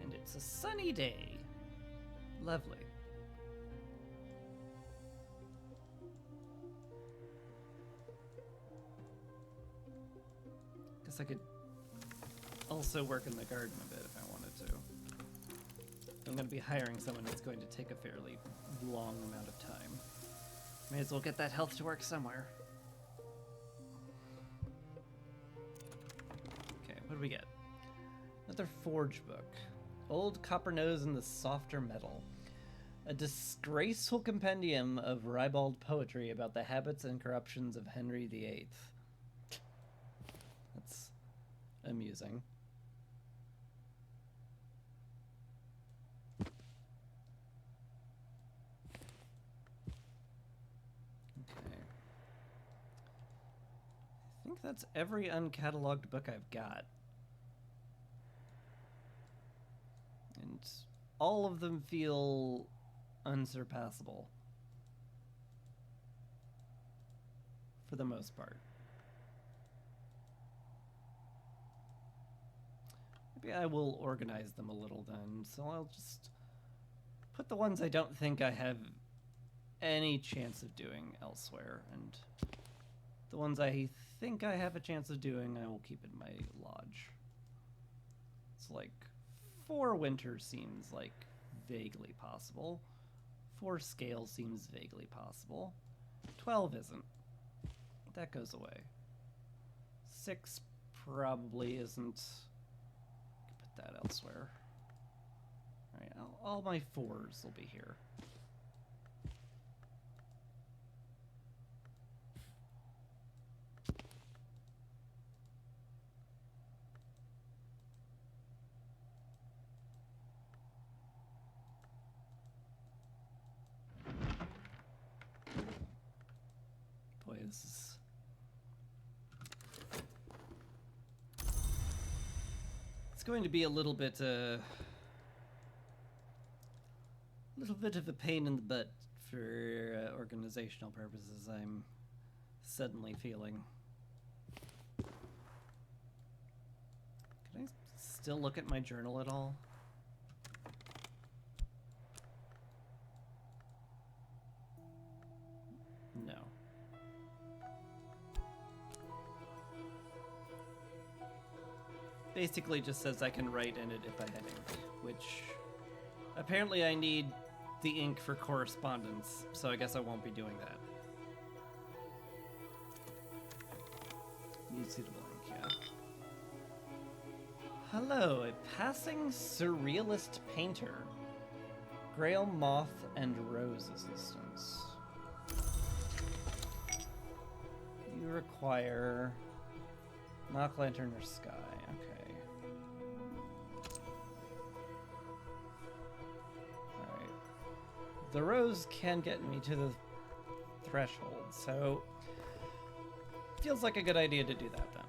And it's a sunny day. Lovely. Guess I could also work in the garden a bit if I wanted to. I'm going to be hiring someone that's going to take a fairly long amount of time. May as well get that health to work somewhere. Okay, what do we get? Another forge book. Old Copper Nose and the Softer Metal. A disgraceful compendium of ribald poetry about the habits and corruptions of Henry VIII. That's amusing. Okay. I think that's every uncatalogued book I've got. And all of them feel unsurpassable. For the most part. Maybe I will organize them a little then. So I'll just put the ones I don't think I have any chance of doing elsewhere, and the ones I think I have a chance of doing, I will keep in my lodge. It's like 4 winter seems like vaguely possible. 4 scale seems vaguely possible. 12 isn't. That goes away. 6 probably isn't. Put that elsewhere. Alright, all my 4s will be here. Boy, this is... It's going to be a little bit of a pain in the butt for organizational purposes, I'm suddenly feeling. Can I still look at my journal at all? No. Basically just says I can write in it if I have ink, which apparently I need the ink for correspondence, so I guess I won't be doing that. Need suitable ink, yeah. Hello, a passing surrealist painter. Grail Moth and Rose assistance. You require Knock Lantern or Sky, okay. The rose can get me to the threshold, so feels like a good idea to do that then.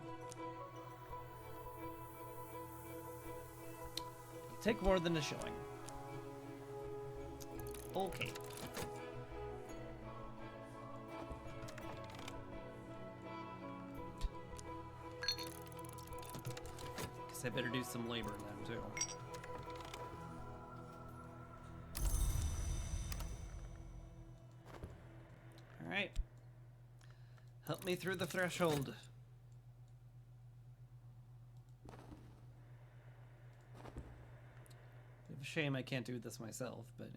Take more than a shilling. Okay. Guess I better do some labor then too. Alright. Help me through the threshold. It's a shame I can't do this myself, but...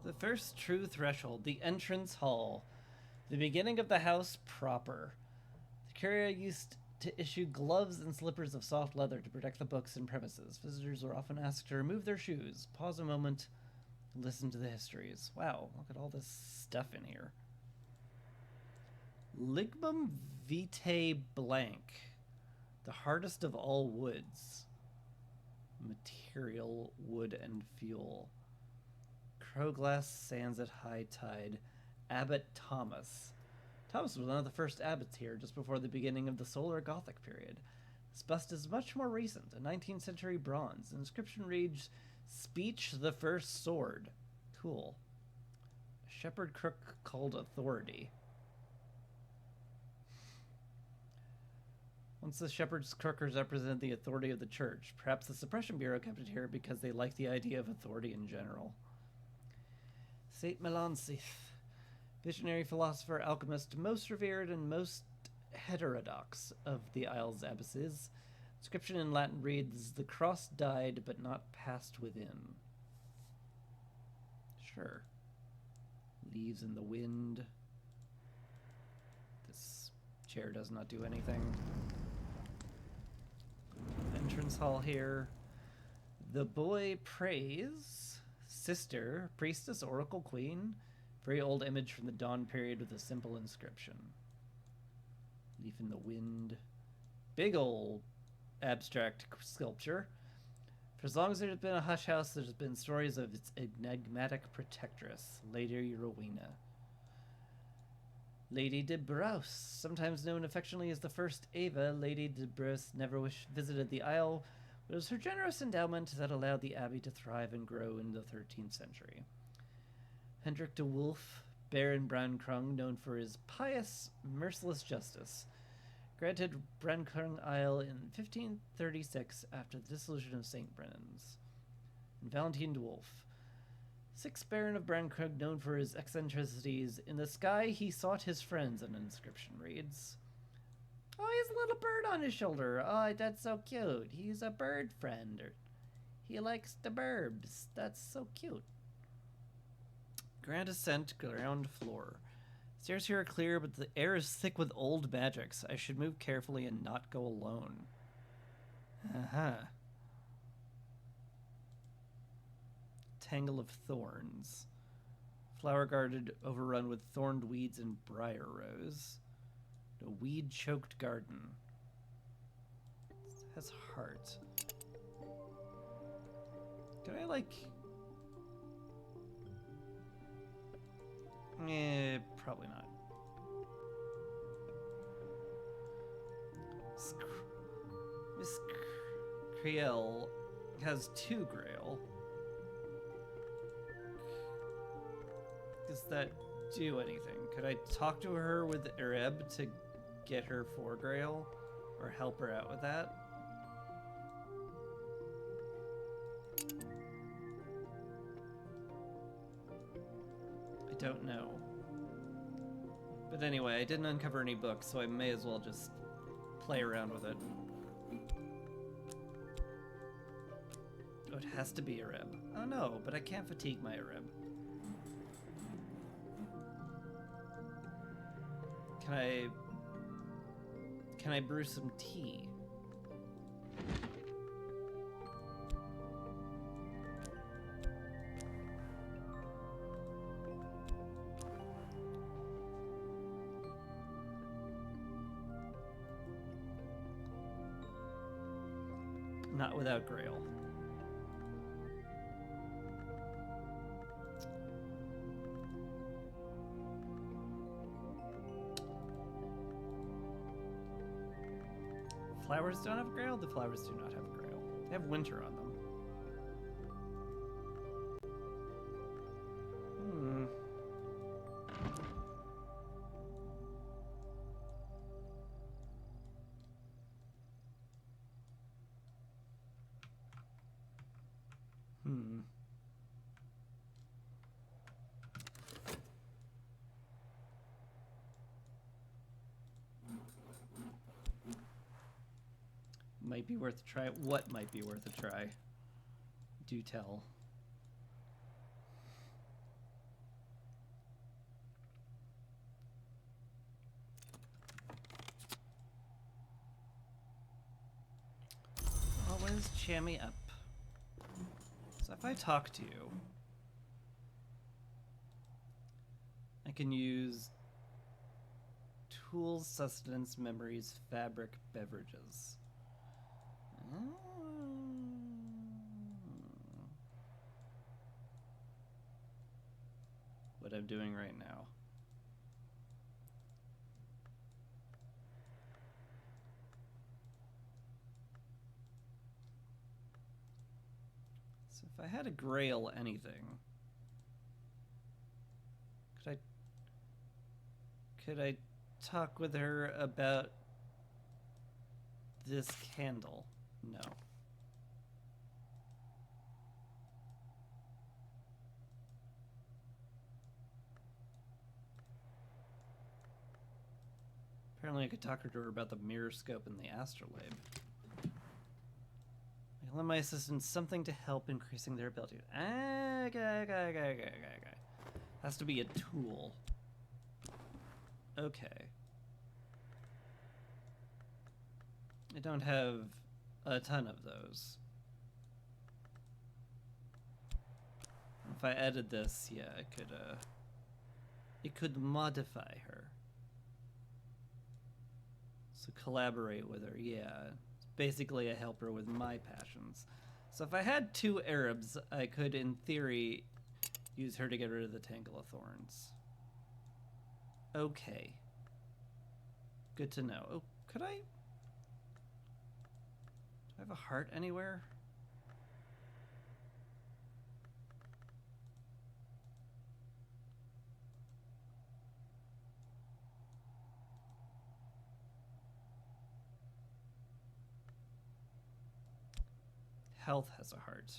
The first true threshold, the entrance hall. The beginning of the house proper. The Curia used to issue gloves and slippers of soft leather to protect the books and premises. Visitors were often asked to remove their shoes, pause a moment, and listen to the histories. Wow, look at all this stuff in here. Lignum vitae blank, the hardest of all woods. Material, wood, and fuel. Crowglass sands at high tide. Abbot Thomas. Thomas was one of the first abbots here, just before the beginning of the Solar Gothic period. This bust is much more recent, a 19th century bronze. The inscription reads, Speech the First Sword. Cool. A shepherd crook called Authority. Once the shepherd's crookers represented the authority of the church, perhaps the Suppression Bureau kept it here because they liked the idea of authority in general. Saint Melancith, visionary philosopher, alchemist, most revered and most heterodox of the Isles abbesses. Inscription in Latin reads, The cross died, but not passed within. Sure. Leaves in the wind. This chair does not do anything. Entrance hall here. The boy prays. Sister, priestess, oracle, queen. Very old image from the dawn period with a simple inscription. Leaf in the wind. Big old abstract sculpture. For as long as there's been a hush house, there's been stories of its enigmatic protectress, Lady Rowena. Lady de Braus, sometimes known affectionately as the First Ava, Lady de Braus never visited the Isle, but it was her generous endowment that allowed the abbey to thrive and grow in the 13th century. Hendrik de Wolf, Baron Brankrung, known for his pious, merciless justice, granted Brankrung Isle in 1536 after the dissolution of St. Brennan's. And Valentine de Wolf, 6th Baron of Brankrug, known for his eccentricities. In the sky he sought his friends, an inscription reads. Oh, he has a little bird on his shoulder. Oh, that's so cute. He's a bird friend. He likes the burbs. That's so cute. Grand ascent, ground floor. Stairs here are clear, but the air is thick with old magics. I should move carefully and not go alone. Tangle of thorns. Flower garden overrun with thorned weeds and briar rose. A weed-choked garden. It has heart. Can I, like... probably not. Miss Creel has 2 Grail. Does that do anything? Could I talk to her with Ereb to get her 4 Grail? Or help her out with that? I don't know. But anyway, I didn't uncover any books, so I may as well just play around with it. Oh, it has to be Ereb. Oh no, but I can't fatigue my Ereb. Can I brew some tea? Not without Grail. Flowers don't have Grail? The flowers do not have Grail. They have winter on them. Might be worth a try. What might be worth a try? Do tell. cheer me up. So if I talk to you, I can use tools, sustenance, memories, fabric, beverages. What I'm doing right now. So if I had to grail anything, could I talk with her about this candle? No. Apparently I could talk to her about the mirror scope and the astrolabe. I can lend my assistants something to help increasing their ability. Okay. Has to be a tool. Okay. I don't have a ton of those. If I added this, yeah, it could modify her. So collaborate with her, yeah. It's basically a helper with my passions. So if I had 2 Arabs, I could, in theory, use her to get rid of the Tangle of Thorns. Okay. Good to know. Oh, could I? Do I have a heart anywhere? Health has a heart.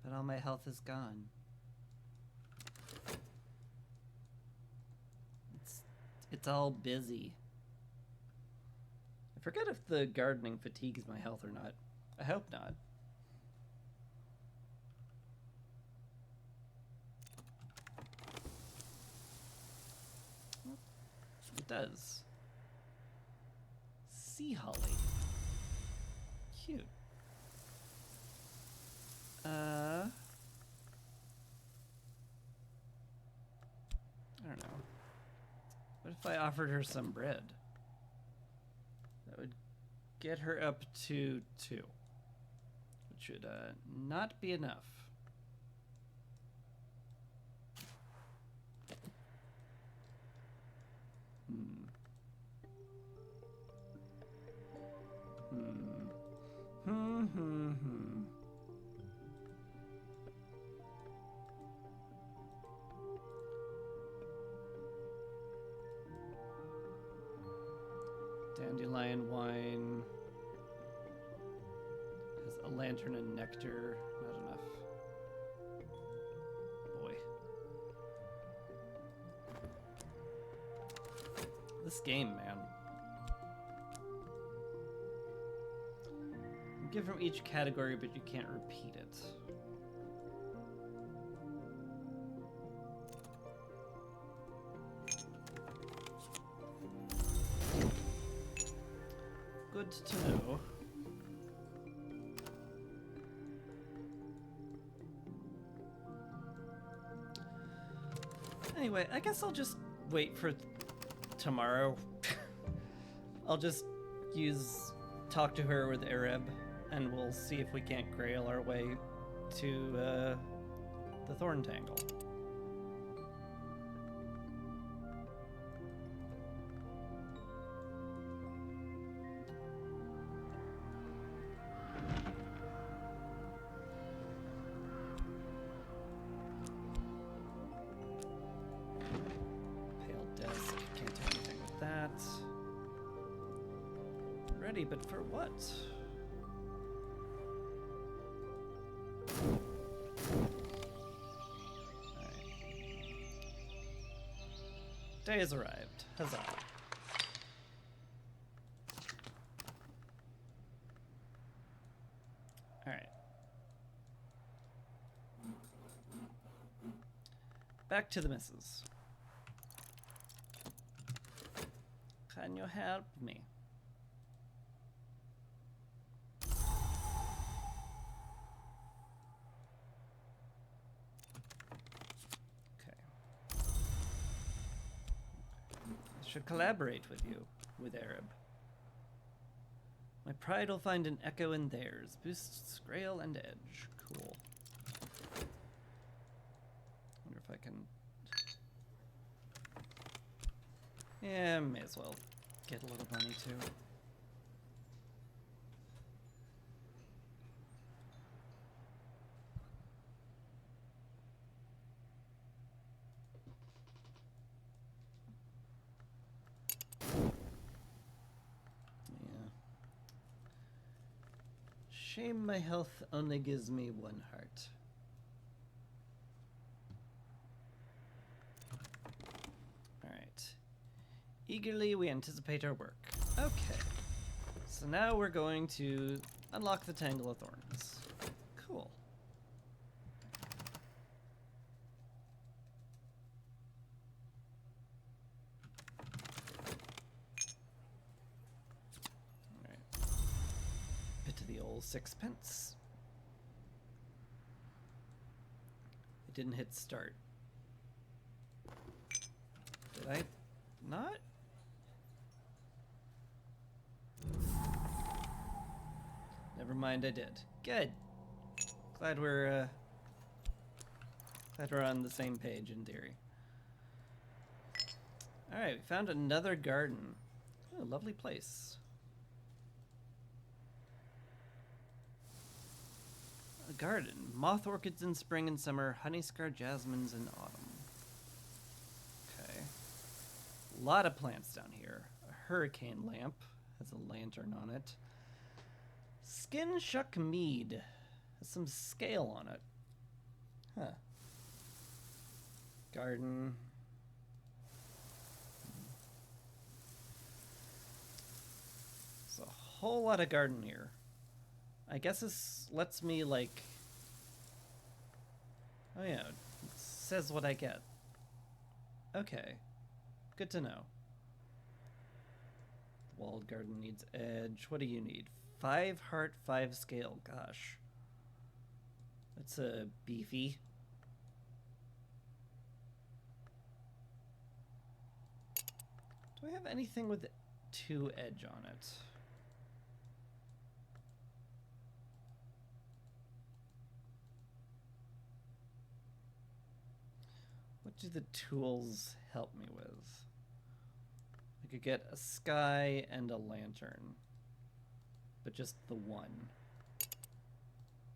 But all my health is gone. It's all busy. I forget if the gardening fatigues my health or not. I hope not. It does. Sea holly. Cute. I don't know. What if I offered her some bread? That would get her up to 2. Which should not be enough. Dandelion wine has a lantern and nectar. Not enough. Boy. This game, man. You get from each category, but you can't repeat it. Good to know. Anyway, I guess I'll just wait for tomorrow. I'll just talk to her with Arab, and we'll see if we can't grail our way to the Thorn Tangle. Ready, but for what? Alright. Day has arrived. Huzzah. Alright. Back to the missus. Can you help me? Okay. I should collaborate with you, with Arab. My pride will find an echo in theirs. Boosts Grail and Edge. Cool. Wonder if I can... Yeah, may as well get a little money too. Yeah. Shame my health only gives me one heart. Alright. Eagerly we anticipate our work. Okay. So now we're going to unlock the Tangle of Thorns. Cool. Alright. Bit of the old sixpence. It didn't hit start. Did I not? Never mind, I did. Good. Glad we're on the same page in theory. Alright, we found another garden. Oh, lovely place. A garden. Moth orchids in spring and summer, honey-scar jasmines in autumn. Okay. A lot of plants down here. A hurricane lamp has a lantern on it. Skin Shuck Mead has some scale on it. Huh. Garden. There's a whole lot of garden here. I guess this lets me, like... Oh yeah, it says what I get. Okay. Good to know. Walled garden needs edge. What do you need? 5 heart, 5 scale. Gosh. That's a beefy. Do I have anything with 2 edge on it? What do the tools help me with? I could get a sky and a lantern. But just the one.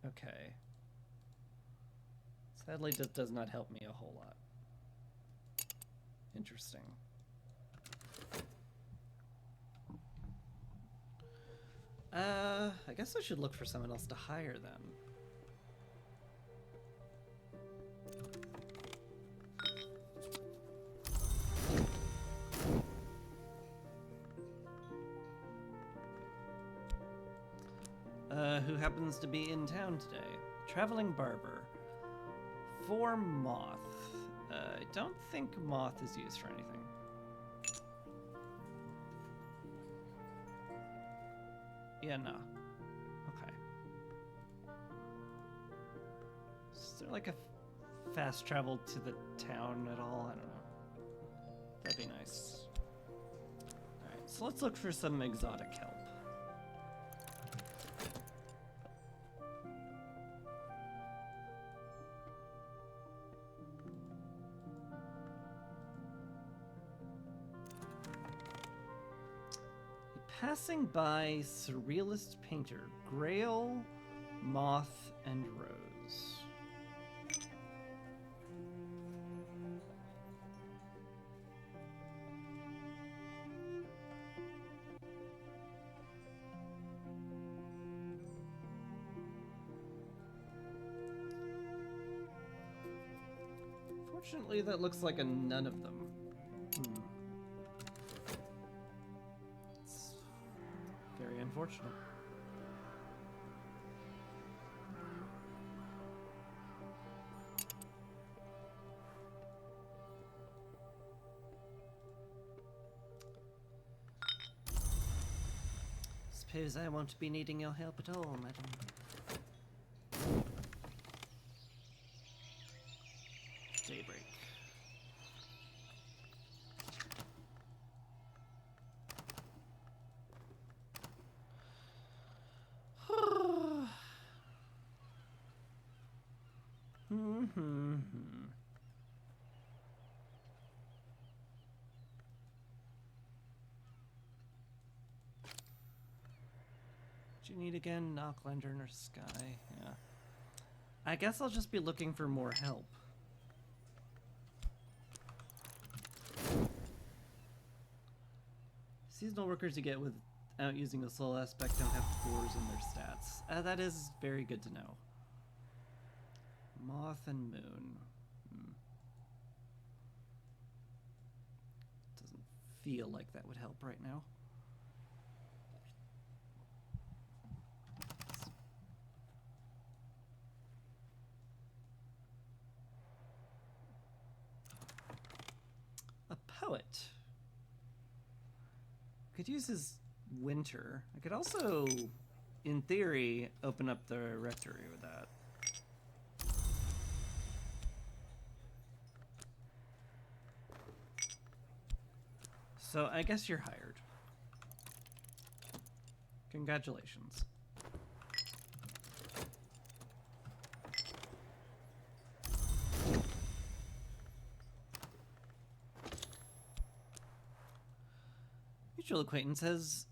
Okay. Sadly, this does not help me a whole lot. Interesting. I guess I should look for someone else to hire then. Who happens to be in town today? Traveling barber. For Moth. I don't think Moth is used for anything. Yeah, no. Okay. Is there like a fast travel to the town at all? I don't know. That'd be nice. Alright, so let's look for some exotic help. Passing by surrealist painter, Grail, Moth, and Rose. Fortunately, that looks like a none of them. Very unfortunate. suppose I won't be needing your help at all, madam. Daybreak. Do you need again? Knock, lantern, or sky? Yeah. I guess I'll just be looking for more help. Seasonal workers you get without using the soul aspect don't have 4s in their stats. That is very good to know. Moth and moon. Doesn't feel like that would help right now. A poet. Could use his winter. I could also, in theory, open up the rectory with that. So I guess you're hired. Congratulations. Mutual acquaintance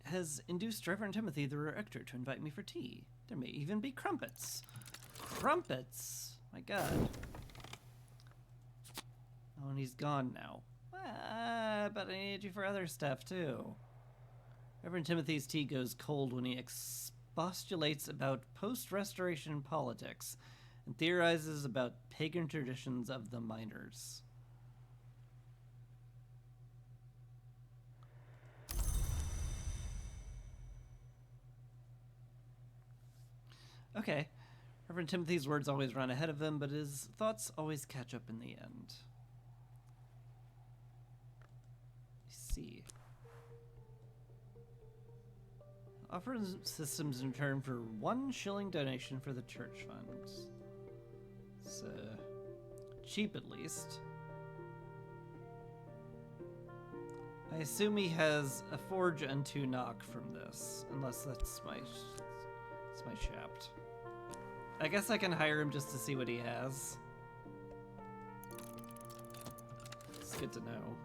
has induced Reverend Timothy the Rector to invite me for tea. There may even be crumpets. Crumpets! My god. Oh, and he's gone now. But I need you for other stuff, too. Reverend Timothy's tea goes cold when he expostulates about post-restoration politics and theorizes about pagan traditions of the miners. Okay. Reverend Timothy's words always run ahead of them, but his thoughts always catch up in the end. See. Offers systems in return for 1 shilling donation for the church fund. It's cheap at least. I assume he has a forge and 2 knock from this, unless that's my shaft. I guess I can hire him just to see what he has. It's good to know.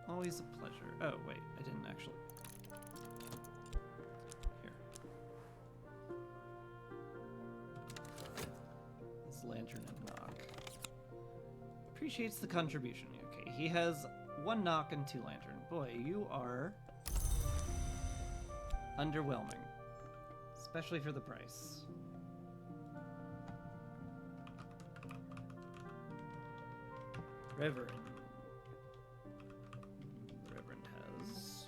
Always a pleasure. Oh, wait, I didn't actually. Here. This lantern and knock. Appreciates the contribution. Okay, he has 1 knock and 2 lantern. Boy, you are underwhelming. Especially for the price. Reverend. The Reverend has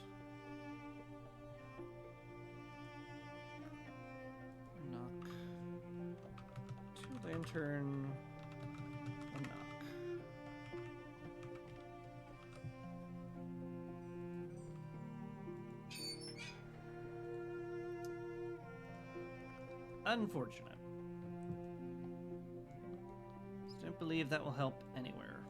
knock, 2 lantern, 1 knock. Unfortunate. Don't believe that will help anywhere.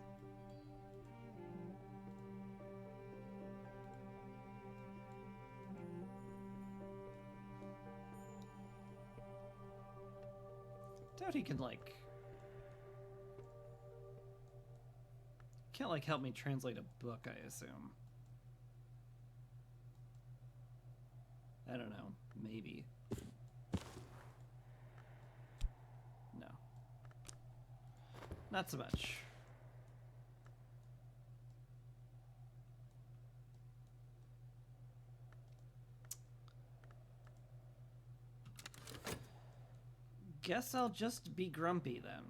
Doubt he can, like... Can't, like, help me translate a book, I assume. I don't know. Maybe. No. Not so much. Guess I'll just be grumpy then.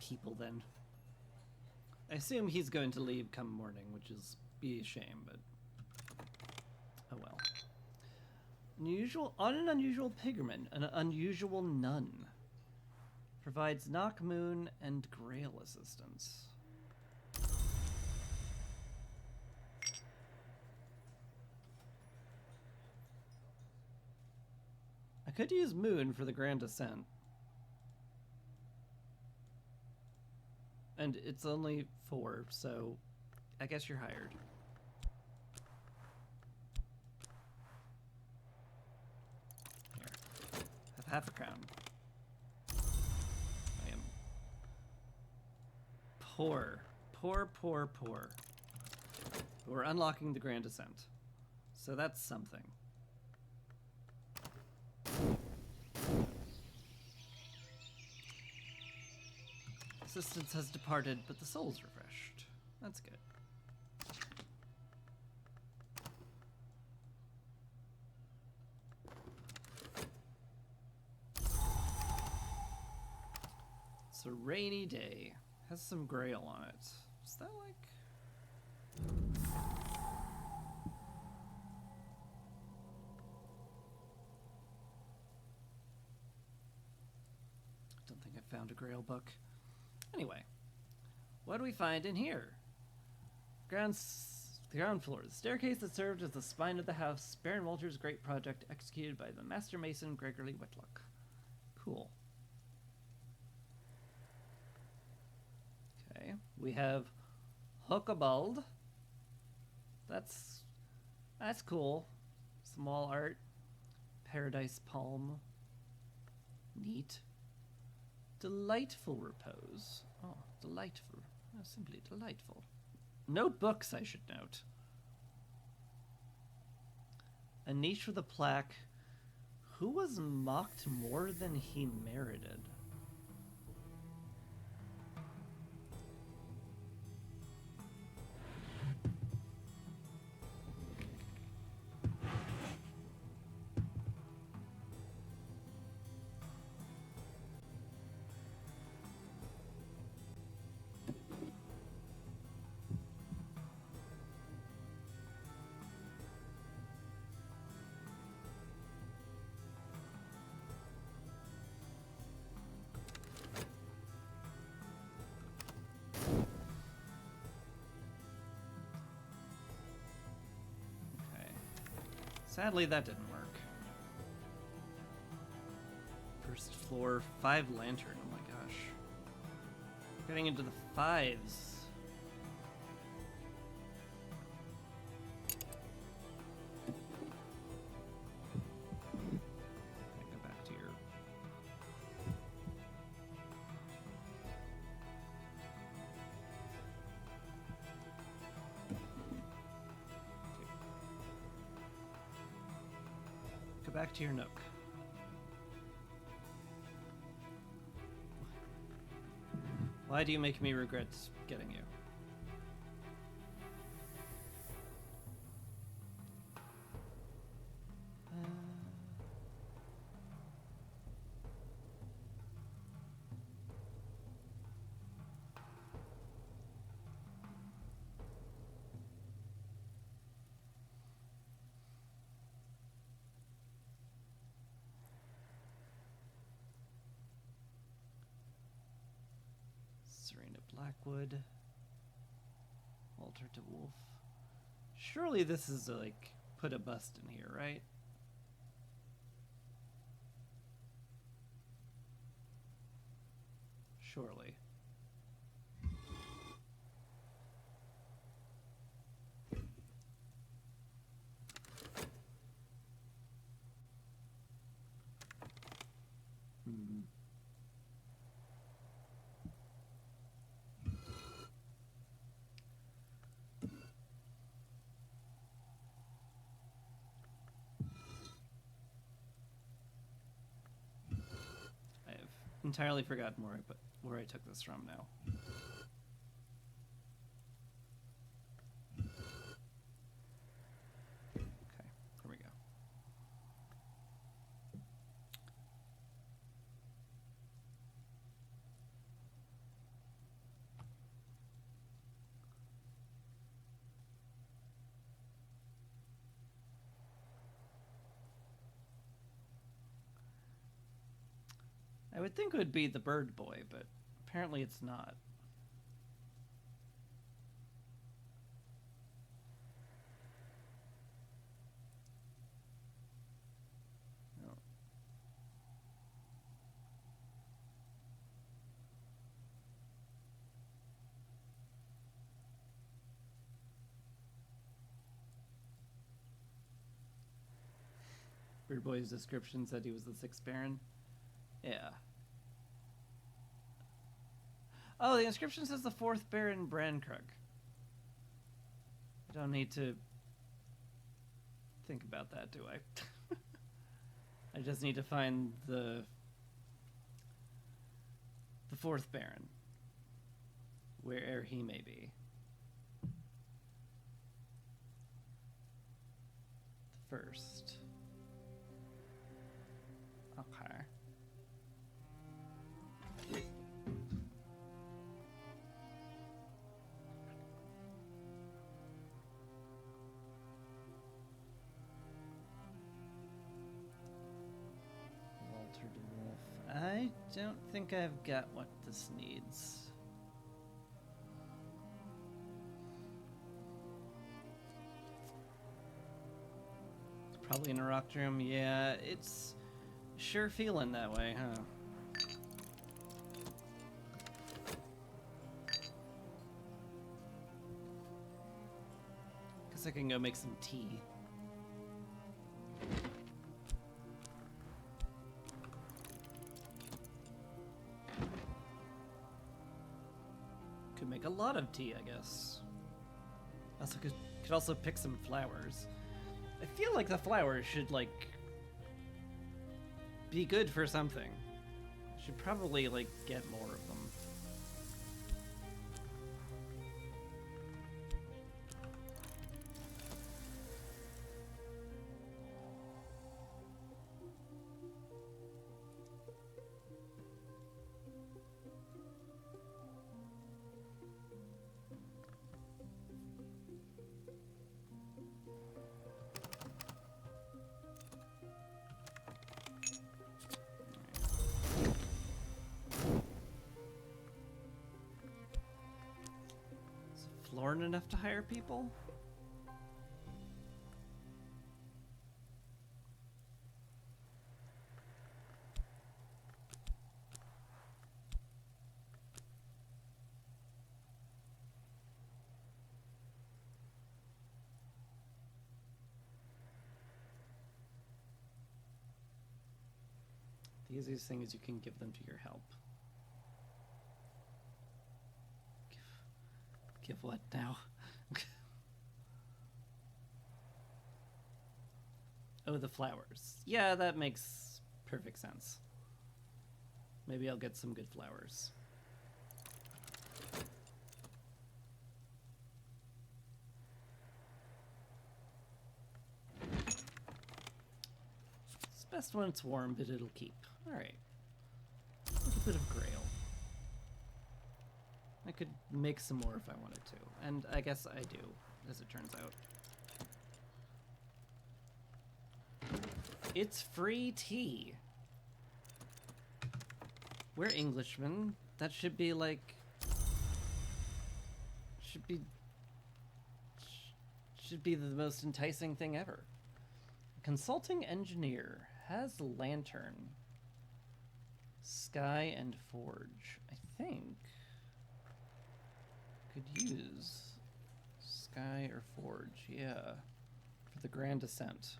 people then. I assume he's going to leave come morning, which is be a shame, but oh well. On an unusual pigment, an unusual nun. Provides Knock Moon and Grail assistance. I could use Moon for the Grand Ascent. And it's only 4, so I guess you're hired. Here. Have half a crown. I am poor. Poor. But we're unlocking the Grand Ascent. So that's something. Assistance has departed, but the soul's refreshed. That's good. It's a rainy day. Has some Grail on it. Is that like... I don't think I found a Grail book. Anyway, what do we find in here? The ground floor. The staircase that served as the spine of the house. Baron Walter's great project executed by the master mason Gregory Whitlock. Cool. Okay, we have Hookabald. That's cool. Small art. Paradise Palm. Neat. Delightful repose. Oh, delightful. Oh, simply delightful. No books, I should note. A niche with a plaque. Who was mocked more than he merited? Sadly, that didn't work. First floor, 5 lantern. Oh my gosh. Getting into the 5s. Okay, go back to your... Go back to your nook. Why do you make me regret getting you? Serena Blackwood. Walter DeWolf. Surely this is like put a bust in here, right? Surely. Hmm. Entirely forgotten where I took this from now. Okay, here we go. I would think it would be the bird boy, but apparently it's not. No. Bird boy's description said he was the sixth Baron. Yeah. Oh, the inscription says the fourth Baron Brankrug. I don't need to think about that, do I? I just need to find the fourth Baron, where'er he may be. The first. Okay. Walter DeWolf. I don't think I've got what this needs. Probably in a rock room. Yeah, it's sure feeling that way, huh? Guess I can go make some tea. Could make a lot of tea, I guess. Also could also pick some flowers. I feel like the flowers should, like, be good for something. Should probably, like, get more of them. Florin enough to hire people? The easiest thing is you can give them to your help. Give what now? Oh, the flowers. Yeah, that makes perfect sense. Maybe I'll get some good flowers. It's best when it's warm, but it'll keep. Alright. A little bit of Grail. I could make some more if I wanted to, and I guess I do, as it turns out. It's free tea. We're Englishmen. That should be like... Should be the most enticing thing ever. Consulting engineer has lantern. Sky and forge. I think... could use Sky or Forge, yeah, for the Grand Descent.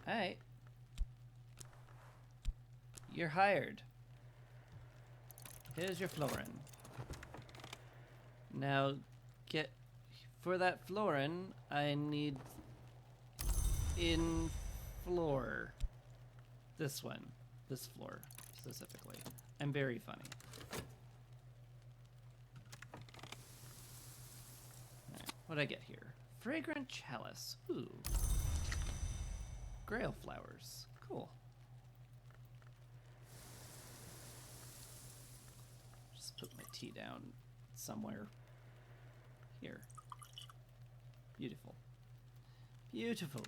Alright. You're hired. Here's your florin. Now, for that florin, I need in floor. This one. This floor, specifically. I'm very funny. What'd I get here? Fragrant chalice. Ooh. Grail flowers. Cool. Just put my tea down somewhere. Here. Beautiful. Beautiful.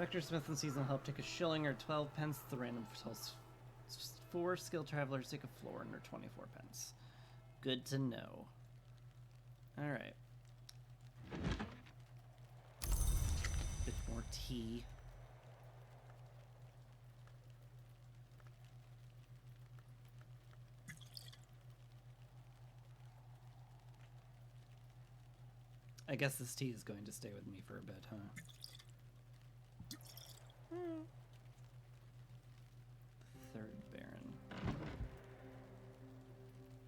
Rector Smith and seasonal help take a shilling or 12 pence. The random tells 4 skilled travelers take a florin or 24 pence. Good to know. Alright. Bit more tea. I guess this tea is going to stay with me for a bit, huh? Third Baron.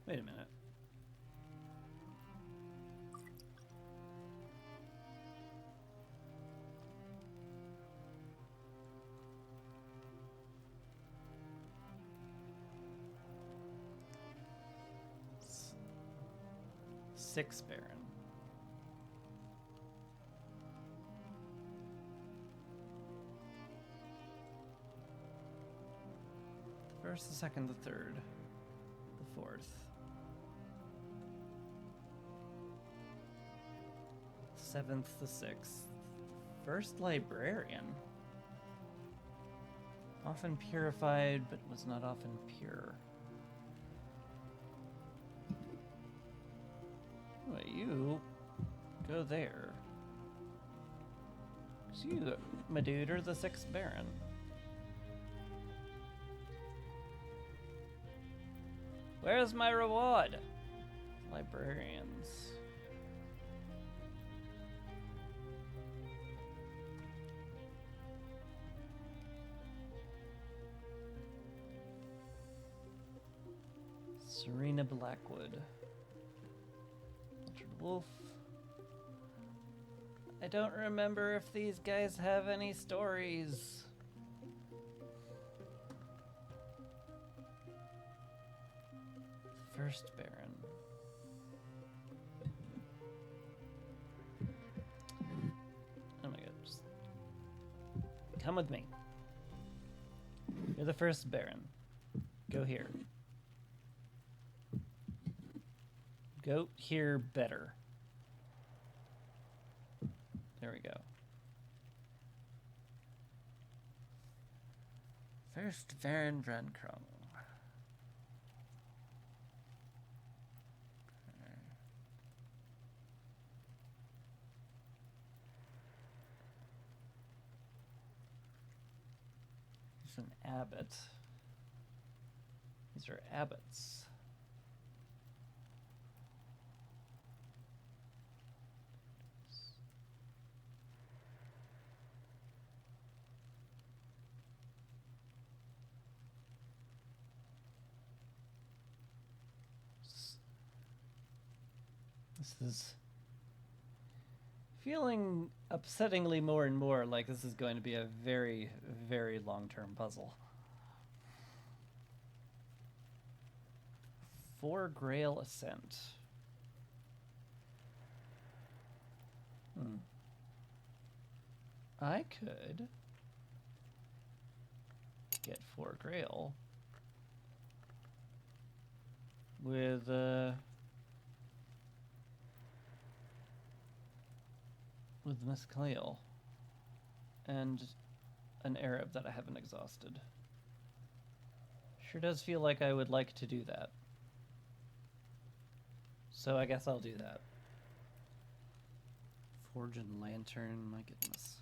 Wait a minute. Sixth Baron. The first, the second, the third, the fourth. The seventh, the sixth. First librarian. Often purified, but was not often pure. Wait, you go there. 'Cause you, my dude, are the sixth Baron. Where's my reward? Librarians. Serena Blackwood. Richard Wolf. I don't remember if these guys have any stories. First Baron. Oh my god, just come with me. You're the first Baron. Go here. Go here better. There we go. First Baron Brancron. He's an abbot. These are abbots. This is feeling upsettingly more and more like this is going to be a very, very long-term puzzle. 4 Grail Ascent. I could get 4 Grail with Miss Cleo and an Arab that I haven't exhausted. Sure does feel like I would like to do that. So I guess I'll do that. Forge and Lantern, my goodness.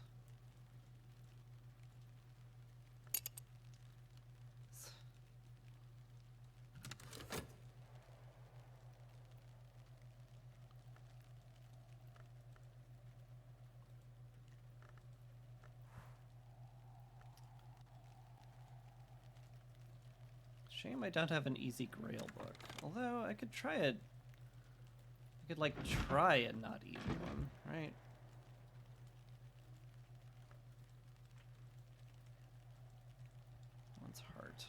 Shame I don't have an easy Grail book. Although I could try it. I could like try a not easy one, right? One's heart.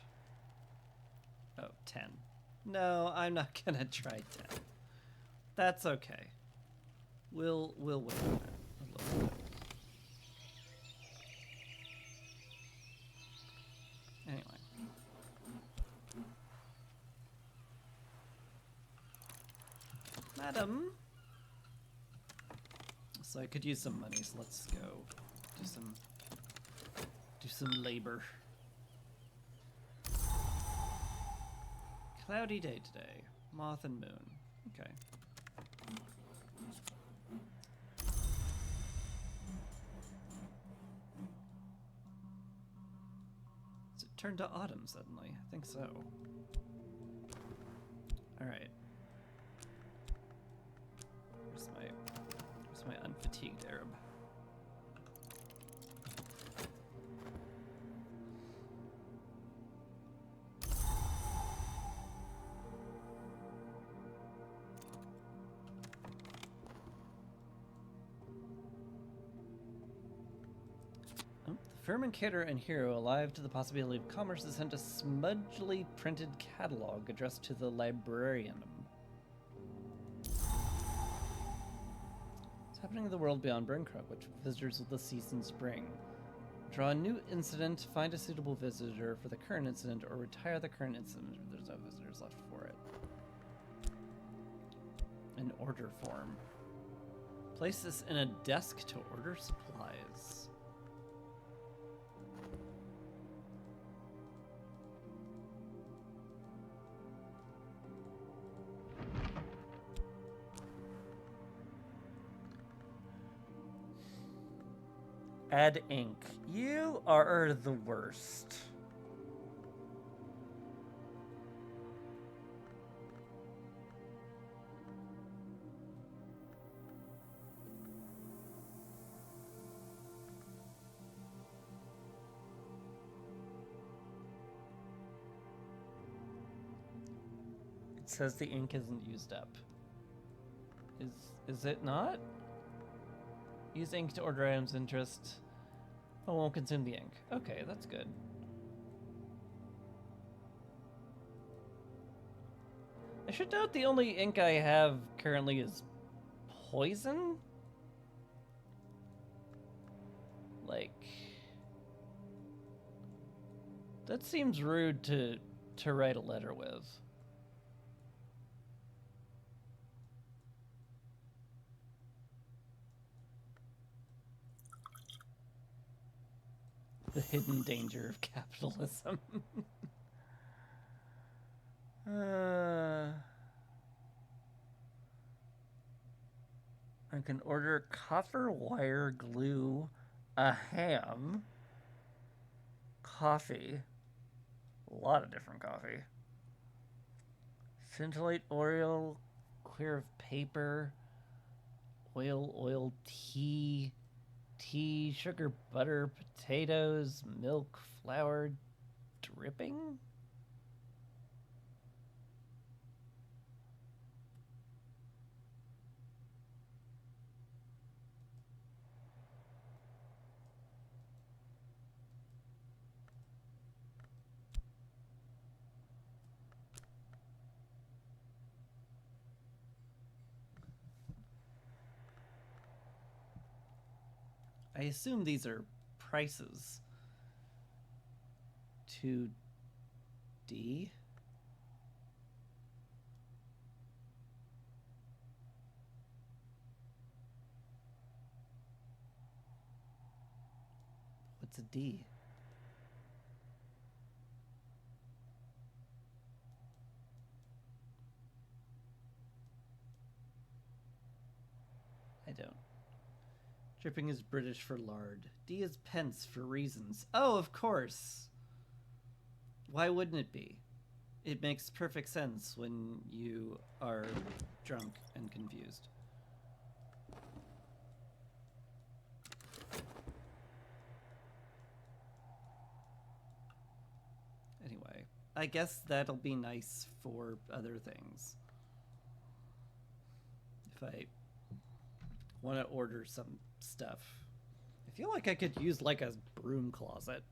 Oh, 10. No, I'm not gonna try 10. That's okay. We'll wait on it a little bit. Anyway. Madam. So I could use some money, so let's go do some Do some labor. Cloudy day today. Moth and moon. Okay. Has it turned to autumn suddenly? I think so. Alright. Where's my unfatigued Arab? Furmancator and Hero, alive to the possibility of commerce, has sent a smudgely printed catalog addressed to the librarianum. What's happening in the world beyond Brinkruck, which visitors will cease in spring? Draw a new incident, find a suitable visitor for the current incident, or retire the current incident if there's no visitors left for it. An order form. Place this in a desk to order supplies. Add ink. You are the worst. It says the ink isn't used up. Is it not? Use ink to order items of interest. Oh, won't consume the ink. Okay, that's good. I should note the only ink I have currently is poison? Like... that seems rude to write a letter with. The hidden danger of capitalism. I can order copper wire glue, a ham, coffee, a lot of different coffee, scintillate oil, clear of paper, oil, tea, sugar, butter, potatoes, milk, flour, dripping? I assume these are prices. 2D? What's a D? I don't. Dripping is British for lard. D is pence for reasons. Oh, of course. Why wouldn't it be? It makes perfect sense when you are drunk and confused. Anyway, I guess that'll be nice for other things. If I want to order some stuff. I feel like I could use like a broom closet.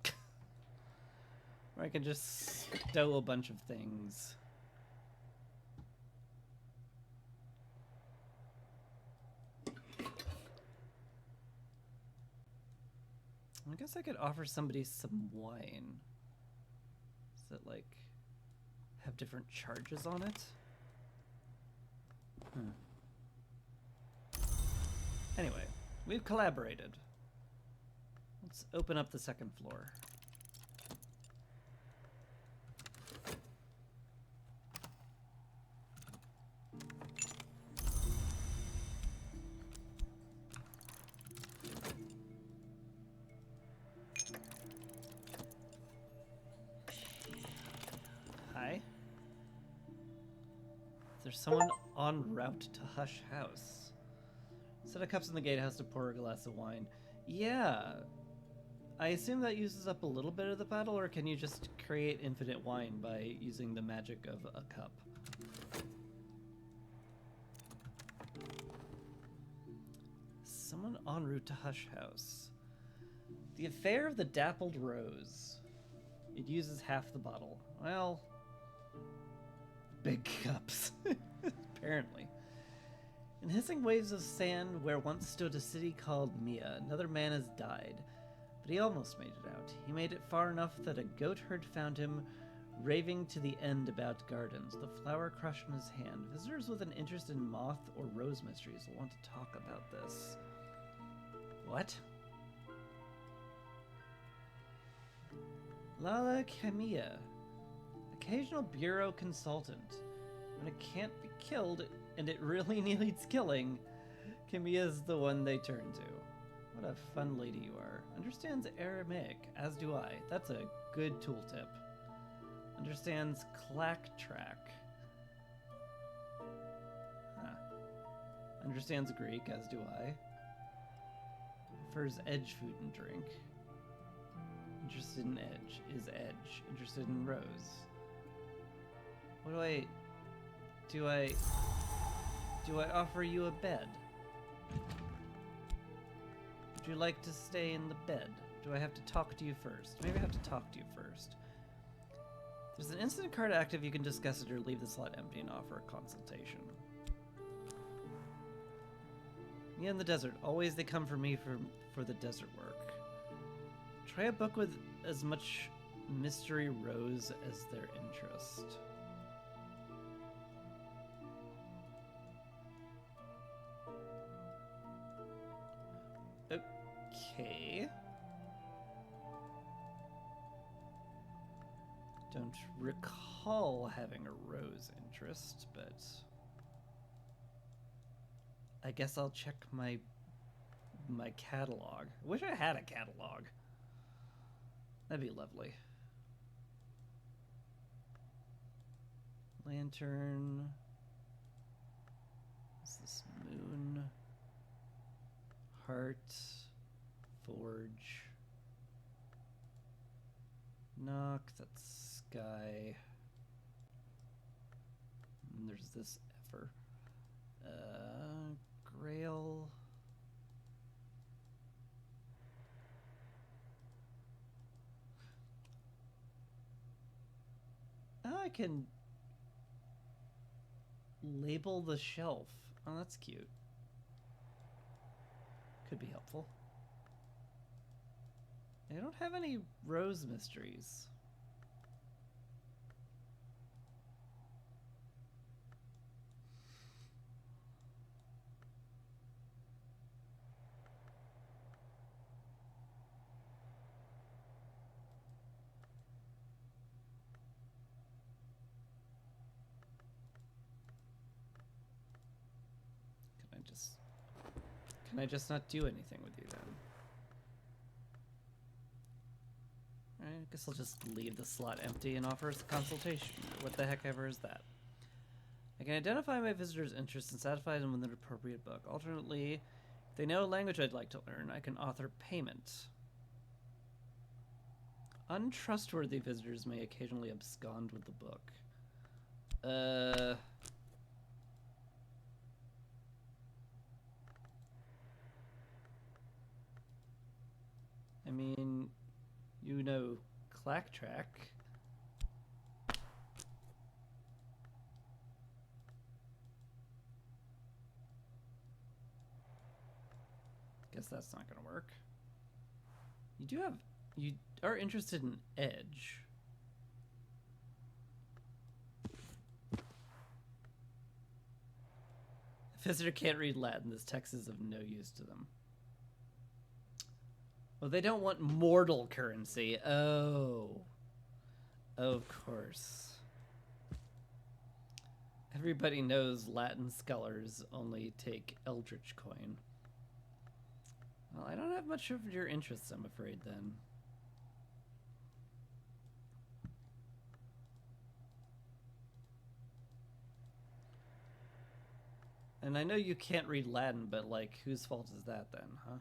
Where I can just stow a bunch of things. I guess I could offer somebody some wine. Does it like have different charges on it? Anyway, we've collaborated. Let's open up the second floor. Hi. There's someone en route to Hush House. Set of cups in the gatehouse to pour a glass of wine. Yeah. I assume that uses up a little bit of the bottle, or can you just create infinite wine by using the magic of a cup? Someone en route to Hush House. The Affair of the Dappled Rose. It uses half the bottle. Well, big cups, apparently. In hissing waves of sand where once stood a city called Mia, another man has died. But he almost made it out. He made it far enough that a goatherd found him, raving to the end about gardens, the flower crushed in his hand. Visitors with an interest in moth or rose mysteries will want to talk about this. What? Lala Camilla, occasional bureau consultant. When it can't be killed, and it really needs killing, Camilla's the one they turn to. What a fun lady you are. Understands Aramaic, as do I. That's a good tooltip. Understands Clacktrack. Huh. Understands Greek, as do I. Prefers edge food and drink. Interested in edge. Is edge. Interested in rose. What do I... Do I offer you a bed? Would you like to stay in the bed? Do I have to talk to you first? Maybe I have to talk to you first. There's an instant card active. You can discuss it or leave the slot empty and offer a consultation. Me in the desert. Always they come for me for the desert work. Try a book with as much mystery rose as their interest. Okay. Don't recall having a rose interest, but I guess I'll check my catalog. I wish I had a catalog. That'd be lovely. Lantern. What's this? Moon. Heart. Forge. Knock. That's sky. And there's this effer. Grail. I can label the shelf. Oh, that's cute. Could be helpful. I don't have any rose mysteries. Can I just not do anything with you then? I guess I'll just leave the slot empty and offer us a consultation. What the heck ever is that? I can identify my visitor's interests and satisfy them with an appropriate book. Alternately, if they know a language I'd like to learn, I can author payment. Untrustworthy visitors may occasionally abscond with the book. I mean, you know, Clacktrack. Guess that's not gonna work. You are interested in edge. The visitor can't read Latin. This text is of no use to them. Well, they don't want mortal currency. Oh. Of course. Everybody knows Latin scholars only take Eldritch coin. Well, I don't have much of your interests, I'm afraid, then. And I know you can't read Latin, but, like, whose fault is that, then, huh?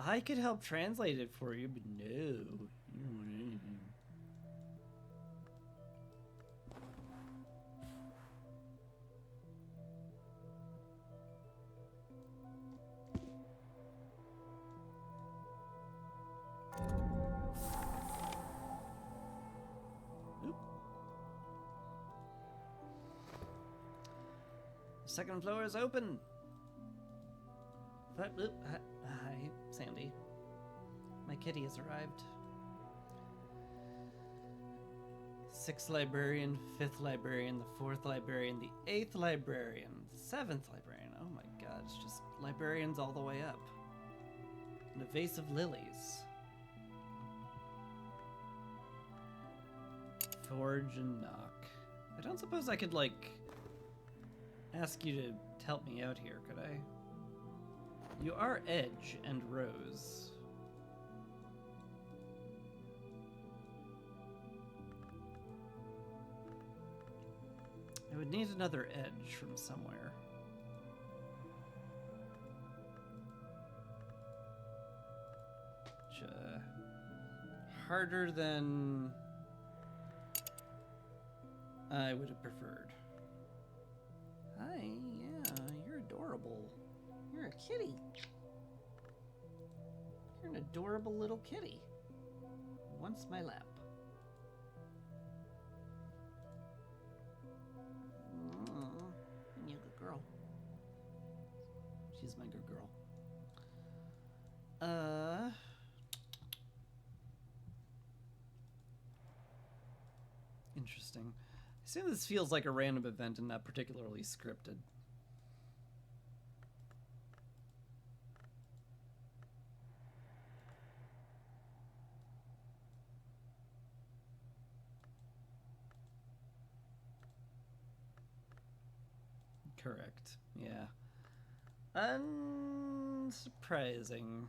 I could help translate it for you, but no. You don't want anything. Oop. Second floor is open. Hi, Sandy. My kitty has arrived. 6th librarian, 5th librarian, the 4th librarian, the 8th librarian, the 7th librarian. Oh my god, it's just librarians all the way up. And a vase of lilies. Forge and knock. I don't suppose I could, like, ask you to help me out here, could I? You are Edge and Rose. I would need another edge from somewhere. Which, harder than I would have preferred. Hi, yeah, you're adorable. You're a kitty. You're an adorable little kitty. Once my lap. You're a good girl. She's my good girl. Interesting. I assume this feels like a random event and not particularly scripted. Correct. Yeah. Unsurprising.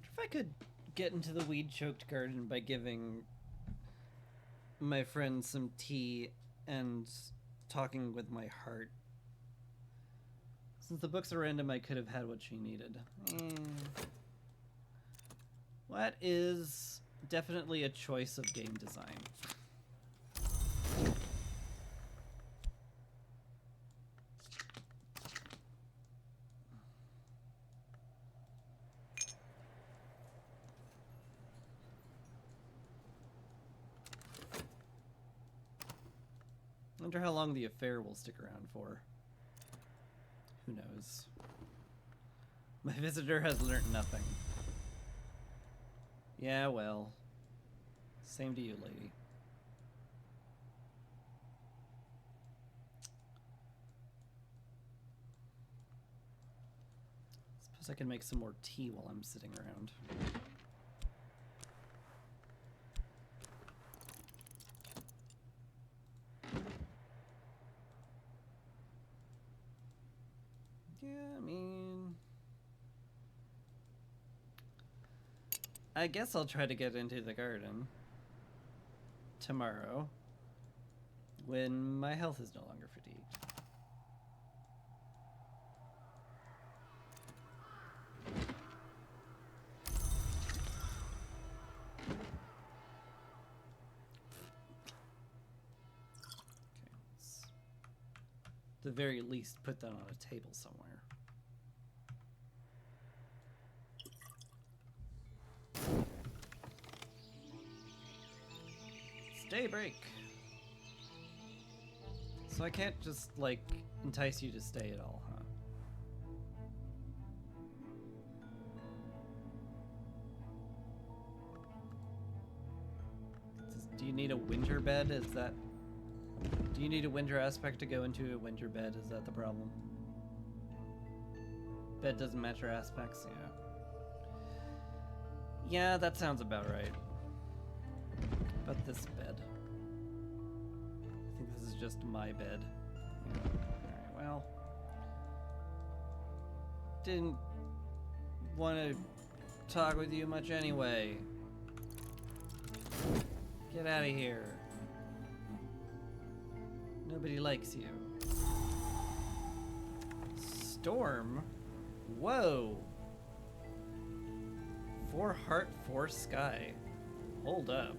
What if I could get into the weed-choked garden by giving my friend some tea and talking with my heart? Since the books are random, I could have had what she needed. What is definitely a choice of game design. I wonder how long the affair will stick around for. Who knows? My visitor has learnt nothing. Yeah, well. Same to you, lady. Suppose I can make some more tea while I'm sitting around. Yeah, I mean... I guess I'll try to get into the garden tomorrow when my health is no longer fatigued. Okay, let's at the very least put that on a table somewhere. Daybreak. So I can't just, like, entice you to stay at all, huh? Do you need a winter bed? Is that Do you need a winter aspect to go into a winter bed? Is that the problem? Bed doesn't match your aspects? Yeah. Yeah, that sounds about right. But this bed. I think this is just my bed. Yeah. Alright, well. Didn't want to talk with you much anyway. Get out of here. Nobody likes you. Storm? Whoa! 4 heart, 4 sky. Hold up.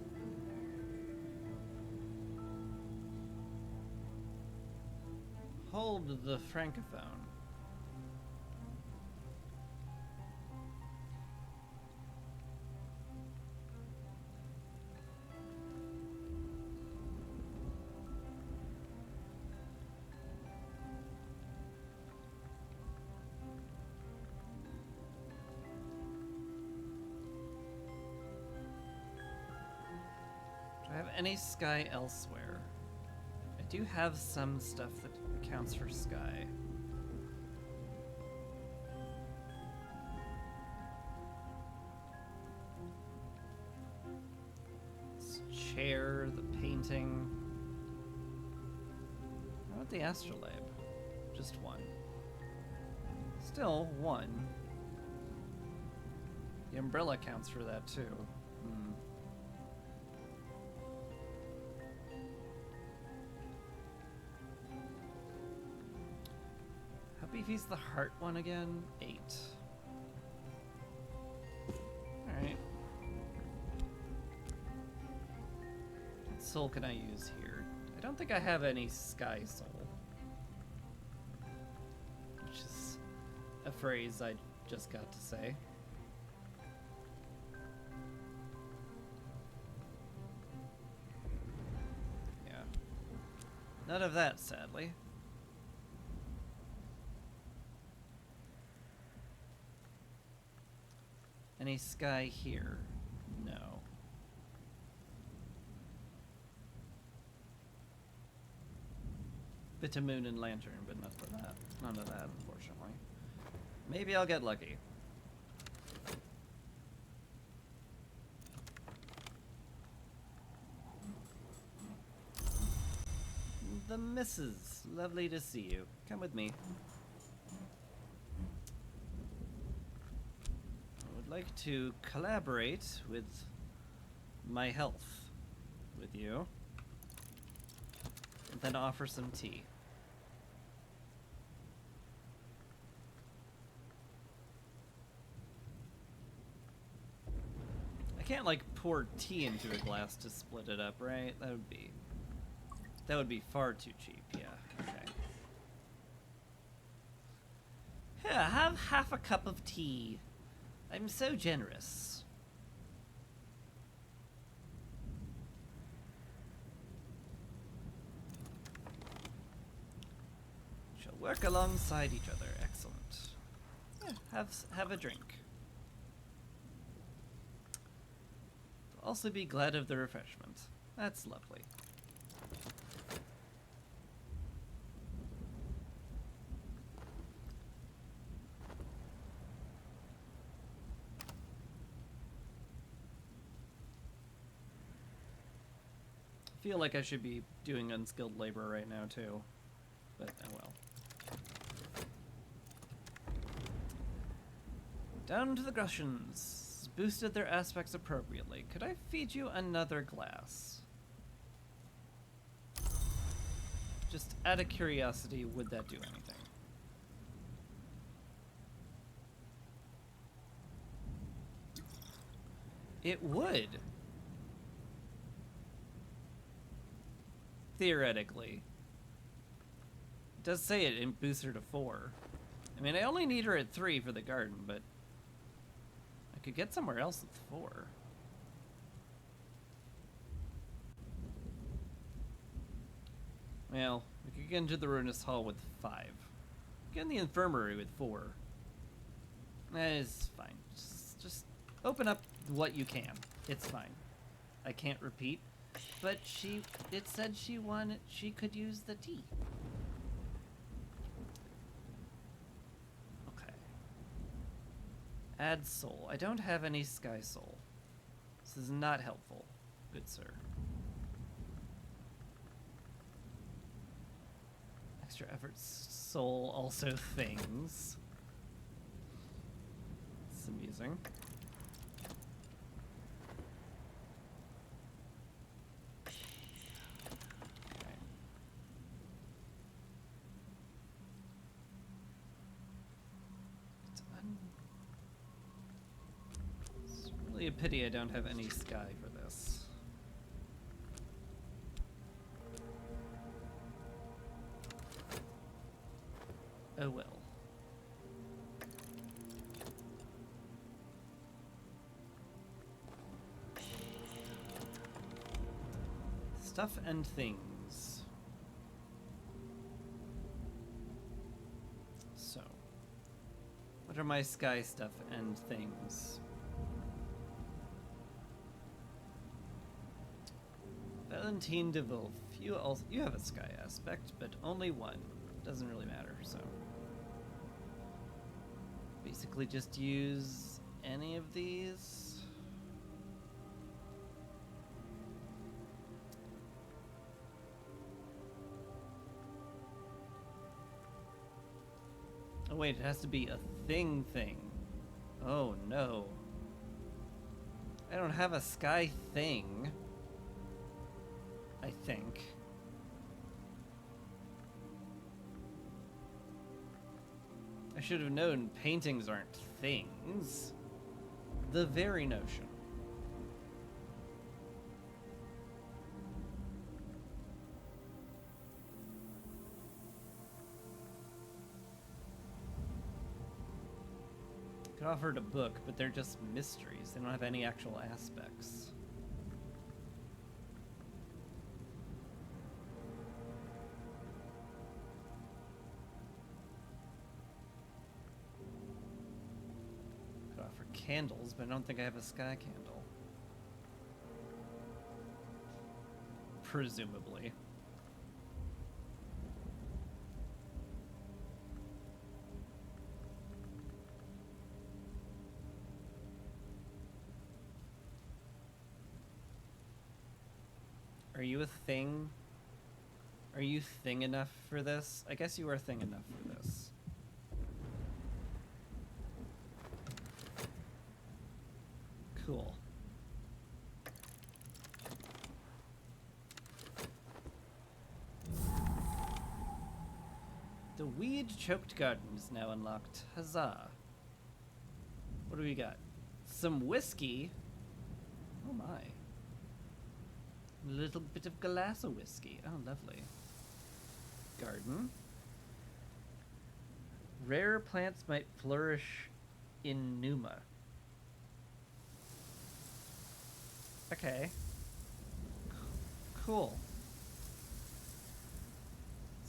Hold the francophone. Do I have any sky elsewhere? I do have some stuff that counts for sky. This chair, the painting. How about the astrolabe? Just 1. Still 1. The umbrella counts for that too. Hmm. How beefy's the heart one again? 8. Alright. What soul can I use here? I don't think I have any sky soul. Which is a phrase I just got to say. Yeah. None of that, sadly. Any sky here? No. Bit of moon and lantern, but none of that. None of that, unfortunately. Maybe I'll get lucky. The missus. Lovely to see you. Come with me. I would like to collaborate with my health with you. And then offer some tea. I can't like pour tea into a glass to split it up, right? That would be far too cheap. Yeah. Okay. Here, have half a cup of tea. I'm so generous. Shall work alongside each other. Excellent. Yeah, have a drink. Also be glad of the refreshment. That's lovely. I feel like I should be doing unskilled labor right now too, but oh well. Down to the Grussians. Boosted their aspects appropriately. Could I feed you another glass? Just out of curiosity, would that do anything? It would. Theoretically. It does say it boosts her to 4. I mean, I only need her at 3 for the garden, but I could get somewhere else with 4. Well, we could get into the Ruinous Hall with 5. Get in the infirmary with 4. That is fine. Just open up what you can. It's fine. I can't repeat. But it said she could use the tea. Okay. Add soul. I don't have any sky soul. This is not helpful, good sir. Extra effort soul, also things. It's amusing. Okay. It's really a pity I don't have any sky for this. Oh well. Stuff and things. So, what are my sky stuff and things? Valentine de Wolf. You have a sky aspect, but only one. Doesn't really matter, so. Basically just use any of these. Oh wait, it has to be a thing. Oh no. I don't have a sky thing. I think. I should have known paintings aren't things. The very notion. Could offer it a book, but they're just mysteries. They don't have any actual aspects. Could offer candles, but I don't think I have a sky candle. Presumably. Are you a thing? Are you thing enough for this? I guess you are thing enough for this. Cool. The weed-choked garden is now unlocked. Huzzah. What do we got? Some whiskey? Oh my. A little bit of glass of whiskey. Oh, lovely. Garden. Rare plants might flourish in Numa. Okay. Cool.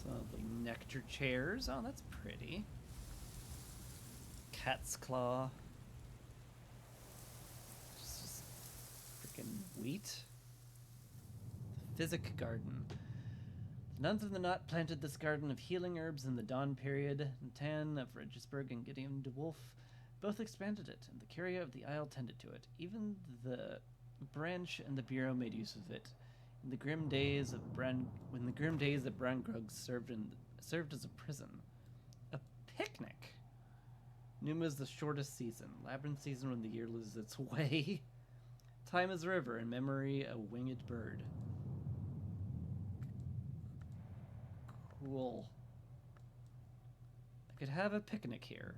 Some lovely nectar chairs. Oh, that's pretty. Cat's claw. Just freaking wheat. Physic garden. The nuns of the knot planted this garden of healing herbs in the dawn period. Tan of Regisburg and Gideon de Wolf both expanded it, and the Curia of the Isle tended to it. Even the branch and the bureau made use of it. In the grim days of when the grim days at Brangrug served as a prison. A picnic. Numa is the shortest season. Labyrinth season when the year loses its way. Time is a river, and memory a winged bird. Cool. I could have a picnic here.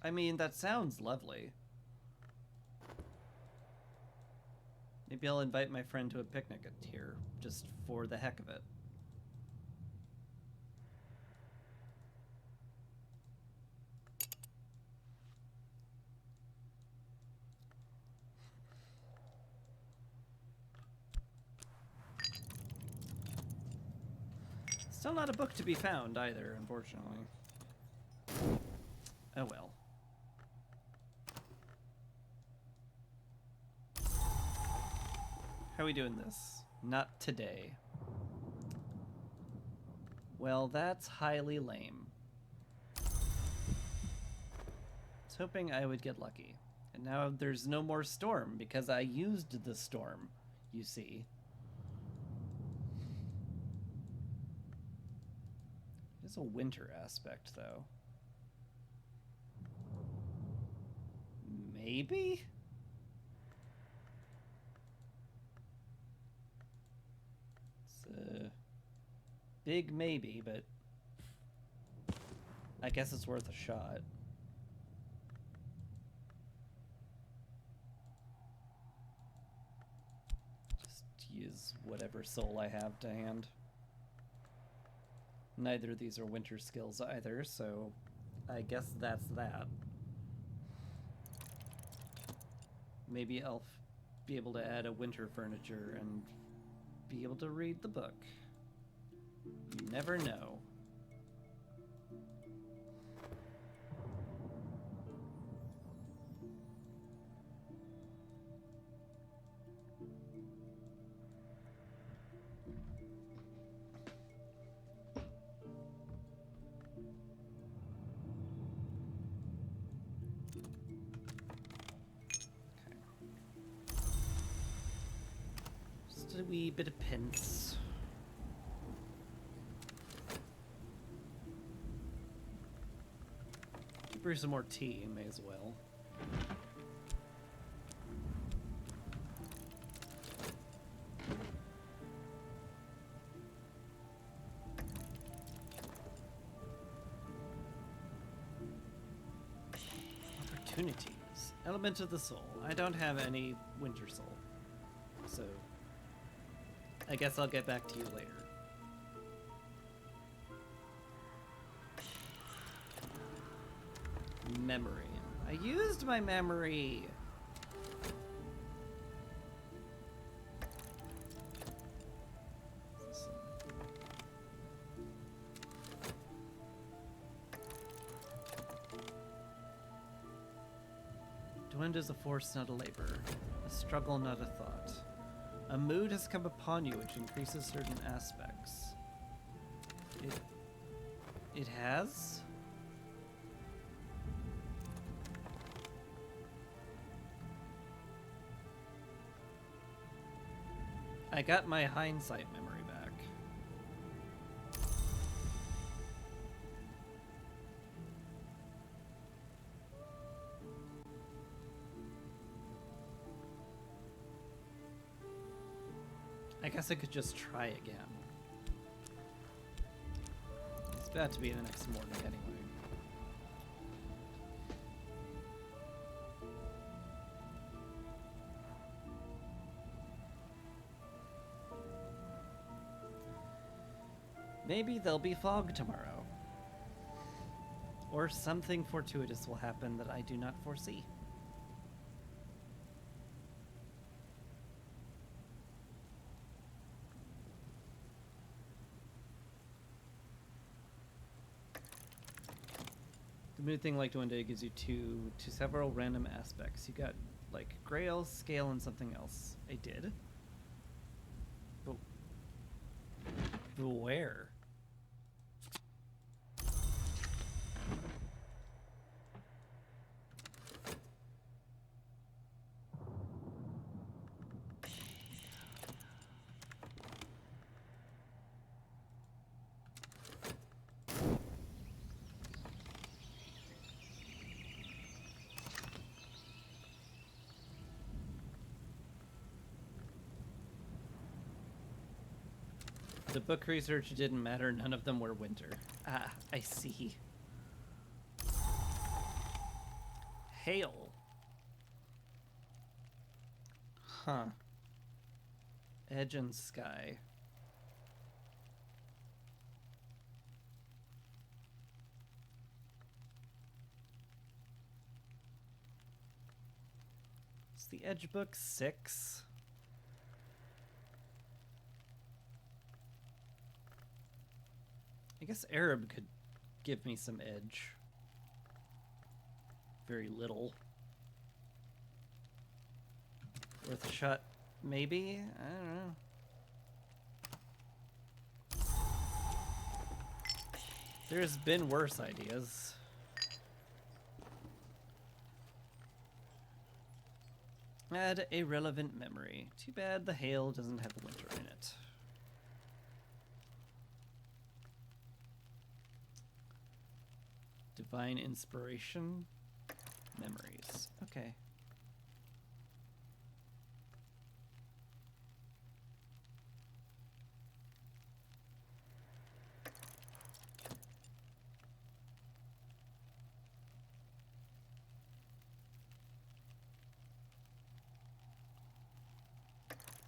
I mean, that sounds lovely. Maybe I'll invite my friend to a picnic here, just for the heck of it. Still not a book to be found either, unfortunately. Oh well. How are we doing this? Not today. Well, that's highly lame. I was hoping I would get lucky. And now there's no more storm because I used the storm, you see. There's a winter aspect, though. Maybe? It's a big maybe, but I guess it's worth a shot. Just use whatever soul I have to hand. Neither of these are winter skills either, so I guess that's that. Maybe I'll be able to add a winter furniture and be able to read the book. You never know. A wee bit of pence. Brew some more tea, may as well. Opportunities. Element of the soul. I don't have any winter soul. So I guess I'll get back to you later. Memory. I used my memory! To end is a force, not a labor. A struggle, not a thought. A mood has come upon you which increases certain aspects. It has? I got my hindsight memory back. I guess I could just try again. It's about to be the next morning anyway. Maybe there'll be fog tomorrow. Or something fortuitous will happen that I do not foresee. The mood thing, like one day, gives you two several random aspects. You got like grail, scale, and something else. I did. But where? The book research didn't matter, none of them were winter. Ah, I see. Hail. Huh. Edge and sky. Is the Edge book 6? I guess Arab could give me some edge. Very little. Worth a shot Maybe? I don't know. There's been worse ideas. Add a relevant memory. Too bad the hail doesn't have the winter in it. Divine inspiration. Memories. Okay.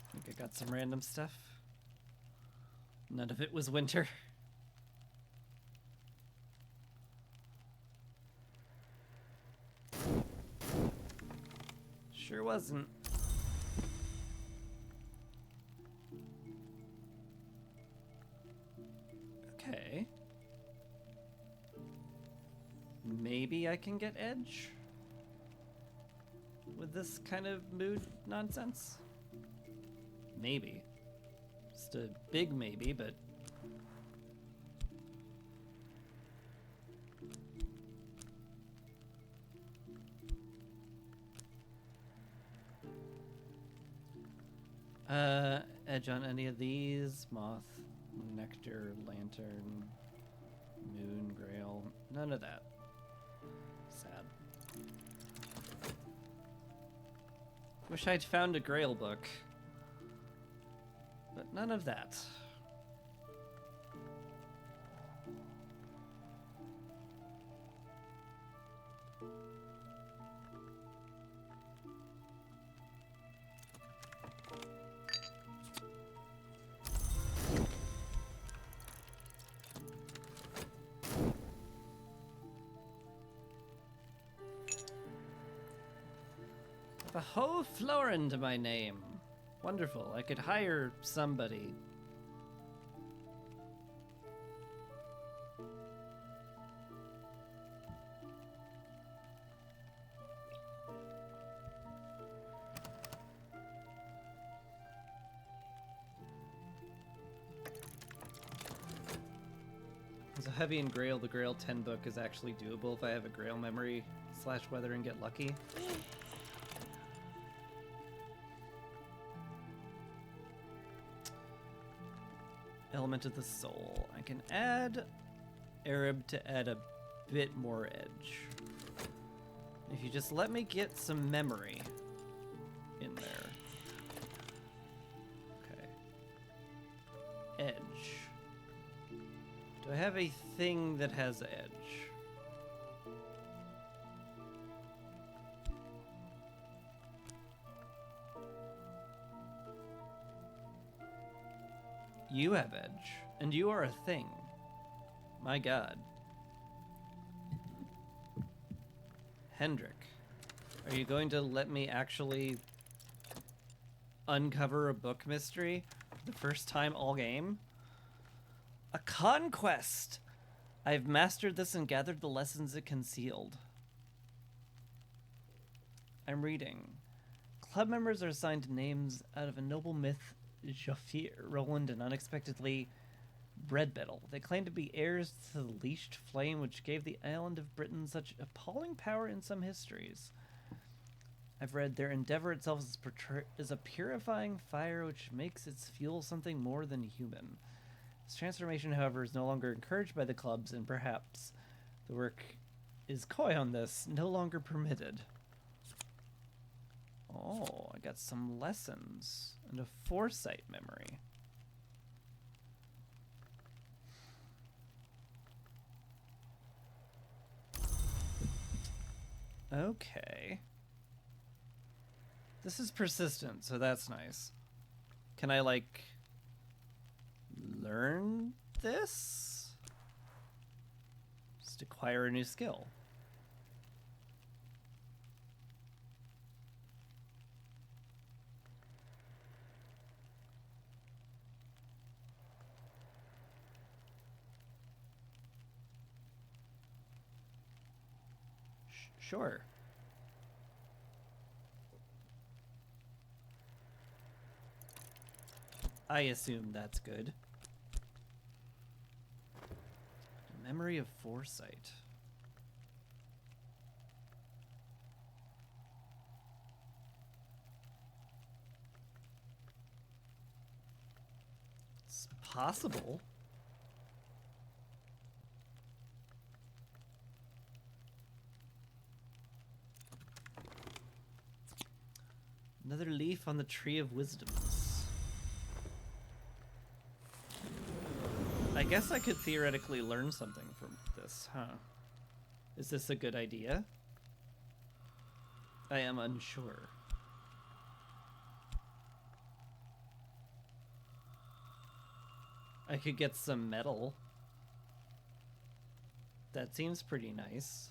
I think I got some random stuff. None of it was winter. Sure wasn't. Okay. Maybe I can get edge with this kind of mood nonsense. Maybe. Just a big maybe, but... edge on any of these. Moth, nectar, lantern, moon, grail. None of that. Sad. Wish I'd found a grail book. But none of that. A whole florin to my name. Wonderful. I could hire somebody. So heavy in Grail, the Grail 10 book is actually doable if I have a Grail memory / weather and get lucky. Element of the soul. I can add Arab to add a bit more edge. If you just let me get some memory in there. Okay. Edge. Do I have a thing that has edge? You have edge, and you are a thing. My god. Hendrik, are you going to let me actually uncover a book mystery for the first time all game? A conquest! I've mastered this and gathered the lessons it concealed. I'm reading. Club members are assigned names out of a noble myth Jafir, Roland, and unexpectedly Breadbettle. They claim to be heirs to the leashed flame which gave the island of Britain such appalling power in some histories. I've read their endeavor itself is a purifying fire which makes its fuel something more than human. This transformation, however, is no longer encouraged by the clubs, and perhaps the work is coy on this, no longer permitted. Oh, I got some lessons and a foresight memory. Okay. This is persistent, so that's nice. Can I, like, learn this? Just acquire a new skill. Sure. I assume that's good. Memory of foresight. It's possible. Another leaf on the tree of wisdoms. I guess I could theoretically learn something from this, huh? Is this a good idea? I am unsure. I could get some metal. That seems pretty nice.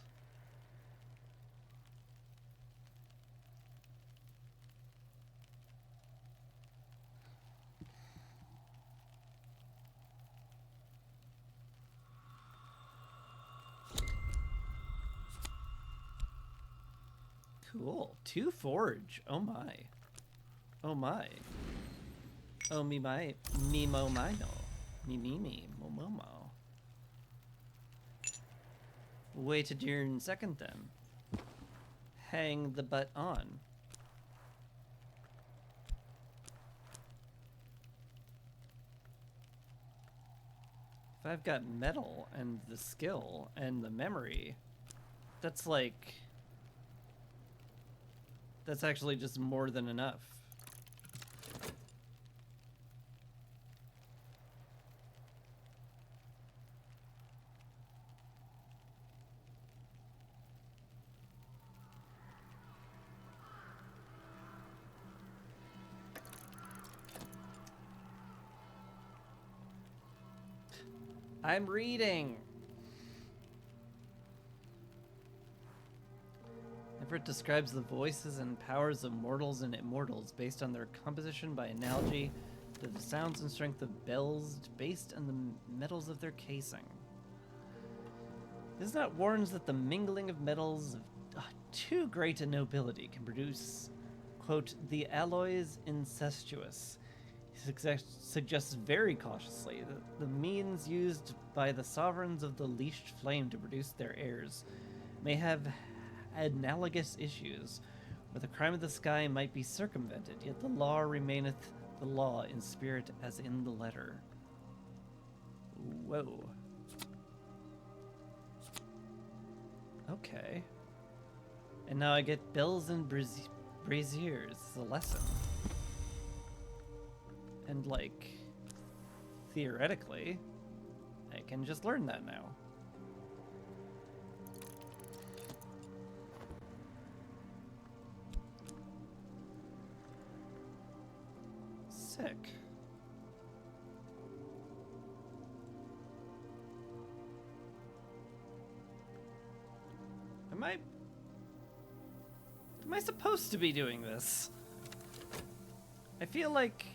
Cool. 2 forge. Oh my. Oh my. Oh me my. Me mo my no. Me mo mo mo. Wait a dear second then. Hang the butt on. If I've got metal and the skill and the memory, that's like... That's actually just more than enough. I'm reading! Everett describes the voices and powers of mortals and immortals based on their composition by analogy to the sounds and strength of bells based on the metals of their casing. This not warns that the mingling of metals of too great a nobility can produce, quote, the alloys incestuous. He suggests very cautiously that the means used by the sovereigns of the leashed flame to produce their heirs may have analogous issues, where the crime of the sky might be circumvented, yet the law remaineth the law in spirit as in the letter. Whoa. Okay. And now I get bells and braziers as a lesson. And, like, theoretically, I can just learn that now. Sick. Am I supposed to be doing this? I feel like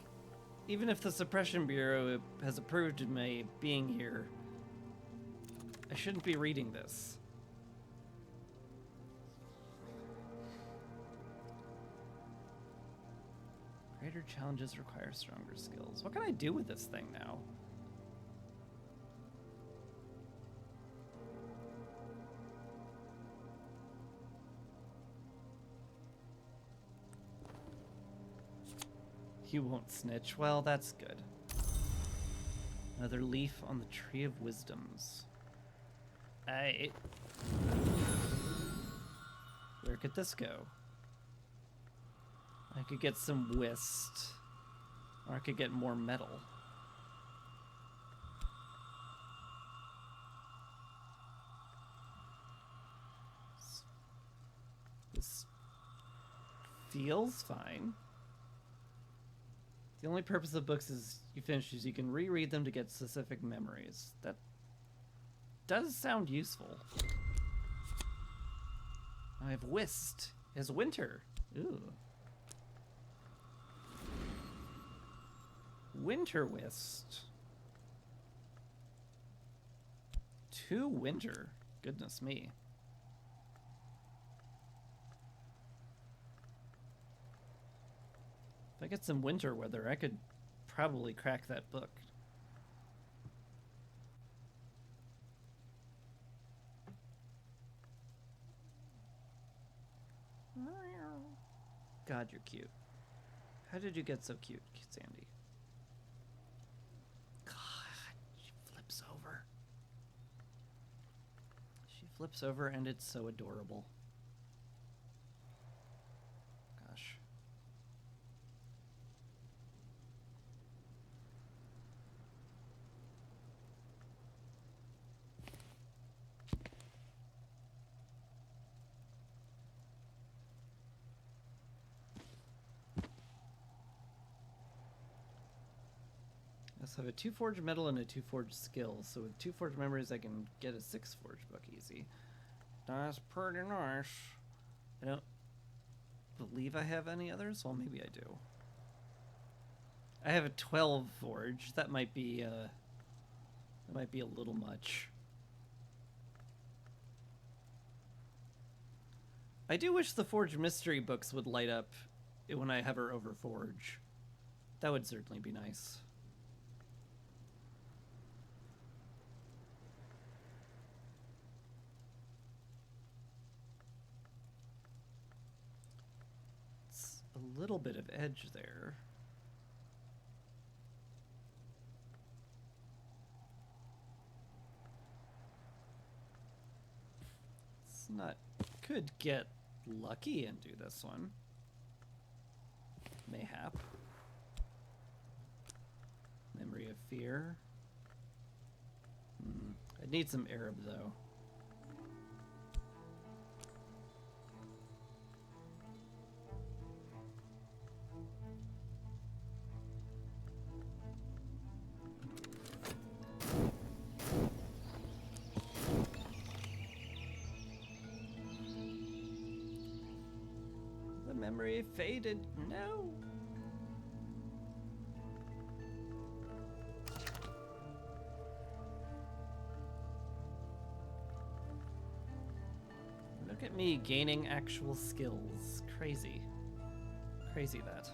even if the Suppression Bureau has approved of my being here, I shouldn't be reading this. Greater challenges require stronger skills. What can I do with this thing now? You won't snitch. Well, that's good. Another leaf on the tree of wisdoms. Where could this go? I could get some whist, or I could get more metal. This feels fine. The only purpose of books is you finish is you can reread them to get specific memories. That does sound useful. I have whist. It has winter. Ooh. Winter whist. 2 winter. Goodness me. If I get some winter weather, I could probably crack that book. God, you're cute. How did you get so cute, Sandy? God, she flips over. She flips over and it's so adorable. Gosh. I have a 2 forged metal and a 2 forged skill, so with 2 forged memories I can get a 6 forged book easy. That's pretty nice. I don't believe I have any others. Well, maybe I do. I have a 12 forge. That might be a little much. I do wish the Forged Mystery books would light up when I hover over Forge. That would certainly be nice. It's a little bit of edge there. It's not... Could get lucky and do this one. Mayhap. Memory of Fear. I'd need some Arab, though. The memory faded. No. Look at me gaining actual skills. Crazy. Crazy that.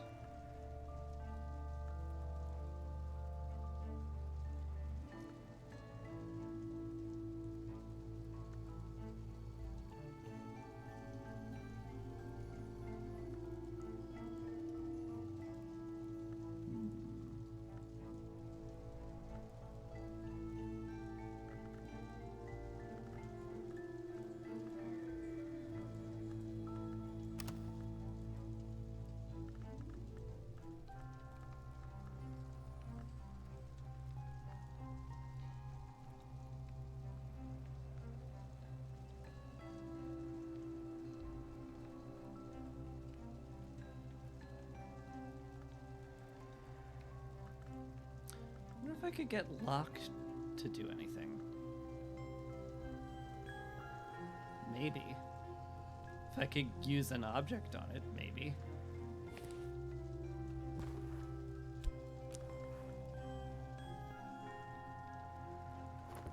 I wonder if I could get Locke to do anything. Maybe. If I could use an object on it, maybe.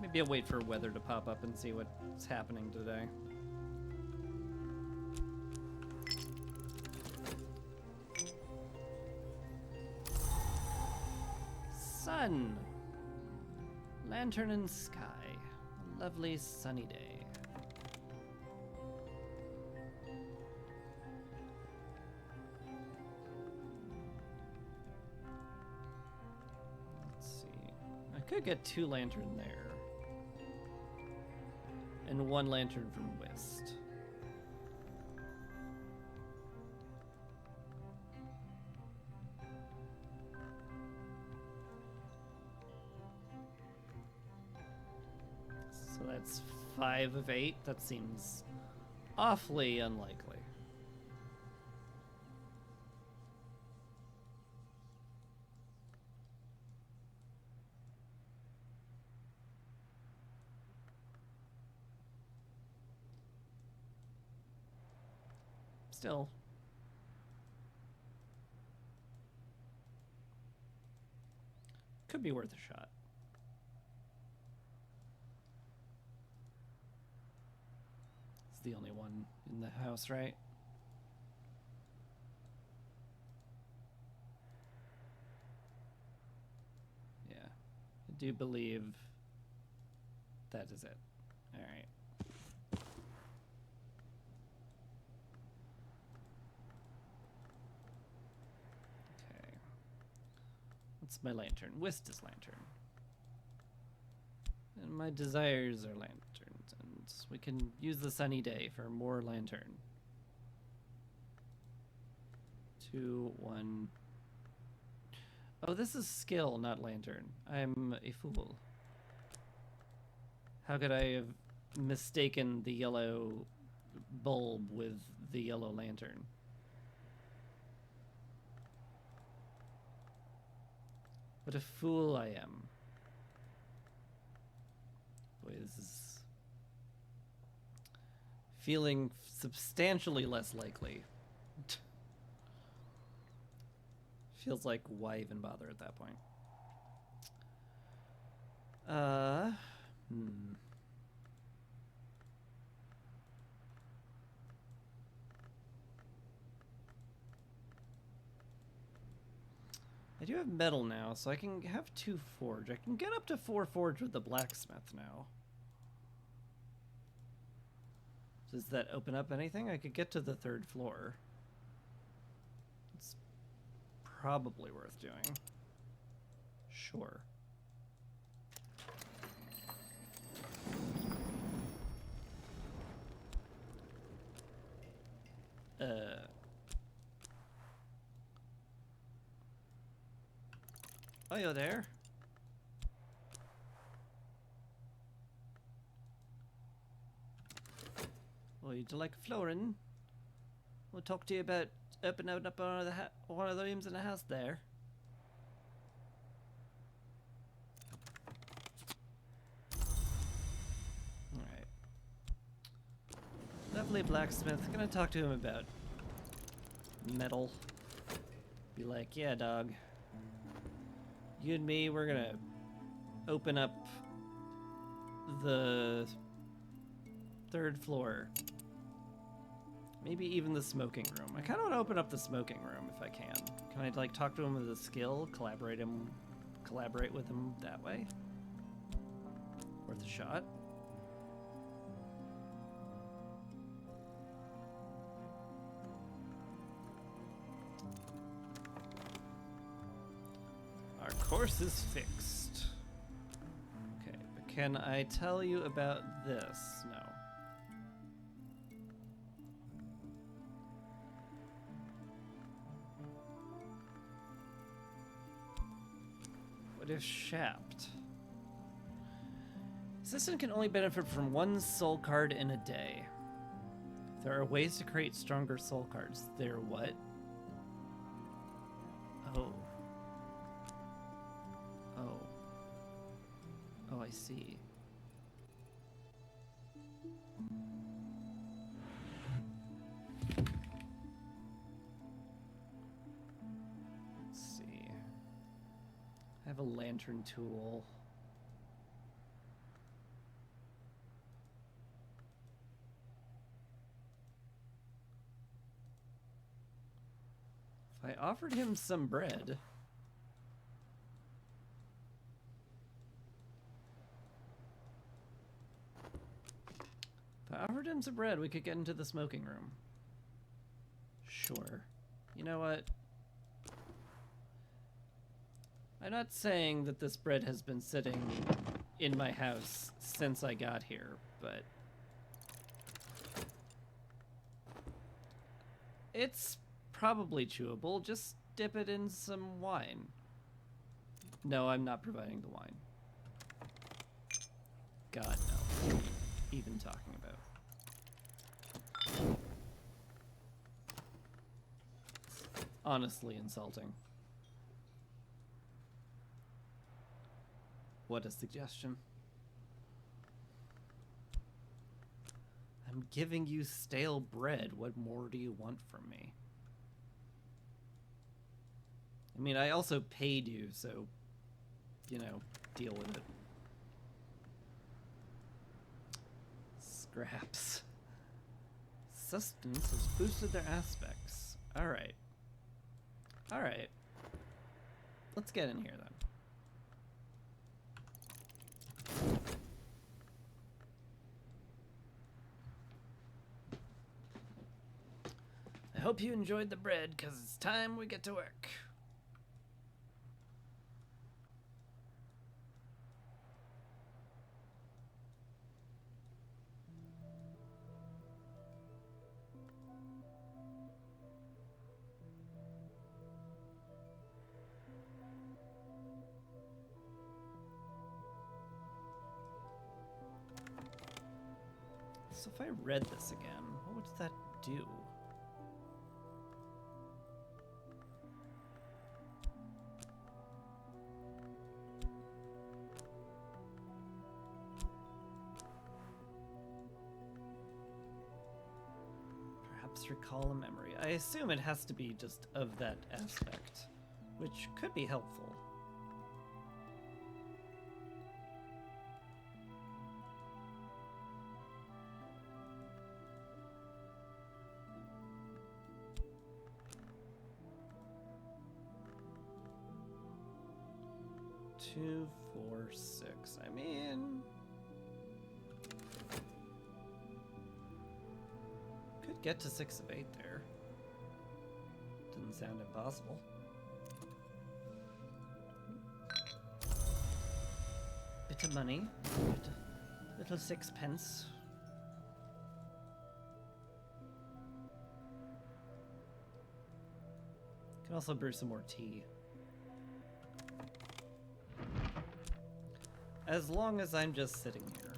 Maybe I'll wait for weather to pop up and see what's happening today. Sun! Lantern and sky. A lovely sunny day. Let's see. I could get 2 lantern there. And 1 lantern from West. So that's 5 of 8. That seems awfully unlikely. Still. Could be worth a shot. It's the only one in the house, right? do believe that is it. All right. Okay. What's my lantern? Wista's lantern. And my desires are lanterns, and we can use the sunny day for more lantern. 2, 1. Oh, this is skill, not lantern. I'm a fool. How could I have mistaken the yellow bulb with the yellow lantern? What a fool I am. Boy, this is feeling substantially less likely. Feels like, why even bother at that point? I do have metal now, so I can have 2 forge. I can get up to 4 forge with the blacksmith now. Does that open up anything? I could get to the 3rd floor. It's probably worth doing. Sure. Oh, you're there? Would you like flooring? We'll talk to you about opening up one of the rooms in the house there. Alright. Lovely blacksmith. Gonna talk to him about metal. Be like, yeah, dog. You and me, we're gonna open up the 3rd floor. Maybe even the smoking room. I kind of want to open up the smoking room if I can. Can I like talk to him with a skill, collaborate with him that way? Worth a shot. Our course is fixed. Okay, but can I tell you about this? No. What if Shapt? Assistant can only benefit from 1 soul card in a day. There are ways to create stronger soul cards. They're what? Oh. Oh. Oh, I see. Let's see. I have a lantern tool. If I offered him some bread... If I offered him some bread, we could get into the smoking room. Sure. You know what? I'm not saying that this bread has been sitting in my house since I got here, but... it's probably chewable. Just dip it in some wine. No, I'm not providing the wine. God, no. What are you even talking about? Honestly insulting. What a suggestion. I'm giving you stale bread. What more do you want from me? I mean, I also paid you, so, you know, deal with it. Scraps. Sustenance has boosted their aspects. Alright. Alright. Let's get in here, then. I hope you enjoyed the bread, because it's time we get to work. So if I read this again, what would that do? Perhaps recall a memory. I assume it has to be just of that aspect, which could be helpful. Two, 4, 6. I mean, could get to 6 of 8 there. Didn't sound impossible. Bit of money, little 6p. Can also brew some more tea. As long as I'm just sitting here.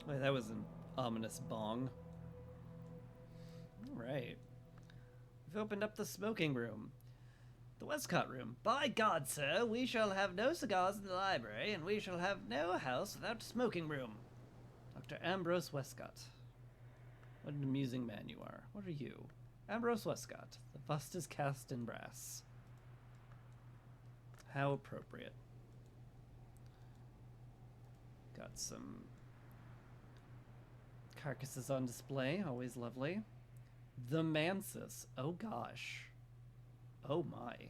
Wait, that was an ominous bong. Alright. We've opened up the smoking room. The Westcott room. By God, sir, we shall have no cigars in the library, and we shall have no house without a smoking room. Dr. Ambrose Westcott. What an amusing man you are. What are you? Ambrose Westcott. The bust is cast in brass. How appropriate. Got some carcasses on display. Always lovely. The Mansus. Oh gosh. Oh my. There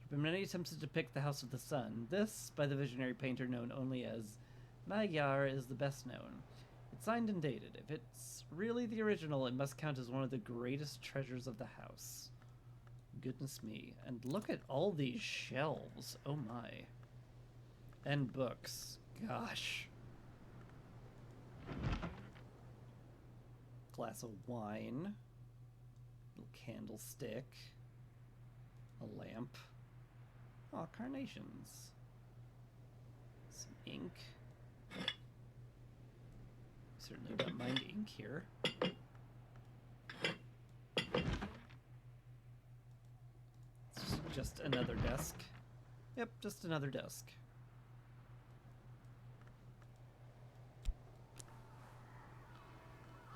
have been many attempts to depict the House of the Sun. This, by the visionary painter known only as Magyar, is the best known. It's signed and dated. If it's really the original, it must count as one of the greatest treasures of the house. Goodness me. And look at all these shelves. Oh my. And books. Gosh. Glass of wine. Little candlestick. A lamp. Aw, carnations. Some ink. Certainly don't mind ink here. It's just another desk. Yep, just another desk.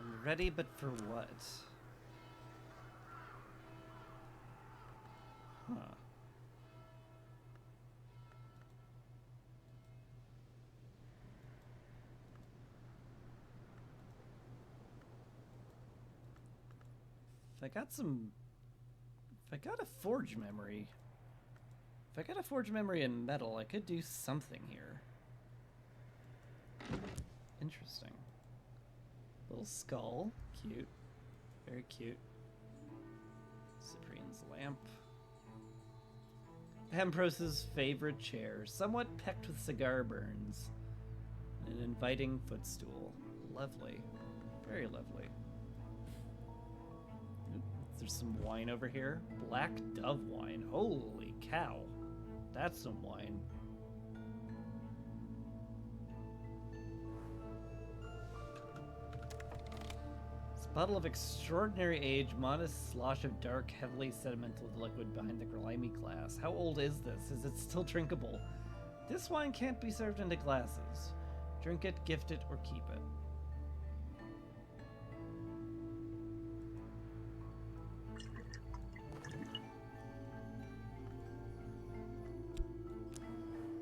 I'm ready, but for what? Huh. If I got a forge memory, if I got a forge memory in metal, I could do something here. Interesting. Little skull, cute, very cute. Cyprian's lamp. Ambrose's favorite chair, somewhat pecked with cigar burns. An inviting footstool. Lovely, very lovely. There's some wine over here. Black Dove wine. Holy cow. That's some wine. This bottle of extraordinary age, modest slosh of dark, heavily sedimental liquid behind the grimy glass. How old is this? Is it still drinkable? This wine can't be served into glasses. Drink it, gift it, or keep it.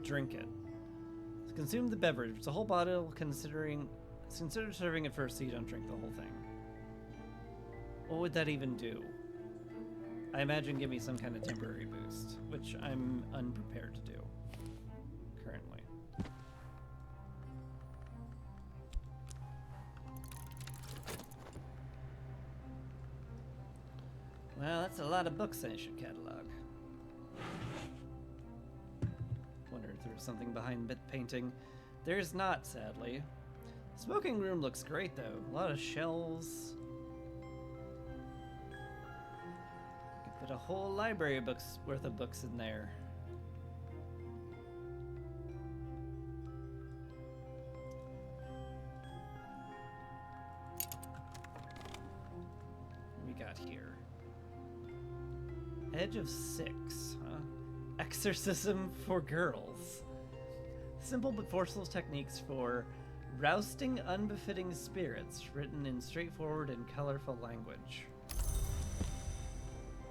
Drink it. Consume the beverage. It's a whole bottle. Consider serving it first so you don't drink the whole thing. What would that even do? I imagine give me some kind of temporary boost, which I'm unprepared to do currently. lot of books I should catalog. Wonder if there's something behind bit painting. There's not, sadly. Smoking room looks great, though. A lot of shelves. Could fit a whole library books worth of books in there. What we got here? Edge of 6, huh? Exorcism for girls. Simple but forceful techniques for rousting unbefitting spirits, written in straightforward and colorful language.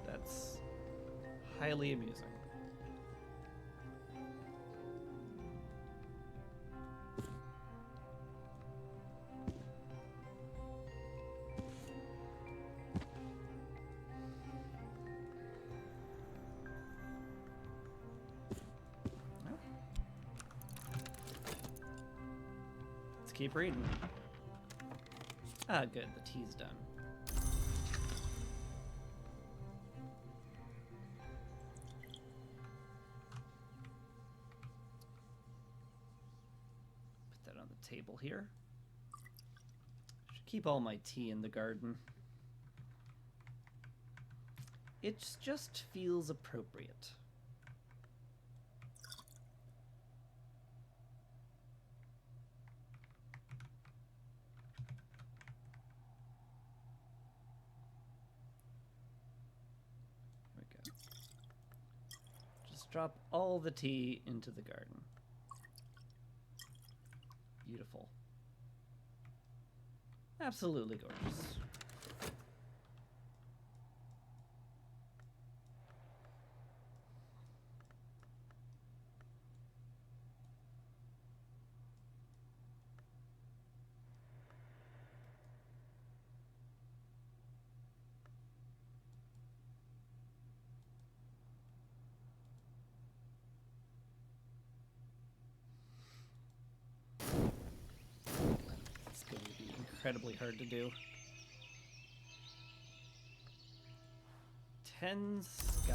That's highly amusing. Keep reading. Ah, good. The tea's done. Put that on the table here. Should keep all my tea in the garden. It just feels appropriate. Drop all the tea into the garden. Beautiful. Absolutely gorgeous. Incredibly hard to do. 10 sky.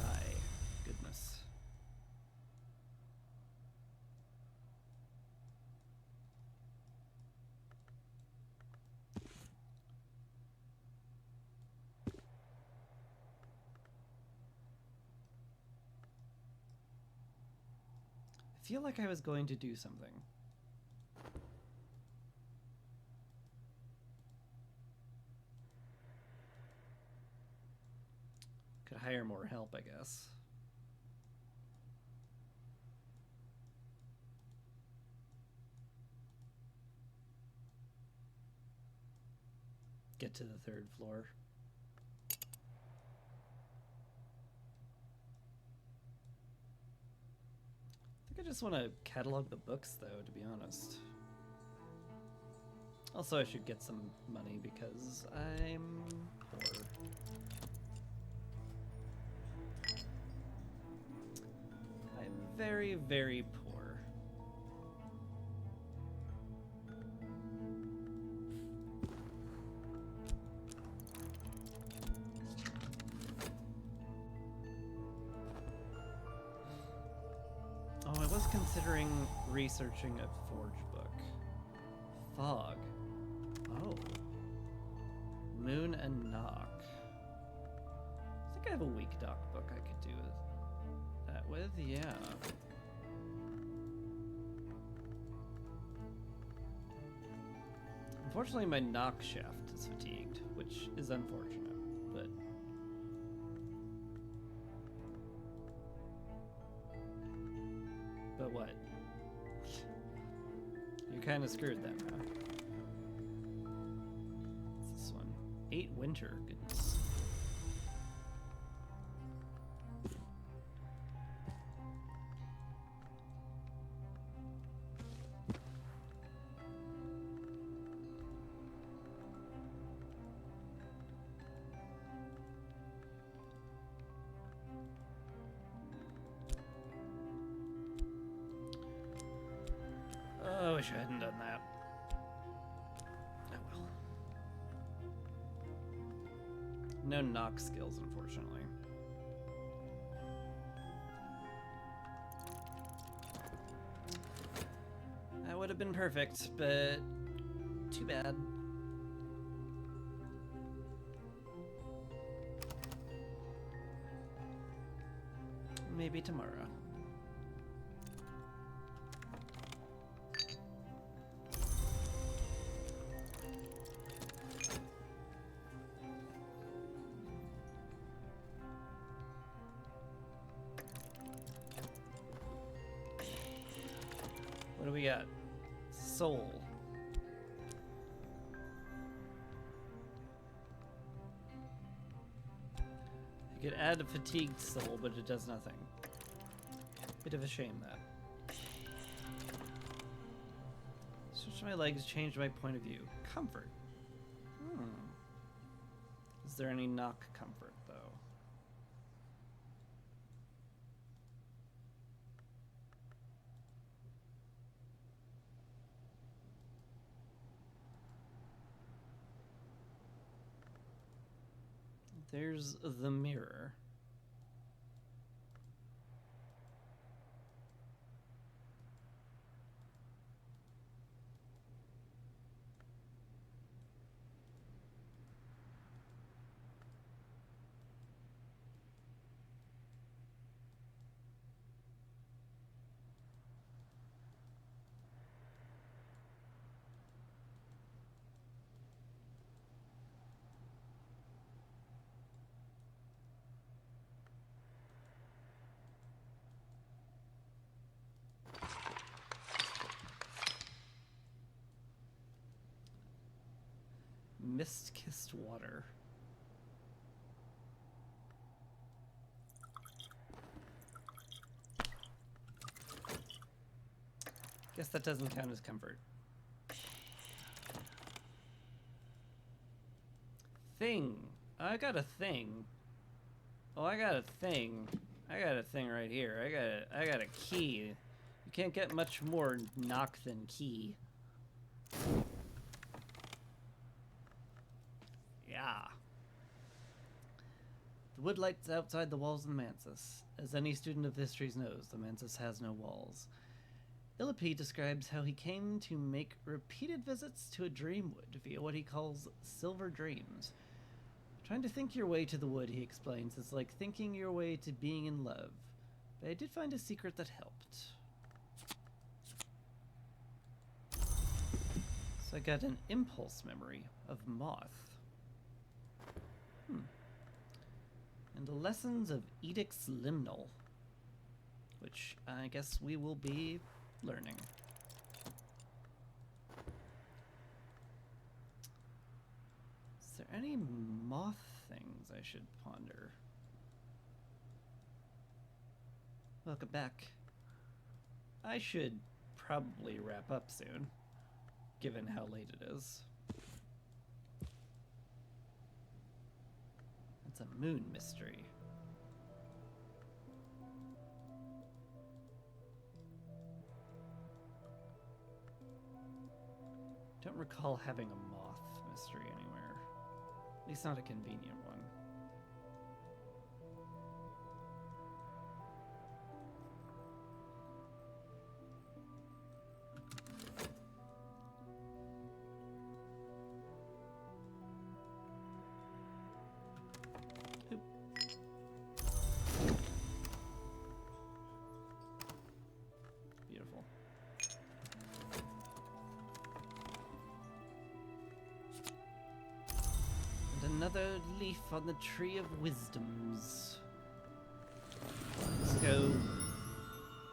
Goodness. I feel like I was going to do something. Could hire more help, I guess. Get to the 3rd floor. I think I just want to catalog the books, though, to be honest. Also, I should get some money because I'm poor. I'm very, very poor. Oh, I was considering researching a Forge book. Fog. Oh. Moon and Knock. I think I have a weak doc book I could do that with, yeah. Unfortunately, my knock shaft is fatigued, which is unfortunate, but... But what? You're kind of screwed then, huh? What's this one? 8 winter, goodness. Oh, I wish I hadn't done that. Oh well. No knock skills, unfortunately. would have been perfect, but too bad. Maybe tomorrow. What do we got? Soul. You could add a fatigued soul, but it does nothing. Bit of a shame, that. Switch my legs, change my point of view. Comfort. Is there any knock comfort, though? There's the mirror. Mist-kissed water. Guess that doesn't count as comfort. Thing. I got a thing. Oh, I got a thing. I got a thing right here. I got a key. You can't get much more knock than key. Yeah. The wood lights outside the walls of the Mansus. As any student of histories knows, the Mansus has no walls. Illipede describes how he came to make repeated visits to a dreamwood via what he calls silver dreams. Trying to think your way to the wood, he explains, is like thinking your way to being in love. But I did find a secret that helped. So I got an impulse memory of Moth. And the lessons of Edicts Limnal, which I guess we will be learning. Is there any moth things I should ponder? Welcome back. I should probably wrap up soon, given how late it is. It's a moon mystery. Don't recall having a moth mystery anywhere. At least not a convenient one. Oop. Beautiful. And another leaf on the Tree of Wisdoms. Let's go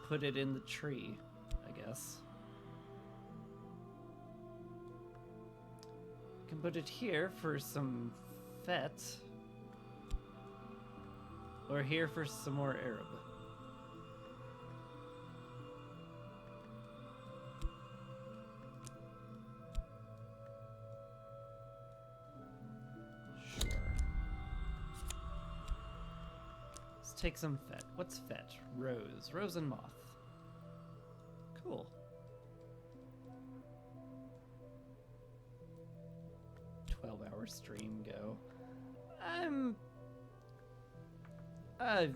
put it in the tree, I guess. Can put it here for some fet. Or here for some more Arab. Sure. Let's take some fet. What's fet? Rose. Rose and moth. Cool. Hour stream go. I'm a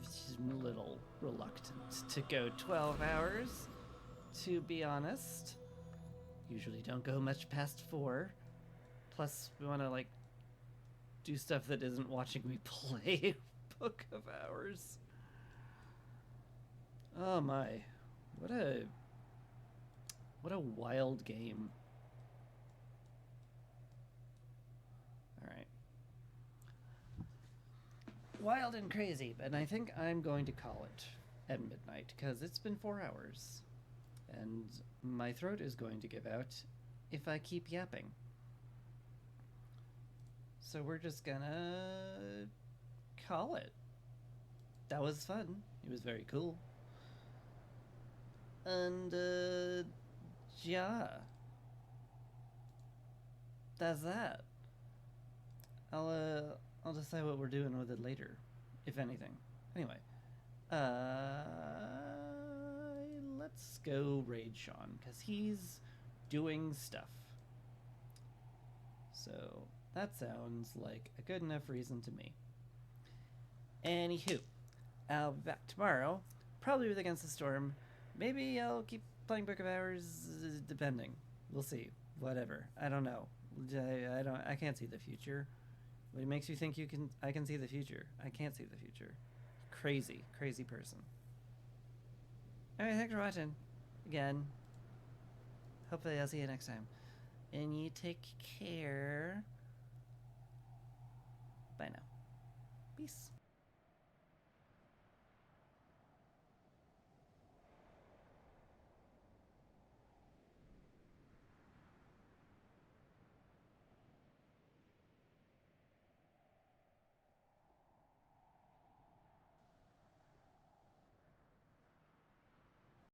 little reluctant to go 12 hours, to be honest. usually don't go much past 4. Plus, we want to, like, do stuff that isn't watching me play Book of Hours. Oh my. What a wild game. Alright. Wild and crazy, but I think I'm going to call it at midnight, because it's been 4 hours. And my throat is going to give out if I keep yapping. So we're just gonna call it. That was fun. It was very cool. And, yeah. That's that. I'll decide what we're doing with it later, if anything. Anyway, let's go raid Sean, because he's doing stuff. So, that sounds like a good enough reason to me. Anywho, I'll be back tomorrow, probably with Against the Storm. Maybe I'll keep playing Book of Hours, depending. We'll see. Whatever. I don't know. I can't see the future. What makes you think I can see the future? I can't see the future. Crazy person. Alright, thanks for watching. Again. Hopefully I'll see you next time. And you take care. Bye now. Peace.